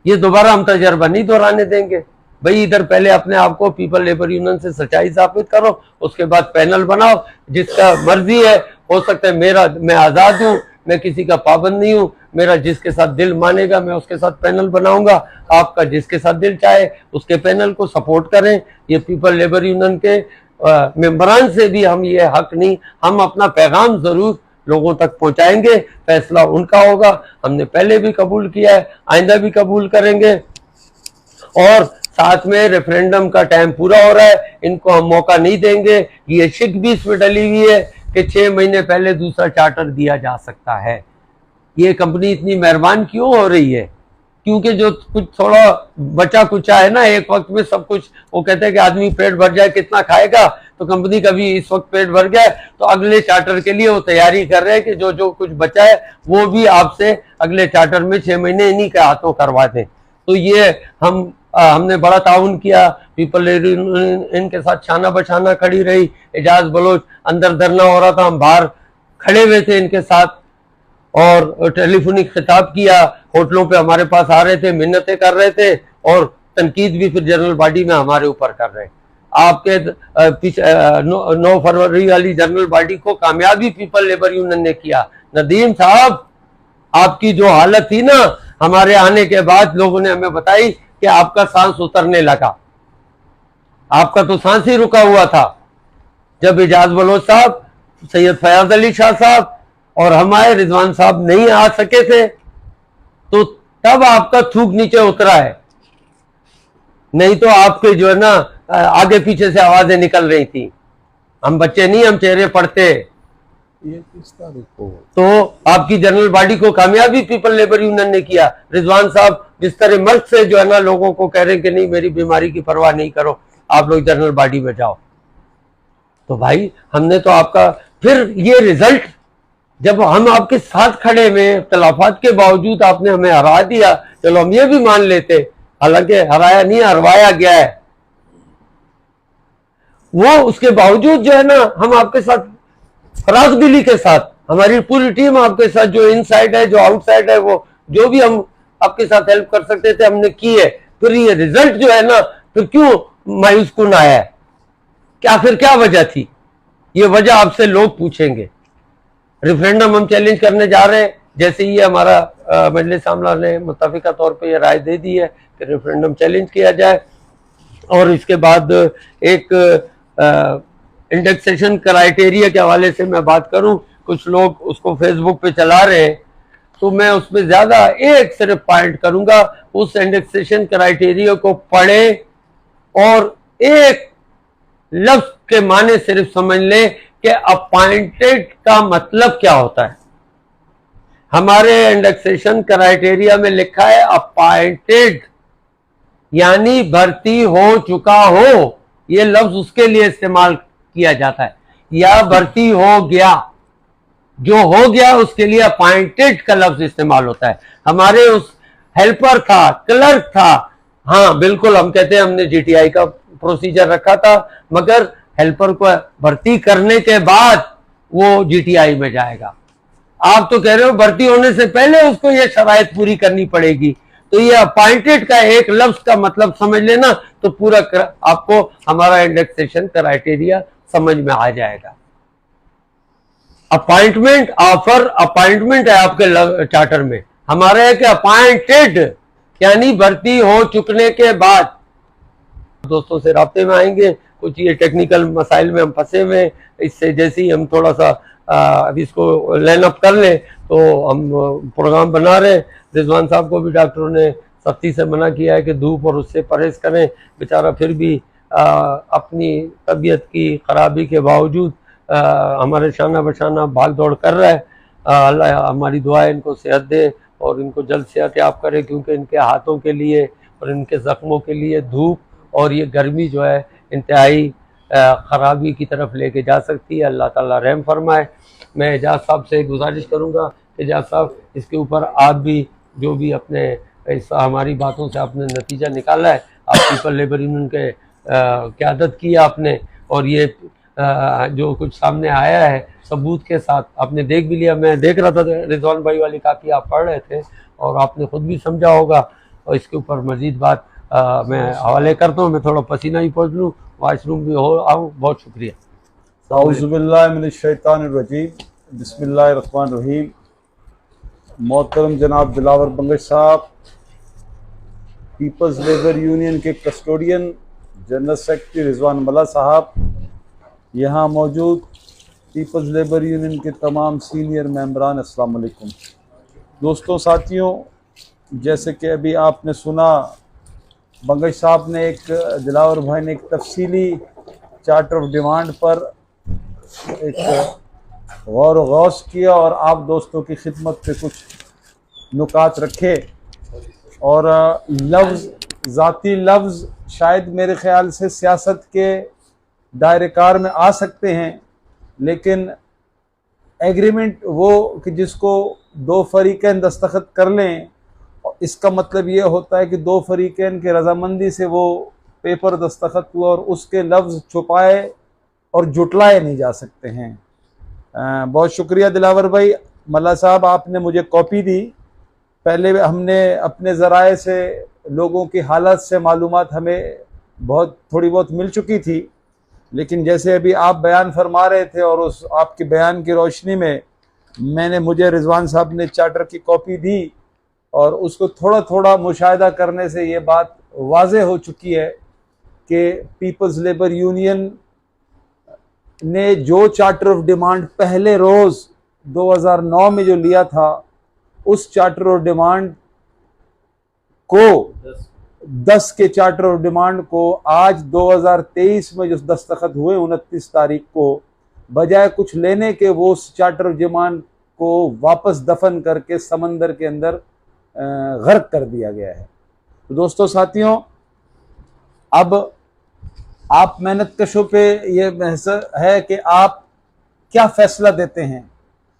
ये दोबारा हम तजर्बा नहीं दोहराने देंगे भाई। इधर पहले अपने आप को पीपल लेबर यूनियन से सच्चाई साबित करो, उसके बाद पैनल बनाओ, जिसका मर्जी है। हो सकता है मैं आज़ाद हूँ, मैं किसी का पाबंद नहीं हूँ, मेरा जिसके साथ दिल मानेगा मैं उसके साथ पैनल बनाऊंगा। आपका जिसके साथ दिल चाहे उसके पैनल को सपोर्ट करें। ये पीपल लेबर यूनियन के मेंबरान से भी हम ये हक नहीं, हम अपना पैगाम जरूर लोगों तक पहुंचाएंगे, फैसला उनका होगा। हमने पहले भी कबूल किया है, आइंदा भी कबूल करेंगे। और साथ में रेफरेंडम का टाइम पूरा हो रहा है, इनको हम मौका नहीं देंगे। ये शिक भी इसमें डली हुई है कि 6 महीने पहले दूसरा चार्टर दिया जा सकता है। ये कंपनी इतनी मेहरबान क्यों हो रही है? क्योंकि जो कुछ थोड़ा बचा कुचा है ना, एक वक्त में सब कुछ, वो कहते हैं कि आदमी पेट भर जाए कितना खाएगा, तो कंपनी का भी इस वक्त पेट भर गया है, तो अगले चार्टर के लिए वो तैयारी कर रहे हैं कि जो जो कुछ बचा है वो भी आपसे अगले चार्टर में 6 महीने इन्हीं के हाथों करवा दें। तो ये हमने बड़ा ताउन किया, पीपल इनके साथ छाना बछाना खड़ी रही। एजाज बलोच अंदर धरना हो रहा था, हम बाहर खड़े हुए थे इनके साथ, और टेलीफोनिक खिताब किया, होटलों पे हमारे पास आ रहे थे, मिन्नतें कर रहे थे, और तनकीद भी फिर जनरल बॉडी में हमारे ऊपर कर रहे हैं। आपके 9 फरवरी वाली जनरल बॉडी को कामयाबी पीपल लेबर यूनियन ने किया। नदीम साहब, आपकी जो हालत थी ना, हमारे आने के बाद लोगों ने हमें बताई कि आपका सांस उतरने लगा, आपका तो सांस ही रुका हुआ था। जब एजाज बलोच साहब, सैयद फयाज अली शाह साहब और हमारे रिजवान साहब नहीं आ सके थे, तो तब आपका थूक नीचे उतरा है। नहीं तो आपके जो है ना आगे पीछे से आवाजें निकल रही थी। हम बच्चे नहीं, हम चेहरे पढ़ते। ये किस तारीख को? तो आपकी जनरल बॉडी को कामयाबी पीपल लेबर यूनियन ने किया। रिजवान साहब बिस्तर मर्द से जो है ना लोगों को कह रहे हैं कि नहीं, मेरी बीमारी की परवाह नहीं करो, आप लोग जनरल बॉडी में जाओ। तो भाई हमने तो आपका, फिर ये रिजल्ट जब हम आपके साथ खड़े में, इख्तिलाफात के बावजूद आपने हमें हरा दिया, चलो हम ये भी मान लेते, हालांकि हराया नहीं, हरवाया गया है। वो उसके बावजूद जो है ना, हम आपके साथ फराग दिली के साथ, हमारी पूरी टीम आपके साथ, जो इनसाइड है जो आउटसाइड है, वो जो भी हम आपके साथ हेल्प कर सकते थे हमने की है। फिर ये रिजल्ट जो है ना, फिर क्यों मायूस कुन आया है? क्या फिर क्या वजह थी? ये वजह आपसे लोग पूछेंगे। रेफरेंडम हम चैलेंज करने जा रहे हैं। जैसे ही हमारा मजलिस आमला ने मुत्तफिका तौर पे ये राय दे दी है कि रेफरेंडम चैलेंज किया जाए, और इसके बाद एक इंडेक्सेशन क्राइटेरिया के हवाले से मैं बात करूं, कुछ लोग उसको फेसबुक पे चला रहे हैं, तो मैं उसमें ज्यादा एक सिर्फ पॉइंट करूंगा, उस इंडेक्सेशन क्राइटेरिया को पढ़े और एक लफ्ज के माने सिर्फ समझ लें कि अपॉइंटेड का मतलब क्या होता है। हमारे इंडेक्सेशन क्राइटेरिया में लिखा है अपॉइंटेड, यानी भर्ती हो चुका हो, ये लफ्ज उसके लिए इस्तेमाल किया जाता है। या भर्ती हो गया, जो हो गया उसके लिए अपॉइंटेड का लफ्ज इस्तेमाल होता है। हमारे उस हेल्पर था, क्लर्क था। हाँ बिल्कुल, हम कहते हैं हमने जीटीआई का प्रोसीजर रखा था, मगर हेल्पर को भर्ती करने के बाद वो जीटीआई में जाएगा। आप तो कह रहे हो भर्ती होने से पहले उसको ये शराइत पूरी करनी पड़ेगी। तो ये अपॉइंटेड का एक लफ्ज का मतलब समझ लेना, तो पूरा आपको हमारा इंडेक्सेशन क्राइटेरिया समझ में आ जाएगा। अपॉइंटमेंट, ऑफर अपॉइंटमेंट है आपके चार्टर में, हमारा है कि अपॉइंटेड यानी भर्ती हो चुकने के बाद। दोस्तों से राब्ते में आएंगे, कुछ ये टेक्निकल मसाइल में हम फंसे हुए हैं, इससे जैसे ही हम थोड़ा सा अभी इसको लाइन अप कर लें तो हम प्रोग्राम बना रहे हैं। रिजवान साहब को भी डॉक्टरों ने सख्ती से मना किया है कि धूप और उससे परहेज करें, बेचारा फिर भी अपनी तबीयत की खराबी के बावजूद हमारे शाना बशाना भाग दौड़ कर रहा है। अल्लाह हमारी दुआ है इनको सेहत दे और इनको जल्द सेहत याब करे, क्योंकि इनके हाथों के लिए और इनके ज़ख्मों के लिए धूप और ये गर्मी जो है इंतहाई ख़राबी की तरफ लेके जा सकती है। अल्लाह ताला रहम फरमाए। मैं एजाज साहब से गुजारिश करूँगा कि एजाज साहब इसके ऊपर आप भी जो भी अपने इस हमारी बातों से आपने नतीजा निकाला है, आप पीपल लेबर यूनियन के क़यादत की आपने, और ये जो कुछ सामने आया है सबूत के साथ आपने देख भी लिया। मैं देख रहा था रिजवान भाई वाली कापी आप पढ़ रहे थे और आपने खुद भी समझा होगा, और इसके ऊपर मज़ीद बात मैं हवाले करता हूँ। मैं थोड़ा पसीना ही पहुँच लूँ, वाशरूम भी हो आऊँ। बहुत शुक्रिया। औज़ुबिल्लाहिमिनश्शैतानिर्रजीम, बिस्मिल्लाहिर्रहमानिर्रहीम। मोहतरम जनाब दिलावर बंगश साहब, पीपल्स लेबर यूनियन के custodian general secretary Rizwan Malla साहब, यहाँ मौजूद पीपल्स लेबर यूनियन के तमाम सीनियर मेंबरान, अस्सलाम वालेकुम। दोस्तों साथियों, जैसे कि अभी आपने सुना, बंगश साहब ने दिलावर भाई ने एक तफसीली चार्टर ऑफ डिमांड पर एक गौर व गौस किया और आप दोस्तों की खिदमत पे कुछ नुकात रखे। और लफ्ज़, ज़ाती लफ्ज़ शायद मेरे ख़्याल से सियासत के दायरेकार में आ सकते हैं, लेकिन एग्रीमेंट वो कि जिसको दो फरीक़ैन दस्तखत कर लें, इसका मतलब ये होता है कि दो फरीक़ैन के रजामंदी से वो पेपर दस्तखत हुआ और उसके लफ्ज़ छुपाए और जुटलाए नहीं जा सकते हैं। बहुत शुक्रिया दिलावर भाई। मल्ला साहब, आपने मुझे कॉपी दी। पहले हमने अपने ज़राए से लोगों की हालत से मालूमात हमें थोड़ी बहुत मिल चुकी थी, लेकिन जैसे अभी आप बयान फरमा रहे थे और उस आपके बयान की रोशनी में मुझे रिजवान साहब ने चार्टर की कॉपी दी और उसको थोड़ा थोड़ा मुशाहिदा करने से ये बात वाज़े हो चुकी है कि पीपल्स लेबर यूनियन ने जो चार्टर ऑफ डिमांड पहले रोज़ 2009 में जो लिया था, उस चार्टर ऑफ डिमांड को 10 के चार्टर ऑफ डिमांड को आज 2023 में जो दस्तखत हुए 29 तारीख को, बजाय कुछ लेने के वो उस चार्टर ऑफ डिमांड को वापस दफन करके समंदर के अंदर गर्क कर दिया गया है। तो दोस्तों साथियों, अब आप मेहनत कशों पे ये है कि आप क्या फ़ैसला देते हैं।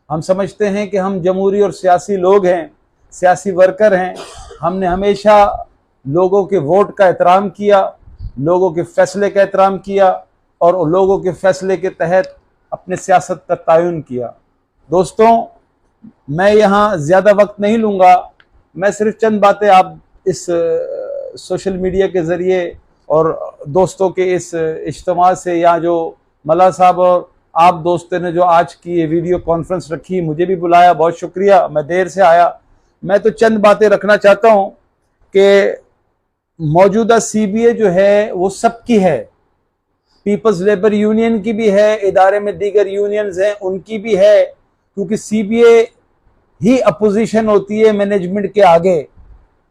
हम समझते हैं कि हम जमहूरी और सियासी लोग हैं, सियासी वर्कर हैं। हमने हमेशा लोगों के वोट का एहतराम किया, लोगों के फ़ैसले का एहतराम किया और लोगों के फ़ैसले के तहत अपने सियासत का तयन किया। दोस्तों, मैं यहाँ ज़्यादा वक्त नहीं लूँगा, मैं सिर्फ चंद बातें आप इस सोशल मीडिया के ज़रिए और दोस्तों के इस इज्तिमा से, या जो मल्ला साहब और आप दोस्तों ने जो आज की ये वीडियो कॉन्फ्रेंस रखी, मुझे भी बुलाया, बहुत शुक्रिया। मैं देर से आया। मैं तो चंद बातें रखना चाहता हूँ कि मौजूदा CBA जो है वो सबकी है, पीपल्स लेबर यूनियन की भी है, इदारे में दीगर यूनियंस हैं उनकी भी है, क्योंकि CBA ही अपोजिशन होती है मैनेजमेंट के आगे।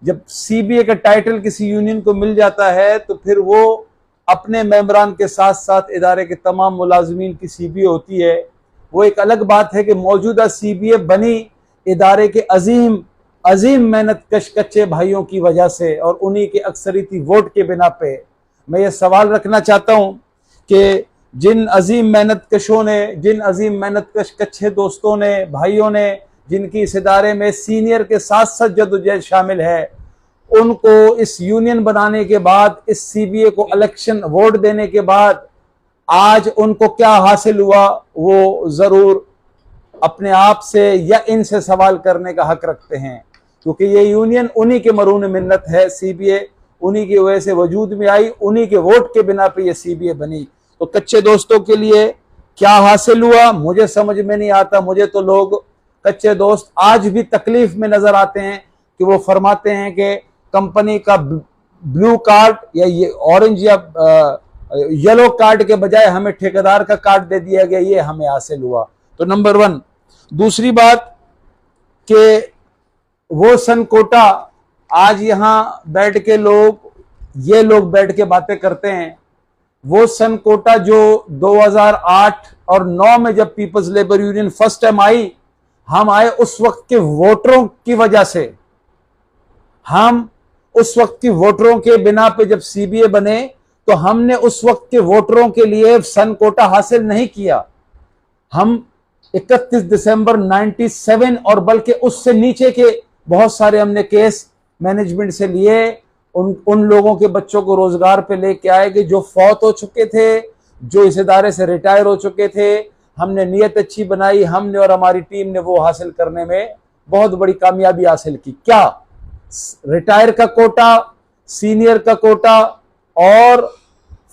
जब CBA का टाइटल किसी यूनियन को मिल जाता है तो फिर वो अपने मेंबरान के साथ साथ इदारे के तमाम मुलाजमीन की CBA होती है। वो एक अलग बात है कि मौजूदा CBA बनी इदारे के अजीम मेहनत कश कच्चे भाइयों की वजह से और उन्हीं के अक्सरियती वोट के बिना पे। मैं ये सवाल रखना चाहता हूँ कि जिन अजीम मेहनत कशों ने, जिन अजीम मेहनत कश कच्चे दोस्तों ने, भाइयों ने जिनकी इस इदारे में सीनियर के साथ साथ जद्दोजहद शामिल है, उनको इस यूनियन बनाने के बाद, इस सीबीए को इलेक्शन वोट देने के बाद आज उनको क्या हासिल हुआ, वो जरूर अपने आप से या इनसे सवाल करने का हक रखते हैं, क्योंकि ये यूनियन उन्हीं के मरून मिन्नत है। सीबीए उन्हीं की वजह से वजूद में आई, उन्हीं के वोट के बिना पे ये सीबीए बनी। तो कच्चे दोस्तों के लिए क्या हासिल हुआ मुझे समझ में नहीं आता। मुझे तो लोग कच्चे दोस्त आज भी तकलीफ में नजर आते हैं कि वो फरमाते हैं कि कंपनी का ब्लू कार्ड या ये ऑरेंज या येलो कार्ड के बजाय हमें ठेकेदार का कार्ड दे दिया गया, ये हमें हासिल हुआ। तो नंबर 1। दूसरी बात कि वो सन कोटा, आज यहां बैठ के ये लोग बैठ के बातें करते हैं, वो सन कोटा जो 2008 और 9 में जब people's labour union first time आई, हम आए उस वक्त के वोटरों की वजह से। हम उस वक्त की वोटरों के बिना पे जब सीबीए बने तो हमने उस वक्त के वोटरों के लिए सन कोटा हासिल नहीं किया। हम 31 दिसंबर 97 और बल्कि उससे नीचे के बहुत सारे हमने केस मैनेजमेंट से लिए। उन लोगों के बच्चों को रोजगार पे लेके आए कि जो फौत हो चुके थे, जो इस इदारे से रिटायर हो चुके थे। हमने नीयत अच्छी बनाई, हमने और हमारी टीम ने वो हासिल करने में बहुत बड़ी कामयाबी हासिल की। क्या? रिटायर का कोटा, सीनियर का कोटा और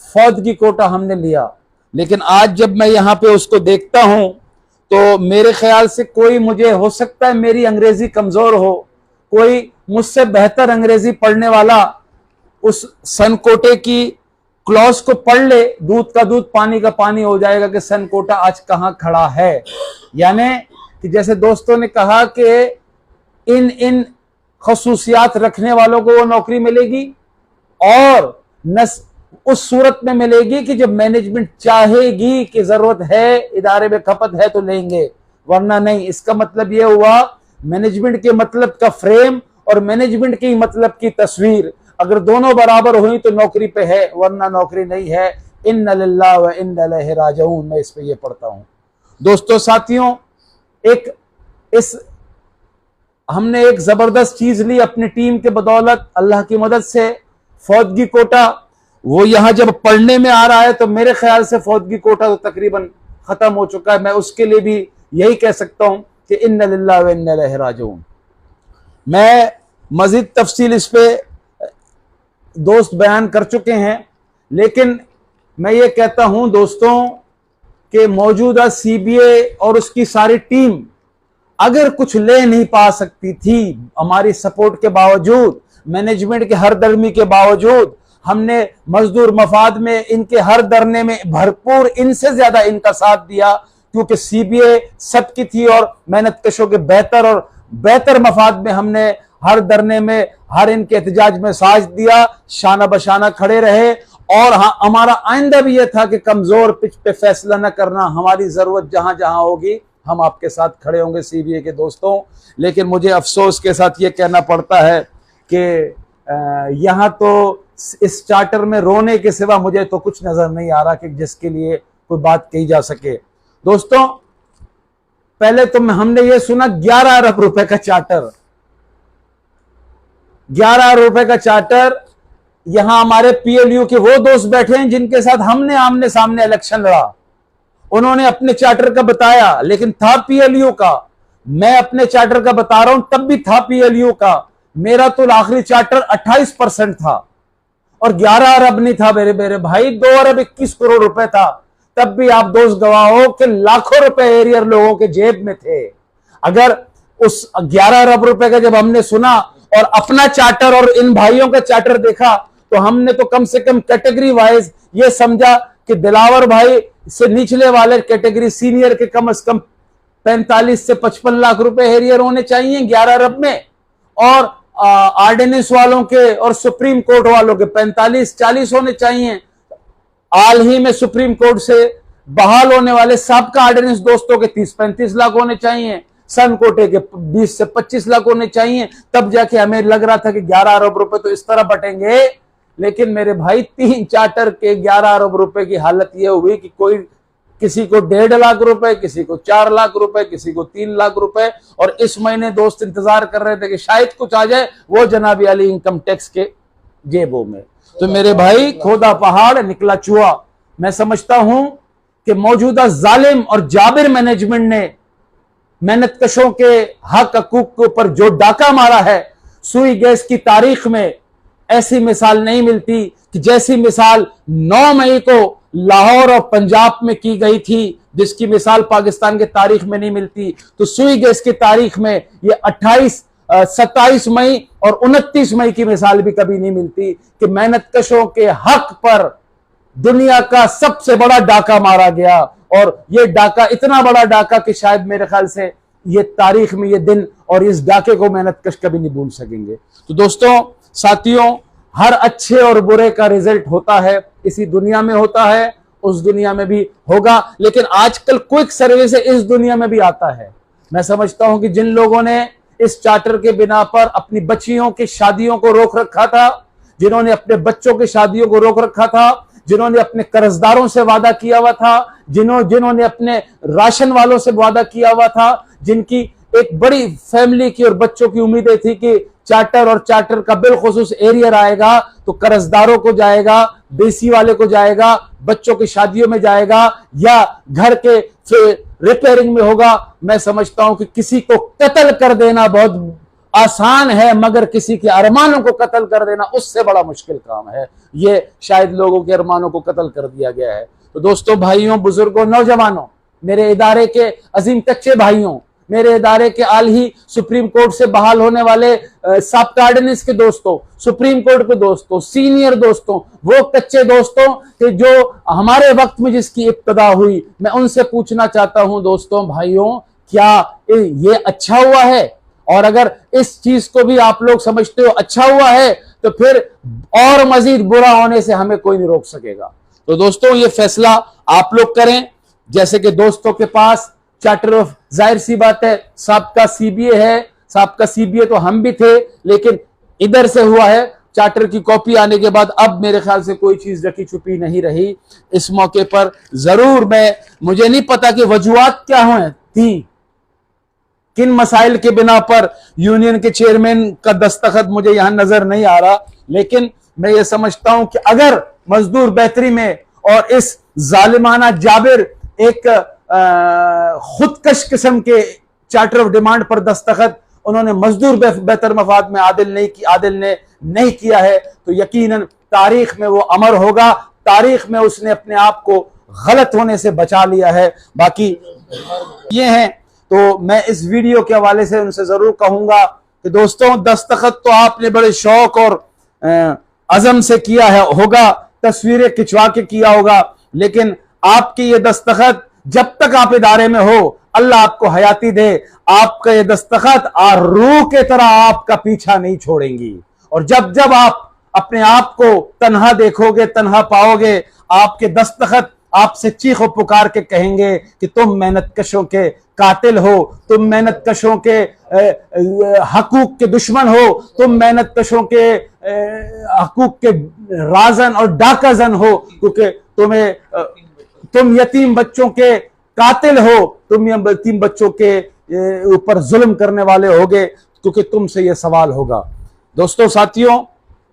फौज की कोटा हमने लिया। लेकिन आज जब मैं यहां पे उसको देखता हूं तो मेरे ख्याल से कोई, मुझे हो सकता है मेरी अंग्रेजी कमजोर हो, कोई मुझसे बेहतर अंग्रेजी पढ़ने वाला उस सन कोटे की क्लॉज को पढ़ ले, दूध का दूध पानी का पानी हो जाएगा कि सन कोटा आज कहां खड़ा है। यानी कि जैसे दोस्तों ने कहा कि इन खसूसियात रखने वालों को वो नौकरी मिलेगी और उस सूरत में मिलेगी कि जब मैनेजमेंट चाहेगी कि जरूरत है, इदारे में खपत है तो लेंगे, वरना नहीं। इसका मतलब यह हुआ मैनेजमेंट के मतलब का फ्रेम और मैनेजमेंट की मतलब की तस्वीर अगर दोनों बराबर हुई तो नौकरी पे है, वरना नौकरी नहीं है। इन्ना लिल्लाहि व इन्ना इलैहि राजिऊन। मैं इस पे ये पढ़ता हूं। दोस्तों साथियों, हमने एक जबरदस्त चीज ली अपनी टीम के बदौलत, अल्लाह की मदद से। फौजगी कोटा वो यहां जब पढ़ने में आ रहा है तो मेरे ख्याल से फौजगी कोटा तो तकरीबन खत्म हो चुका है। मैं उसके लिए भी यही कह सकता हूं कि इन्ना लिल्लाहि व इन्ना इलैहि राजिऊन। मैं मजीद तफसील इस पे दोस्त बयान कर चुके हैं, लेकिन मैं ये कहता हूं दोस्तों कि मौजूदा सीबीए और उसकी सारी टीम अगर कुछ ले नहीं पा सकती थी, हमारी सपोर्ट के बावजूद, मैनेजमेंट के हर दर्मी के बावजूद, हमने मजदूर मफाद में इनके हर धरने में भरपूर, इनसे ज्यादा इनका साथ दिया, क्योंकि सीबीए सबकी थी और मेहनत कशों के बेहतर मफाद में हमने हर धरने में, हर इनके एहतजाज में साथ दिया, शाना बशाना खड़े रहे। और हाँ, हमारा आइंदा भी यह था कि कमजोर पिच पे फैसला न करना, हमारी जरूरत जहां जहां होगी हम आपके साथ खड़े होंगे सीबीए के दोस्तों। लेकिन मुझे अफसोस के साथ ये कहना पड़ता है कि यहां तो इस चार्टर में रोने के सिवा मुझे तो कुछ नजर नहीं आ रहा कि जिसके लिए कोई बात कही जा सके। दोस्तों पहले तो हमने ये सुना 11 अरब रुपए का चार्टर, 11 अरब रुपए का चार्टर। यहां हमारे पीएलयू के वो दोस्त बैठे हैं जिनके साथ हमने आमने सामने इलेक्शन लड़ा, उन्होंने अपने चार्टर का बताया, लेकिन था पीएलयू का। मैं अपने चार्टर का बता रहा हूं, तब भी था पीएलयू का। मेरा तो आखिरी चार्टर 28% था और 11 अरब नहीं था मेरे भाई, 2 अरब 21 करोड़ रुपए था। तब भी आप दोस्त गवाह हो कि लाखों रुपए एरियर लोगों के जेब में थे। अगर उस 11 अरब रुपए का जब हमने सुना और अपना चार्टर और इन भाइयों का चार्टर देखा तो हमने तो कम से कम कैटेगरी वाइज ये समझा कि दिलावर भाई से निचले वाले कैटेगरी सीनियर के कम से कम 45 से 55 लाख रुपए एरियर होने चाहिए 11 अरब में, और ऑर्डिनेंस वालों के और सुप्रीम कोर्ट वालों के 45-40 होने चाहिए। हाल ही में सुप्रीम कोर्ट से बहाल होने वाले सबका ऑर्डिनेंस दोस्तों के 30-35 लाख होने चाहिए, सन कोटे के 20 से 25 लाख होने चाहिए। तब जाके हमें लग रहा था कि 11 अरब रुपए तो इस तरह बटेंगे। लेकिन मेरे भाई 3 चार्टर के 11 अरब रुपए की हालत यह हुई कि कोई किसी को 1.5 लाख रुपए, किसी को 4 लाख रुपए, किसी को 3 लाख रुपए। और इस महीने दोस्त इंतजार कर रहे थे कि शायद कुछ आ जाए, वो जनाब अली इनकम टैक्स के जेबों में। तो मेरे भाई, खोदा पहाड़ निकला चूहा। मैं समझता हूं कि मौजूदा जालिम और जाबिर मैनेजमेंट ने मेहनत कशों के हक हकूक के ऊपर जो डाका मारा है, सुई गैस की तारीख में ऐसी मिसाल नहीं मिलती कि जैसी मिसाल 9 मई को लाहौर और पंजाब में की गई थी, जिसकी मिसाल पाकिस्तान के तारीख में नहीं मिलती। तो सुई गैस की तारीख में ये 27 मई और 29 मई की मिसाल भी कभी नहीं मिलती कि मेहनत कशों के हक पर दुनिया का सबसे बड़ा डाका मारा गया। और ये डाका इतना बड़ा डाका कि शायद मेरे ख्याल से ये तारीख में ये दिन और इस डाके को मेहनत कश कभी नहीं भूल सकेंगे। तो दोस्तों, साथियों, हर अच्छे और बुरे का रिजल्ट होता है, इसी दुनिया में होता है, उस दुनिया में भी होगा। लेकिन आजकल क्विक सर्विस इस दुनिया में भी आता है। मैं समझता हूं कि जिन लोगों ने इस चार्टर के बिना पर अपनी बच्चियों की शादियों को रोक रखा था, जिन्होंने अपने बच्चों की शादियों को रोक रखा था, जिन्होंने अपने कर्जदारों से वादा किया हुआ था, जिन्होंने अपने राशन वालों से वादा किया हुआ था, जिनकी एक बड़ी फैमिली की और बच्चों की उम्मीदें थी कि चार्टर और चार्टर का बिलखुसूस एरियर आएगा तो कर्जदारों को जाएगा, बीसी वाले को जाएगा, बच्चों की शादियों में जाएगा या घर के रिपेयरिंग में होगा। मैं समझता हूं कि किसी को कत्ल कर देना बहुत आसान है, मगर किसी के अरमानों को कत्ल कर देना उससे बड़ा मुश्किल काम है। ये शायद लोगों के अरमानों को कत्ल कर दिया गया है। तो दोस्तों, भाइयों, बुजुर्गों, नौजवानों, मेरे इदारे के अजीम कच्चे भाइयों, मेरे इदारे के आल ही सुप्रीम कोर्ट से बहाल होने वाले साबका ऑर्डिनेंस के दोस्तों, सुप्रीम कोर्ट के दोस्तों, सीनियर दोस्तों, वो कच्चे दोस्तों कि जो हमारे वक्त में जिसकी इब्तिदा हुई, मैं उनसे पूछना चाहता हूं दोस्तों, भाइयों, क्या ये अच्छा हुआ है? और अगर इस चीज को भी आप लोग समझते हो अच्छा हुआ है, तो फिर और मजीद बुरा होने से हमें कोई नहीं रोक सकेगा। तो दोस्तों, ये फैसला आप लोग करें। जैसे कि दोस्तों के पास चार्टर ऑफ, जाहिर सी बात है, सबका सीबीए है, सबका सीबीए तो हम भी थे, लेकिन इधर से हुआ है। चार्टर की कॉपी आने के बाद अब मेरे ख्याल से कोई चीज रखी छुपी नहीं रही। इस मौके पर जरूर मुझे नहीं पता कि वजूहात क्या थी, किन मसाइल के बिना पर यूनियन के चेयरमैन का दस्तखत मुझे यहां नजर नहीं आ रहा, लेकिन मैं ये समझता हूं कि अगर मजदूर बेहतरी में और इस जालिमाना जाबिर एक खुदकश किस्म के चार्टर ऑफ डिमांड पर दस्तखत उन्होंने मजदूर बेहतर मफाद में आदिल ने नहीं किया है, तो यकीनन तारीख में वो अमर होगा। तारीख में उसने अपने आप को गलत होने से बचा लिया है। बाकी ये हैं, तो मैं इस वीडियो के हवाले से उनसे जरूर कहूंगा कि दोस्तों, दस्तखत तो आपने बड़े शौक और अज़म से किया है होगा, तस्वीरें खिंचवा के किया होगा, लेकिन आपकी ये दस्तखत जब तक आप इदारे में हो, अल्लाह आपको हयाती दे, आपका ये दस्तखत रूह के तरह आपका पीछा नहीं छोड़ेंगी। और जब जब आप अपने आप को तन्हा देखोगे, तन्हा पाओगे, आपके दस्तखत आपसे चीखो पुकार के कहेंगे कि तुम मेहनत कशों के कातिल हो, तुम मेहनत कशों के हकूक के दुश्मन हो, तुम मेहनत कशों के हकूक के राजन और डाकाजन हो, क्योंकि तुम यतीम बच्चों के कातिल हो, तुम यतीम बच्चों के ऊपर जुल्म करने वाले होगे, क्योंकि तुमसे यह सवाल होगा। दोस्तों, साथियों,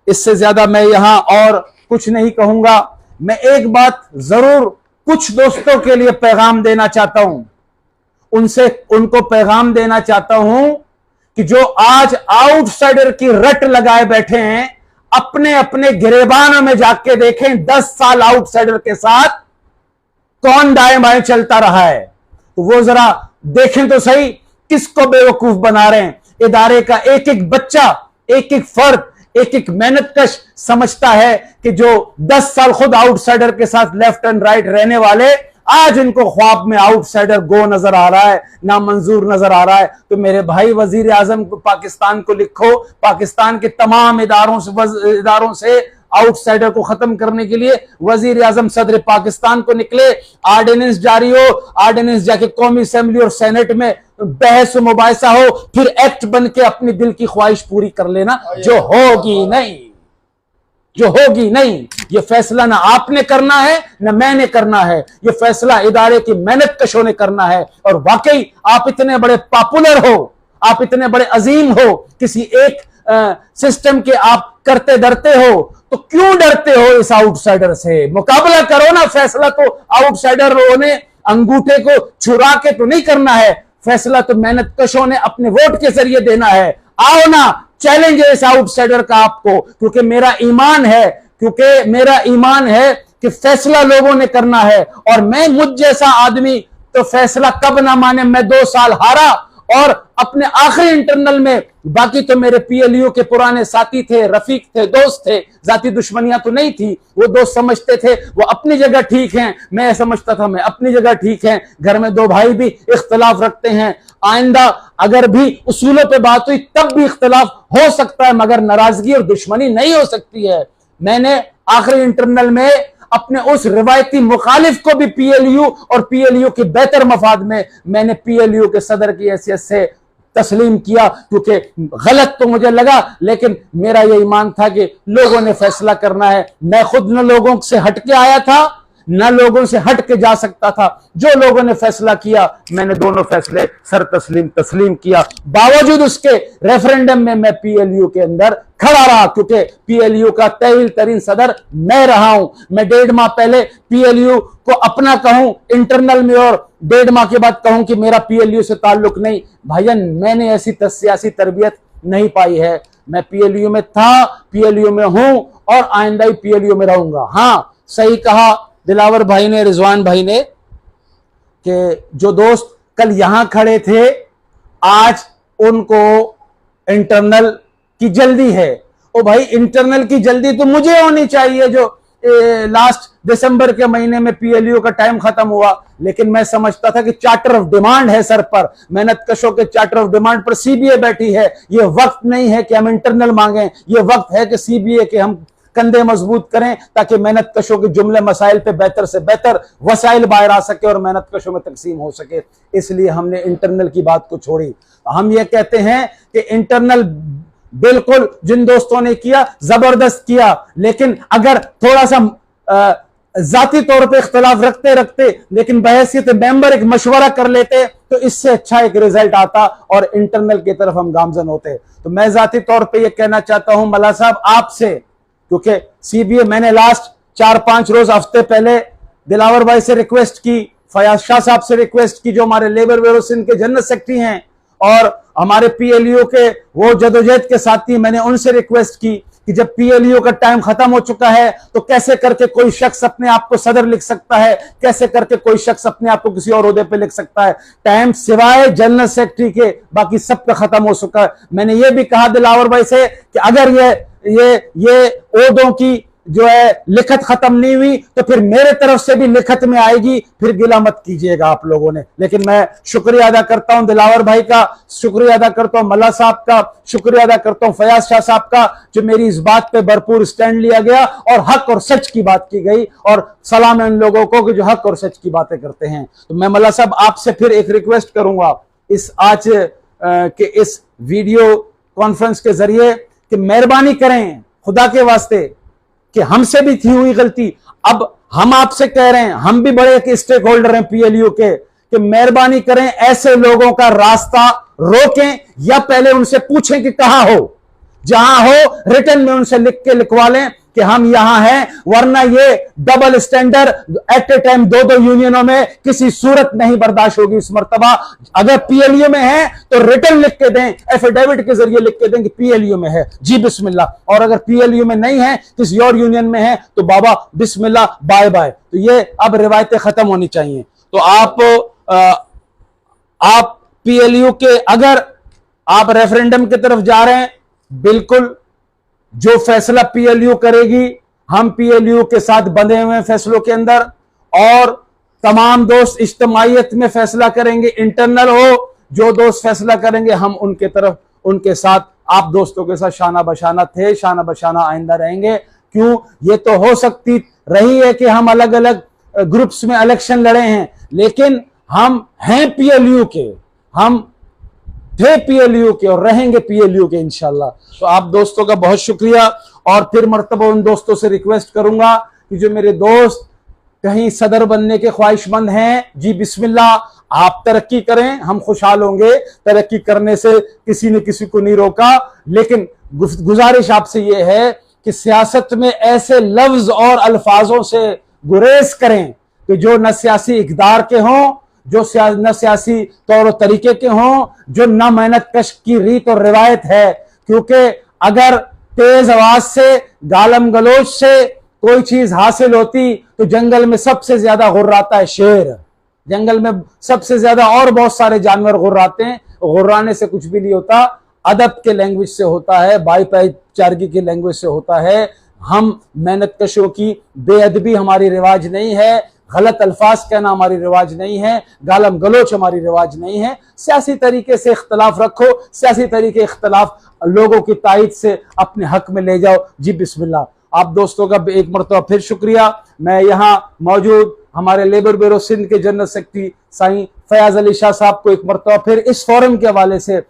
इससे ज्यादा मैं यहां और कुछ नहीं कहूंगा। मैं एक बात जरूर कुछ दोस्तों के लिए पैगाम देना चाहता हूं, उनको पैगाम देना चाहता हूं कि जो आज आउटसाइडर की रट लगाए बैठे हैं, अपने अपने गिरेबानों में जाके देखें 10 साल आउटसाइडर के साथ कौन दाएं बाएं चलता रहा है, तो वो जरा देखें तो सही किसको बेवकूफ बना रहे हैं। इदारे का एक एक बच्चा, एक एक फर्द, एक एक मेहनतकश समझता है कि जो 10 साल खुद आउटसाइडर के साथ लेफ्ट एंड राइट रहने वाले, आज इनको ख्वाब में आउटसाइडर गो नजर आ रहा है, ना मंजूर नजर आ रहा है। तो मेरे भाई, वजीर आजम पाकिस्तान को लिखो, पाकिस्तान के तमाम इदारों से आउटसाइडर को खत्म करने के लिए वजीर आजम सदर पाकिस्तान को निकले, ऑर्डिनेंस जारी हो, ऑर्डिनेंस जाके कौमी असेंबली और सेनेट में बहस मुबाहिसा हो, फिर एक्ट बन के अपनी दिल की ख्वाहिश पूरी कर लेना, जो होगी नहीं। जो होगी नहीं। ये फैसला ना आपने करना है ना मैंने करना है, ये फैसला इदारे की मेहनत कशों ने करना है। और वाकई आप इतने बड़े पॉपुलर हो, आप इतने बड़े अजीम हो, किसी एक सिस्टम के आप करते डरते हो, तो क्यों डरते हो इस आउटसाइडर से? मुकाबला करो ना। फैसला तो आउटसाइडर ने अंगूठे को छुरा के तो नहीं करना है, फैसला तो मेहनत कशों ने अपने वोट के जरिए देना है। आओ ना, चैलेंज है इस आउटसाइडर का आपको, क्योंकि मेरा ईमान है कि फैसला लोगों ने करना है। और मैं, मुझ जैसा आदमी तो फैसला कब ना माने। मैं 2 साल हारा और अपने आखिरी इंटरनल में, बाकी तो मेरे पीएलयू के पुराने साथी थे, रफीक थे, दोस्त थे, जाती दुश्मनियां तो नहीं थी। वो दोस्त समझते थे वो अपनी जगह ठीक हैं, मैं समझता था मैं अपनी जगह ठीक है। घर में 2 भाई भी इख्तलाफ रखते हैं, आइंदा अगर भी उसूलों पे बात हुई तब भी इख्तलाफ हो सकता है, मगर नाराजगी और दुश्मनी नहीं हो सकती है। मैंने आखिरी इंटरनल में अपने उस रिवायती मुखालिफ को भी पीएलयू और पीएलयू के बेहतर मफाद में मैंने पीएलयू के सदर की हैसियत से तस्लीम किया, क्योंकि गलत तो मुझे लगा, लेकिन मेरा ये ईमान था कि लोगों ने फैसला करना है। मैं खुद न लोगों से हटके आया था, न लोगों से हट के जा सकता था। जो लोगों ने फैसला किया, मैंने दोनों फैसले सर तस्लीम किया। बावजूद उसके रेफरेंडम में मैं पीएलयू के अंदर खड़ा रहा, क्योंकि पीएलयू का तवील तरीन सदर मैं रहा हूं। मैं 1.5 माह पहले पीएलयू को अपना कहूं इंटरनल में, और 1.5 माह के बाद कहूं कि मेरा पीएलयू से ताल्लुक नहीं। भाईजान, मैंने ऐसी सियासी तरबियत नहीं पाई है। मैं पीएलयू में था, पीएलयू में हूं और आइंदा ही पीएलयू में रहूंगा। हाँ, सही कहा दिलावर भाई ने, रिजवान भाई ने, कि जो दोस्त कल यहां खड़े थे आज उनको इंटरनल की जल्दी है। ओ भाई, इंटरनल की जल्दी तो मुझे होनी चाहिए, जो लास्ट दिसंबर के महीने में पीएलयू का टाइम खत्म हुआ। लेकिन मैं समझता था कि चार्टर ऑफ डिमांड है सर पर, मेहनत कशों के चार्टर ऑफ डिमांड पर सीबीए बैठी है। ये वक्त नहीं है कि हम इंटरनल मांगें, ये वक्त है कि सीबीए के हम कंधे मजबूत करें, ताकि मेहनत कशों के जुमले मसाइल पे बेहतर से बेहतर वसाइल बाहर आ सके और मेहनत कशों में तकसीम हो सके। इसलिए हमने इंटरनल की बात को छोड़ी। हम ये कहते हैं कि इंटरनल बिल्कुल जिन दोस्तों ने किया जबरदस्त किया, लेकिन अगर थोड़ा सा जाती तौर पे इख्तलाफ रखते रखते लेकिन बहैसियत मेंबर एक मशवरा कर लेते तो इससे अच्छा एक रिजल्ट आता और इंटरनल की तरफ हम गामजन होते। तो मैं जाती तौर पे ये कहना चाहता हूं मल्ला साहब आपसे, क्योंकि सीबीए मैंने लास्ट 4-5 रोज हफ्ते पहले दिलावर भाई से रिक्वेस्ट की, फयाज शाह साहब से रिक्वेस्ट की जो हमारे लेबर ब्यूरो सिंध के जनरल सेक्रेटरी हैं, और हमारे पीएलयू के वो जदोजहद के साथी, मैंने उनसे रिक्वेस्ट की कि जब पीएलयू का टाइम खत्म हो चुका है तो कैसे करके कोई शख्स अपने आप को सदर लिख सकता है, कैसे करके कोई शख्स अपने आप को किसी और ओहदे पे लिख सकता है। टाइम सिवाय जनरल सेक्रेटरी के बाकी सब का खत्म हो चुका है। मैंने ये भी कहा दिलावर भाई से कि अगर ये ओहदों की जो है लिखत खत्म नहीं हुई तो फिर मेरे तरफ से भी लिखत में आएगी, फिर गिला मत कीजिएगा आप लोगों ने। लेकिन मैं शुक्रिया अदा करता हूं दिलावर भाई का, शुक्रिया अदा करता हूं मल्ला साहब का, शुक्रिया अदा करता हूं फयाज शाह साहब का, जो मेरी इस बात पे भरपूर स्टैंड लिया गया और हक और सच की बात की गई। और सलाम है उन लोगों को कि जो हक और सच की बातें करते हैं। तो मैं मल्ला साहब आपसे फिर एक रिक्वेस्ट करूंगा इस आज के इस वीडियो कॉन्फ्रेंस के जरिए कि मेहरबानी करें खुदा के वास्ते कि हमसे भी थी हुई गलती, अब हम आपसे कह रहे हैं, हम भी बड़े एक स्टेक होल्डर हैं पीएलयू के, कि मेहरबानी करें ऐसे लोगों का रास्ता रोकें या पहले उनसे पूछें कि कहां हो, जहां हो रिटर्न में उनसे लिख के लिखवा लें कि हम यहां हैं, वरना ये double standard at a time 2-2 यूनियनों में किसी सूरत नहीं बर्दाश्त होगी इस मर्तबा। अगर पीएलयू में है तो रिटर्न लिख के दें, एफिडेविट के जरिए लिख के दें कि पीएलयू में है, जी बिस्मिल्लाह। और अगर पीएलयू में नहीं है, किसी और यूनियन में है, तो बाबा बिस्मिल्लाह, बाय बाय। तो ये अब रिवायतें खत्म होनी चाहिए। तो आप पीएलयू के अगर आप रेफरेंडम की तरफ जा रहे हैं, बिल्कुल जो फैसला पीएलयू करेगी, हम पीएलयू के साथ बंधे हुए फैसलों के अंदर, और तमाम दोस्त इज्तिमाइयत में फैसला करेंगे, इंटरनल हो जो दोस्त फैसला करेंगे हम उनके तरफ उनके साथ, आप दोस्तों के साथ शाना बशाना थे, शाना बशाना आइंदा रहेंगे। क्यों, ये तो हो सकती रही है कि हम अलग अलग ग्रुप्स में इलेक्शन लड़े हैं, लेकिन हम हैं पीएलयू के, हम थे पीएलयू के और रहेंगे पीएलयू के इंशाल्लाह। तो आप दोस्तों का बहुत शुक्रिया, और फिर मर्तबा उन दोस्तों से रिक्वेस्ट करूंगा कि जो मेरे दोस्त कहीं सदर बनने के ख्वाहिशमंद हैं, जी बिस्मिल्लाह, आप तरक्की करें, हम खुशहाल होंगे। तरक्की करने से किसी ने किसी को नहीं रोका, लेकिन गुजारिश आपसे यह है कि सियासत में ऐसे लफ्ज और अल्फाजों से गुरेज करें कि जो न सियासी इक़्तिदार के हों, जो न सियासी तौर तरीके के हों, जो न मेहनत कश की रीत और रिवायत है। क्योंकि अगर तेज आवाज से, गालम गलोच से कोई चीज हासिल होती तो जंगल में सबसे ज्यादा गुर्राता है शेर, जंगल में सबसे ज्यादा और बहुत सारे जानवर गुर्राते हैं। गुर्राने से कुछ भी नहीं होता, अदब के लैंग्वेज से होता है, भाईचारगी की लैंग्वेज से होता है। हम मेहनत कशों की बेअदबी हमारी रिवाज नहीं है, गलत अल्फाज कहना हमारी रिवाज नहीं है, गालम गलोच हमारी रिवाज नहीं है। सियासी तरीके से इख्तलाफ रखो, सियासी तरीके इख्तलाफ लोगों की तायद से अपने हक में ले जाओ। जी बिस्मिल्लाह। आप दोस्तों का एक मरतबा फिर शुक्रिया। मैं यहाँ मौजूद हमारे लेबर ब्यूरो सिंध के जनरल सेक्रेटरी साईं फयाज अली शाह साहब को एक मरतबा फिर इस फोरम के हवाले से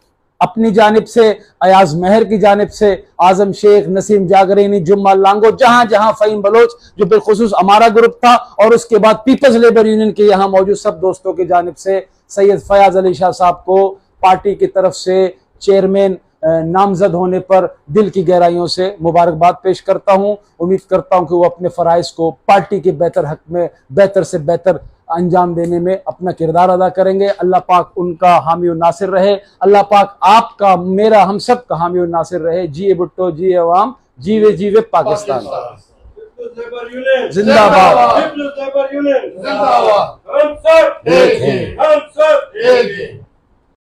अपनी जानिब से, अयाज महर की जानिब से, आजम शेख, नसीम जागरीनी, जुम्मा लांगो, जहां जहां फ़हीम बलोच जो बिलखुसूस हमारा ग्रुप था, और उसके बाद पीपल्स लेबर यूनियन के यहाँ मौजूद सब दोस्तों की जानिब से सैयद फयाज अली शाह साहब को पार्टी की तरफ से चेयरमैन नामजद होने पर दिल की गहराइयों से मुबारकबाद पेश करता हूं। उम्मीद करता हूं कि वो अपने फराइज को पार्टी के बेहतर हक में बेहतर से बेहतर अंजाम देने में अपना किरदार अदा करेंगे। अल्लाह पाक उनका हामी और नासिर रहे। अल्लाह पाक आपका, मेरा, हम सब का हामी और नासिर रहे। जिए भुट्टो, जिए अवाम, जीवे जीवे पाकिस्तान। जिंदाबाद। हम सब एक हैं।